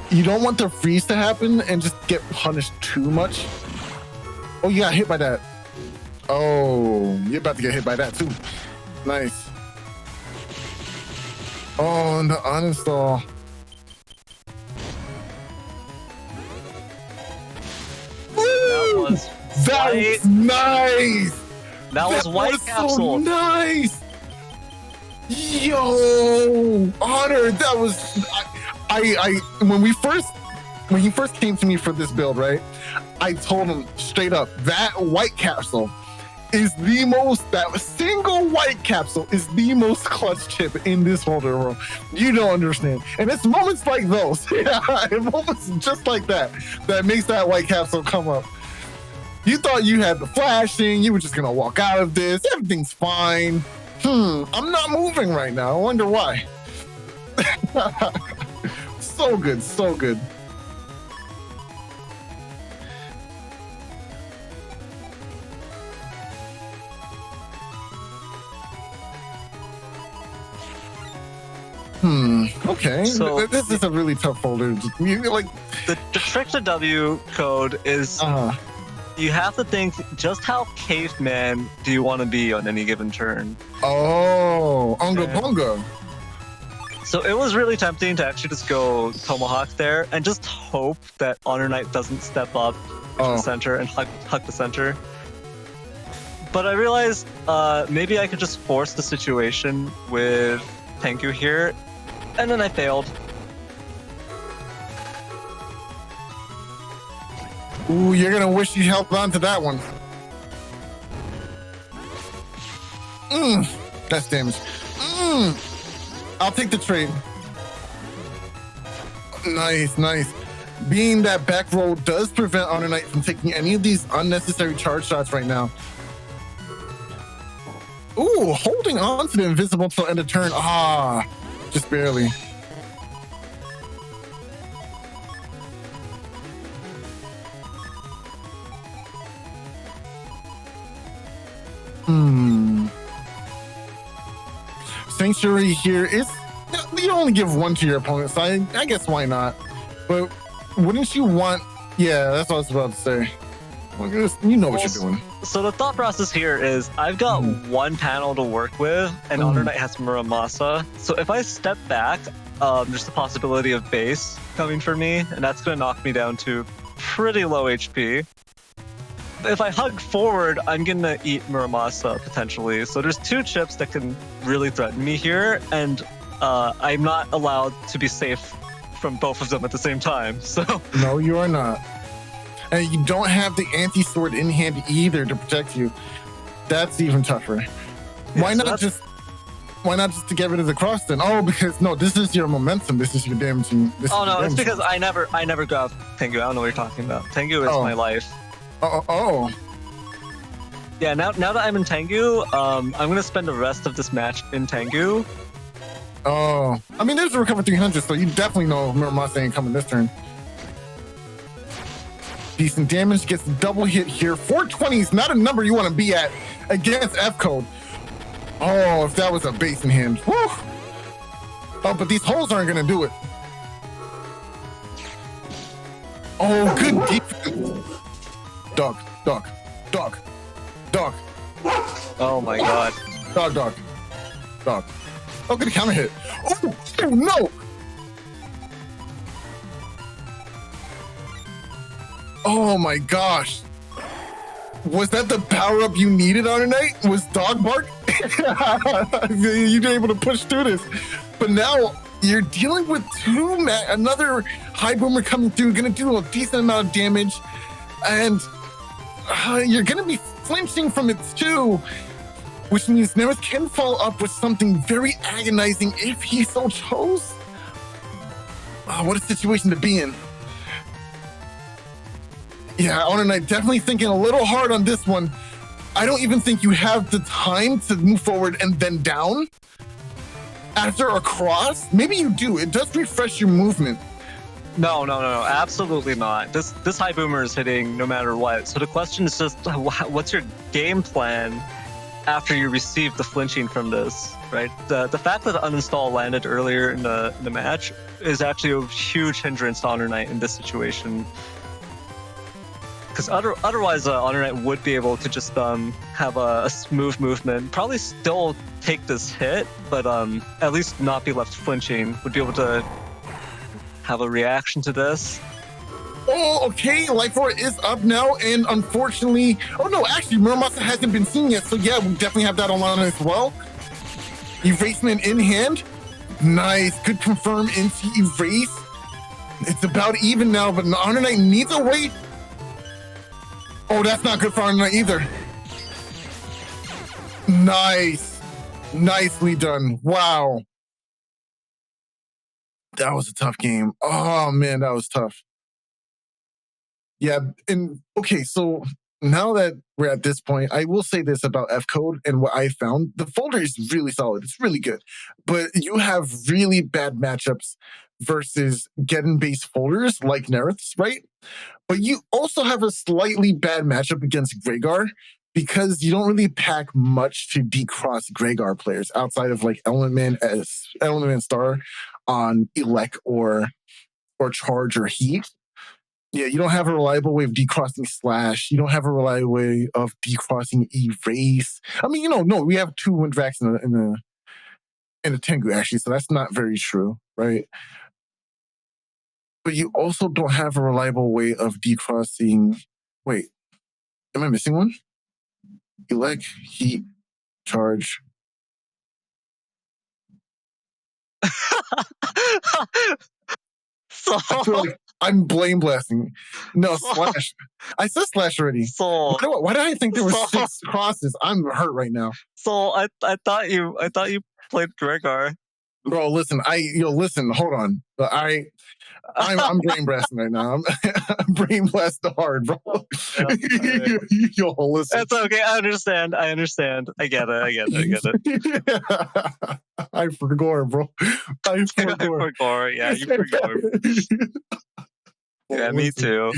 You don't want the freeze to happen and just get punished too much. Oh, you got hit by that. Oh, you're about to get hit by that too. Nice. Oh, and the uninstall. That was nice. That was white capsule. So nice. Yo, Honor, that was I when he first came to me for this build, right? I told him straight up that white capsule is that single white capsule is the most clutch chip in this whole world. You don't understand. And it's moments like those, moments just like that makes that white capsule come up. You thought you had the flash thing, you were just gonna walk out of this, everything's fine. I'm not moving right now. I wonder why. So good, so good. Okay. So this is a really tough folder. Like the trick to W code is you have to think just how caveman do you want to be on any given turn. Oh, Unga Bunga. So it was really tempting to actually just go Tomahawk there and just hope that HonorNite doesn't step up to the center and hug the center. But I realized maybe I could just force the situation with Tengu here, and then I failed. Ooh, you're gonna wish you held on to that one. That's damage. I'll take the trade. Nice, nice. Being that back row does prevent HonorNite from taking any of these unnecessary charge shots right now. Ooh, holding on to the invisible till end of turn. Just barely. Sanctuary here is, you only give one to your opponent, so I guess why not? But wouldn't you want, yeah, that's what I was about to say. You know what you're doing. So the thought process here is I've got one panel to work with, and HonorNite has Muramasa. So if I step back, there's the possibility of base coming for me, and that's going to knock me down to pretty low HP. If I hug forward, I'm going to eat Muramasa potentially. So there's two chips that can really threaten me here, and I'm not allowed to be safe from both of them at the same time. So no, you are not. And you don't have the anti-sword in hand either to protect you. That's even tougher. Yeah, why not just to get rid of the cross then? Oh, because no, this is your momentum. This is your damaging. It's because I never grab Tengu. I don't know what you're talking about. Tengu is my life. Yeah, now that I'm in Tengu, I'm gonna spend the rest of this match in Tengu. Oh, I mean, there's a recover 300, so you definitely know Muramasa ain't coming this turn. Decent damage, gets double hit here. 420 is not a number you want to be at against F code. Oh, if that was a base in hand. Woo! Oh, but these holes aren't gonna do it. Oh, good defense. Dog. Oh my god. Dog. Oh, good counter hit. Oh no! Oh my gosh. Was that the power-up you needed on tonight? Was dog bark? You're able to push through this. But now you're dealing with another high boomer coming through, gonna do a decent amount of damage. And you're gonna be flinching from it too, which means Neryth can follow up with something very agonizing if he so chose. What a situation to be in. Yeah, HonorNite definitely thinking a little hard on this one. I don't even think you have the time to move forward and then down after a cross. Maybe you do. It does refresh your movement. No, absolutely not. This high boomer is hitting no matter what. So the question is just, what's your game plan after you receive the flinching from this, right? The fact that the uninstall landed earlier in the match is actually a huge hindrance to HonorNite in this situation. Because otherwise, HonorNite would be able to just have a smooth movement, probably still take this hit, but at least not be left flinching. Would be able to have a reaction to this. Oh, okay. Life Orb is up now, and unfortunately, oh no, actually, Muramasa hasn't been seen yet, so yeah, we definitely have that on as well. Erasement in hand. Nice. Good confirm into erase. It's about even now, but HonorNite needs a wait. Oh, that's not good for HonorNite either. Nice. Nicely done. Wow. That was a tough game. Oh, man, that was tough. Yeah, and okay, so now that we're at this point, I will say this about F-Code and what I found. The folder is really solid. It's really good. But you have really bad matchups versus Geddon-based folders like Neryth's, right? But you also have a slightly bad matchup against Gregar because you don't really pack much to decross Gregar players outside of like Element Star on Elect or Charge or Heat. Yeah, you don't have a reliable way of decrossing Slash. You don't have a reliable way of decrossing Erase. I mean, no, we have 2 Windrax in a Tengu, actually, so that's not very true, right? But you also don't have a reliable way of decrossing... Wait, am I missing one? Elect, Heat, Charge. So I feel like I'm blame blasting. No, Slash. I said Slash already. So Why did I think there were 6 crosses? I'm hurt right now. So I thought you played Gregar. Bro, listen. Hold on. I'm brain blasting right now. I'm brain blasting hard, bro. Yo, listen. That's okay. I understand. I get it. Yeah. I forgot, bro. I forgot. Yeah, you forgot. Yeah, me too.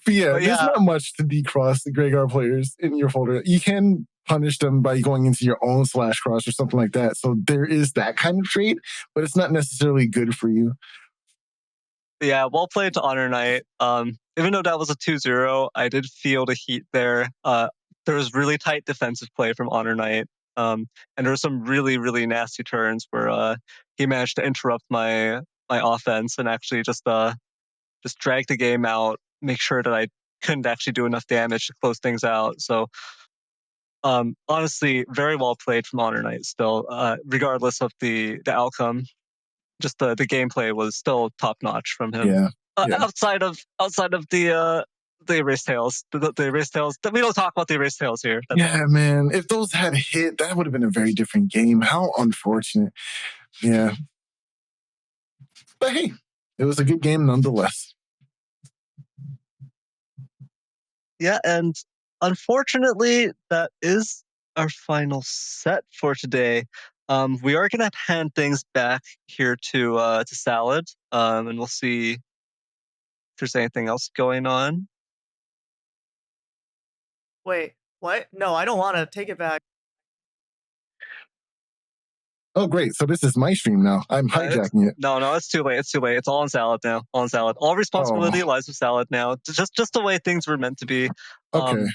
But yeah, there's not much to decross the Gregar players in your folder. You can punish them by going into your own slash cross or something like that. So there is that kind of trait, but it's not necessarily good for you. Yeah, well played to HonorNite. Even though that was a 2-0, I did feel the heat there. There was really tight defensive play from HonorNite. And there were some really, really nasty turns where he managed to interrupt my offense and actually just drag the game out, make sure that I couldn't actually do enough damage to close things out. So honestly, very well played from HonorNite still, regardless of the outcome. Just the gameplay was still top notch from him. Yeah. Outside of the erase tails, the erase tails. We don't talk about the erase tails here. Man. If those had hit, that would have been a very different game. How unfortunate. Yeah. But hey, it was a good game nonetheless. Yeah, and unfortunately, that is our final set for today. We are going to hand things back here to Salad, and we'll see if there's anything else going on. Wait, what? No, I don't want to take it back. Oh, great. So this is my stream now. I'm hijacking it. No, it's too late. It's all on Salad now. All responsibility lies with Salad now. Just the way things were meant to be. Okay.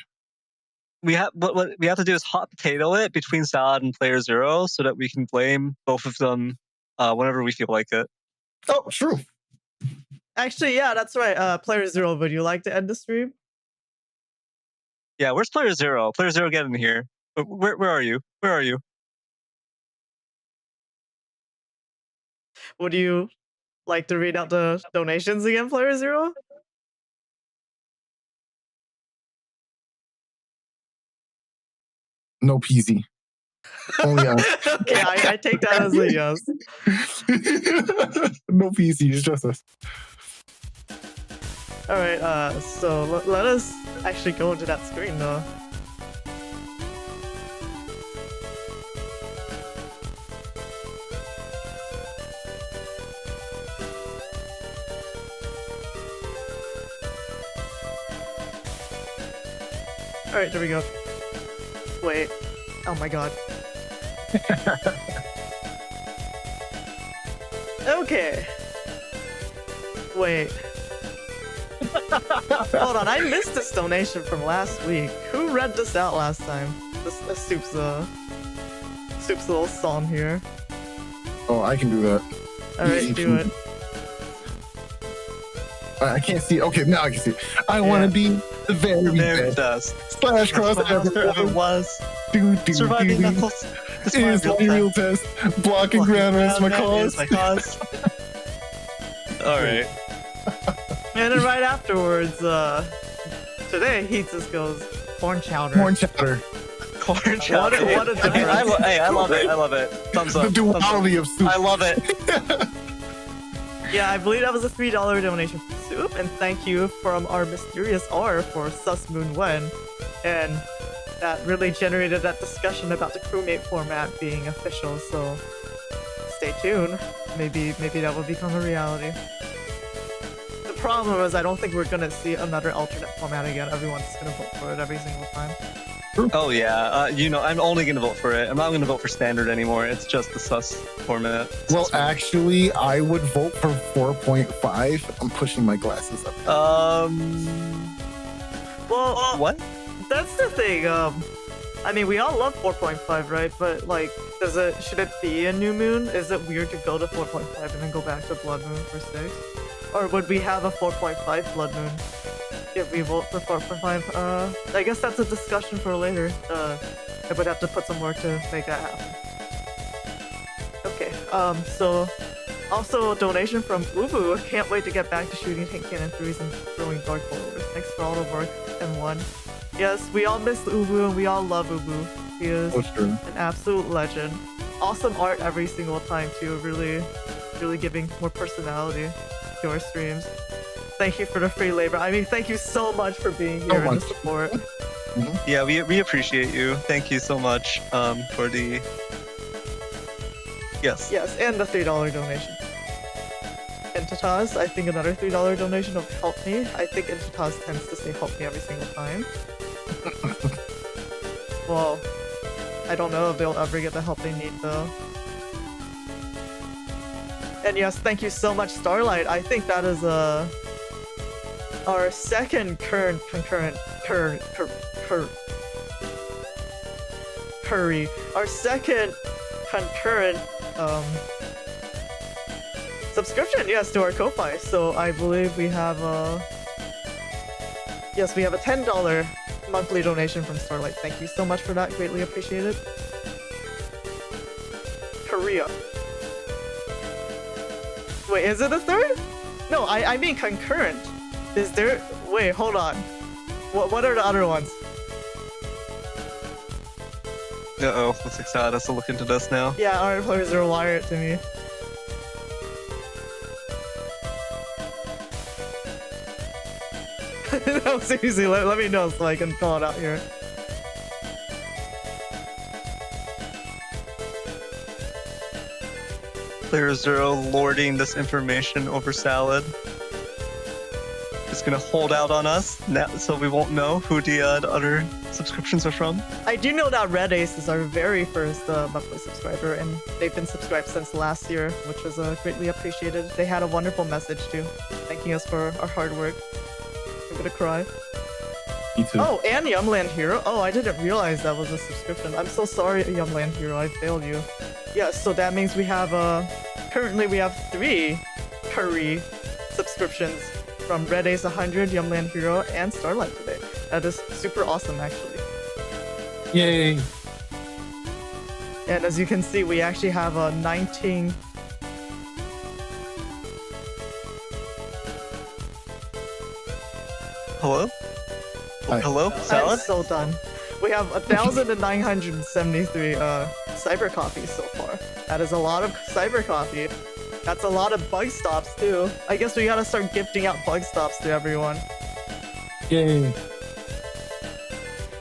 What we have to do is hot potato it between Salad and Player Zero so that we can blame both of them whenever we feel like it. Oh, true. Actually, yeah, that's right. Player Zero, would you like to end the stream? Yeah, where's Player Zero? Player Zero, get in here. Where are you? Where are you? Would you like to read out the donations again, Player Zero? No PZ. Only us. Okay, I take that as a yes. No PC, it's just us. Alright, so let us actually go into that screen though. Alright, there we go. Wait. Oh my god. Okay. Wait. Hold on, I missed this donation from last week. Who read this out last time? This Soup's little song here. Oh, I can do that. Alright, do it. I can't see. Okay, now I can see. I want to be the very best. Slash cross ever was. Surviving Knuckles. Is my real test. Blocking ground is my cause. Alright. And then right afterwards, today he just goes corn chowder. Corn chowder. Corn chowder. What a difference. I love it. I love it. Thumbs up. The duality of soup. I love it. Yeah, I believe that was a $3 donation from Soup, and thank you from our mysterious R for Sus Moon Wen. And that really generated that discussion about the crewmate format being official, so stay tuned. Maybe that will become a reality. The problem is I don't think we're gonna see another alternate format again. Everyone's just gonna vote for it every single time. Oh yeah, I'm only gonna vote for it. I'm not gonna vote for standard anymore. It's just the sus format. Well, actually, I would vote for 4.5. I'm pushing my glasses up. Well, what? That's the thing. I mean, we all love 4.5, right? But like, should it be a new moon? Is it weird to go to 4.5 and then go back to Blood Moon for 6? Or would we have a 4.5 Blood Moon if we vote for 4.5? I guess that's a discussion for later. I would have to put some work to make that happen. Okay, so also a donation from Ubu. Can't wait to get back to shooting tank cannon threes and throwing dark followers. Thanks for all the work, M1. Yes, we all miss Ubu and we all love Ubu. He is an absolute legend. Awesome art every single time too. Really giving more personality to our streams. Thank you for the free labor. I mean, thank you so much for being here and the support. Yeah, we appreciate you. Thank you so much for the... Yes, and the $3 donation. Entitaz, I think another $3 donation of help me. I think Entitaz tends to say help me every single time. Well, I don't know if they'll ever get the help they need though. And yes, thank you so much, Starlight. I think that is our second concurrent our second concurrent subscription, yes, to our Ko-Fi. So I believe we have a $10 monthly donation from Starlight. Thank you so much for that. Greatly appreciated. Korea. Wait, is it a third? No, I mean concurrent. Is there? Wait, hold on. What are the other ones? Uh-oh, looks like Sad has to look into this now. Yeah, our players are wired to me. No, seriously, let me know so I can call it out here. Player Zero lording this information over Salad. Just gonna hold out on us now, so we won't know who the other subscriptions are from. I do know that Red Ace is our very first monthly subscriber, and they've been subscribed since last year, which was greatly appreciated. They had a wonderful message too, thanking us for our hard work. I'm gonna cry. Me too. Oh, and Yumland Hero. Oh, I didn't realize that was a subscription. I'm so sorry, Yumland Hero. I failed you. Yeah, so that means we have currently we have 3 Curry subscriptions from Red Ace 100, Yumland Hero, and Starlight today. That is super awesome, actually. Yay! And as you can see, we actually have a 19. Hello? Hi. Hello? I'm Salad? so done. We have 1,973 cyber coffees so far. That is a lot of cyber coffee. That's a lot of bug stops too. I guess we gotta start gifting out bug stops to everyone. Yay!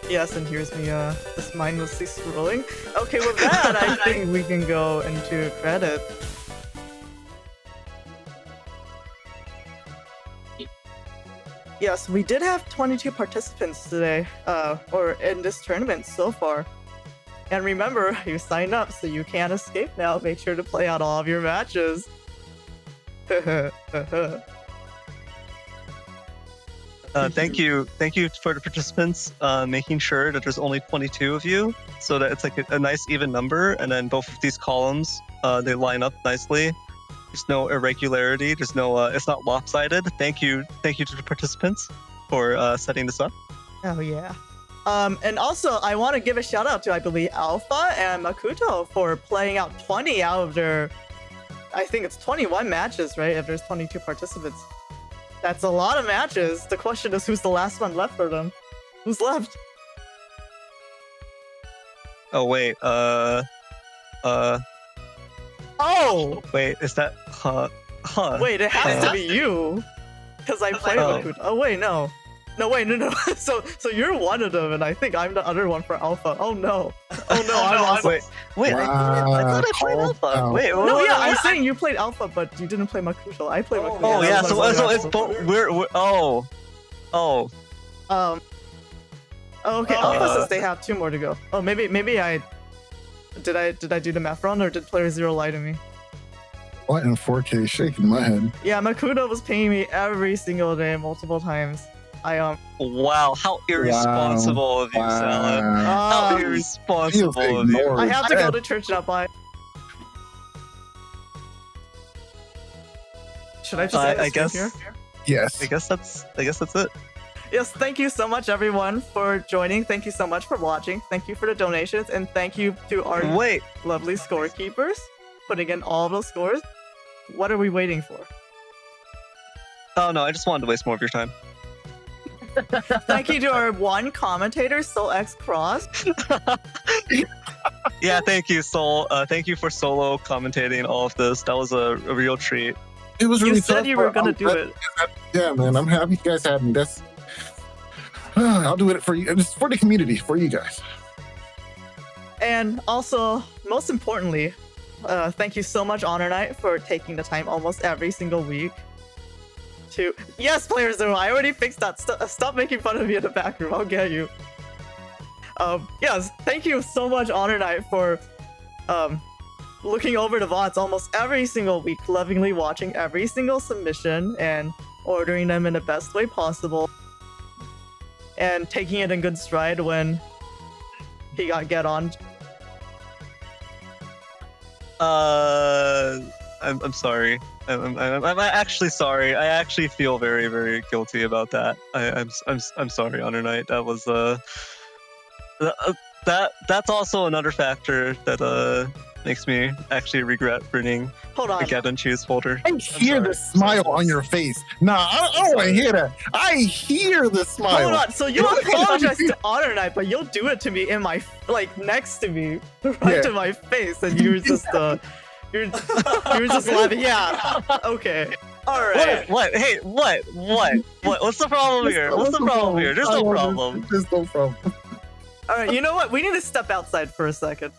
Yes, and here's me just mindlessly scrolling. Okay, with that, I think we can go into credit. Yes, we did have 22 participants today, or in this tournament so far. And remember, you signed up, so you can't escape now. Make sure to play out all of your matches. Thank you for the participants making sure that there's only 22 of you, so that it's like a nice even number, and then both of these columns they line up nicely. There's no irregularity. There's no. It's not lopsided. Thank you to the participants for setting this up. Oh yeah. And also I want to give a shout out to, I believe, Alpha and Makuto for playing out 20 out of their, I think it's 21 matches, right? If there's 22 participants. That's a lot of matches. The question is, who's the last one left for them? Who's left? Oh wait. Oh! Wait, is that? Wait, it has to be you. Because I played Makuto. Oh wait, no. No, wait, no. So you're one of them, and I think I'm the other one for Alpha. Oh no. Oh no, I'm also... Wait, I thought I played Alpha. Wait, no, yeah, I'm saying you played Alpha, but you didn't play Makuto. I played Makuto. Oh yeah, so it's both. We're okay, Alpha says they have 2 more to go. Oh, maybe I did do the math wrong, or did Player Zero lie to me? What in 4K? Shaking my head. Yeah, Makuto was paying me every single day, multiple times. Wow, how irresponsible of you, Salad. How irresponsible of you. I have to go to church now, bye. Should I just end I this guess here? Yes. I guess that's it. Yes, thank you so much, everyone, for joining. Thank you so much for watching. Thank you for the donations, and thank you to our lovely scorekeepers putting in all those scores. What are we waiting for? Oh no, I just wanted to waste more of your time. Thank you to our one commentator, SoulXCross. Yeah, thank you, Soul. Thank you for solo commentating all of this. That was a real treat. It was really You said tough, you were but gonna do it. Yeah, man, I'm happy you guys had me. That's I'll do it for you. It's for the community, for you guys. And also, most importantly, thank you so much, HonorNite, for taking the time almost every single week to... Yes, Player Zero, I already fixed that. Stop making fun of me in the back room. I'll get you. Yes, thank you so much, HonorNite, for looking over the VODs almost every single week, lovingly watching every single submission and ordering them in the best way possible, and taking it in good stride when he got get on. I'm sorry. I'm actually sorry. I actually feel very, very guilty about that. I'm sorry, HonorNite. That was that's also another factor that makes me actually regret bringing the Get and Choose folder. I hear the smile on your face. Nah, I don't want to hear that. I hear the smile. Hold on, so you apologize to HonorNite, but you'll do it to me in my, like, next to me, right to my face, and you're just you're just laughing. Yeah. Okay. All right. What? Hey, what? What's the problem here? What's the problem here? There's no problem. There's no problem. All right. You know what? We need to step outside for a second.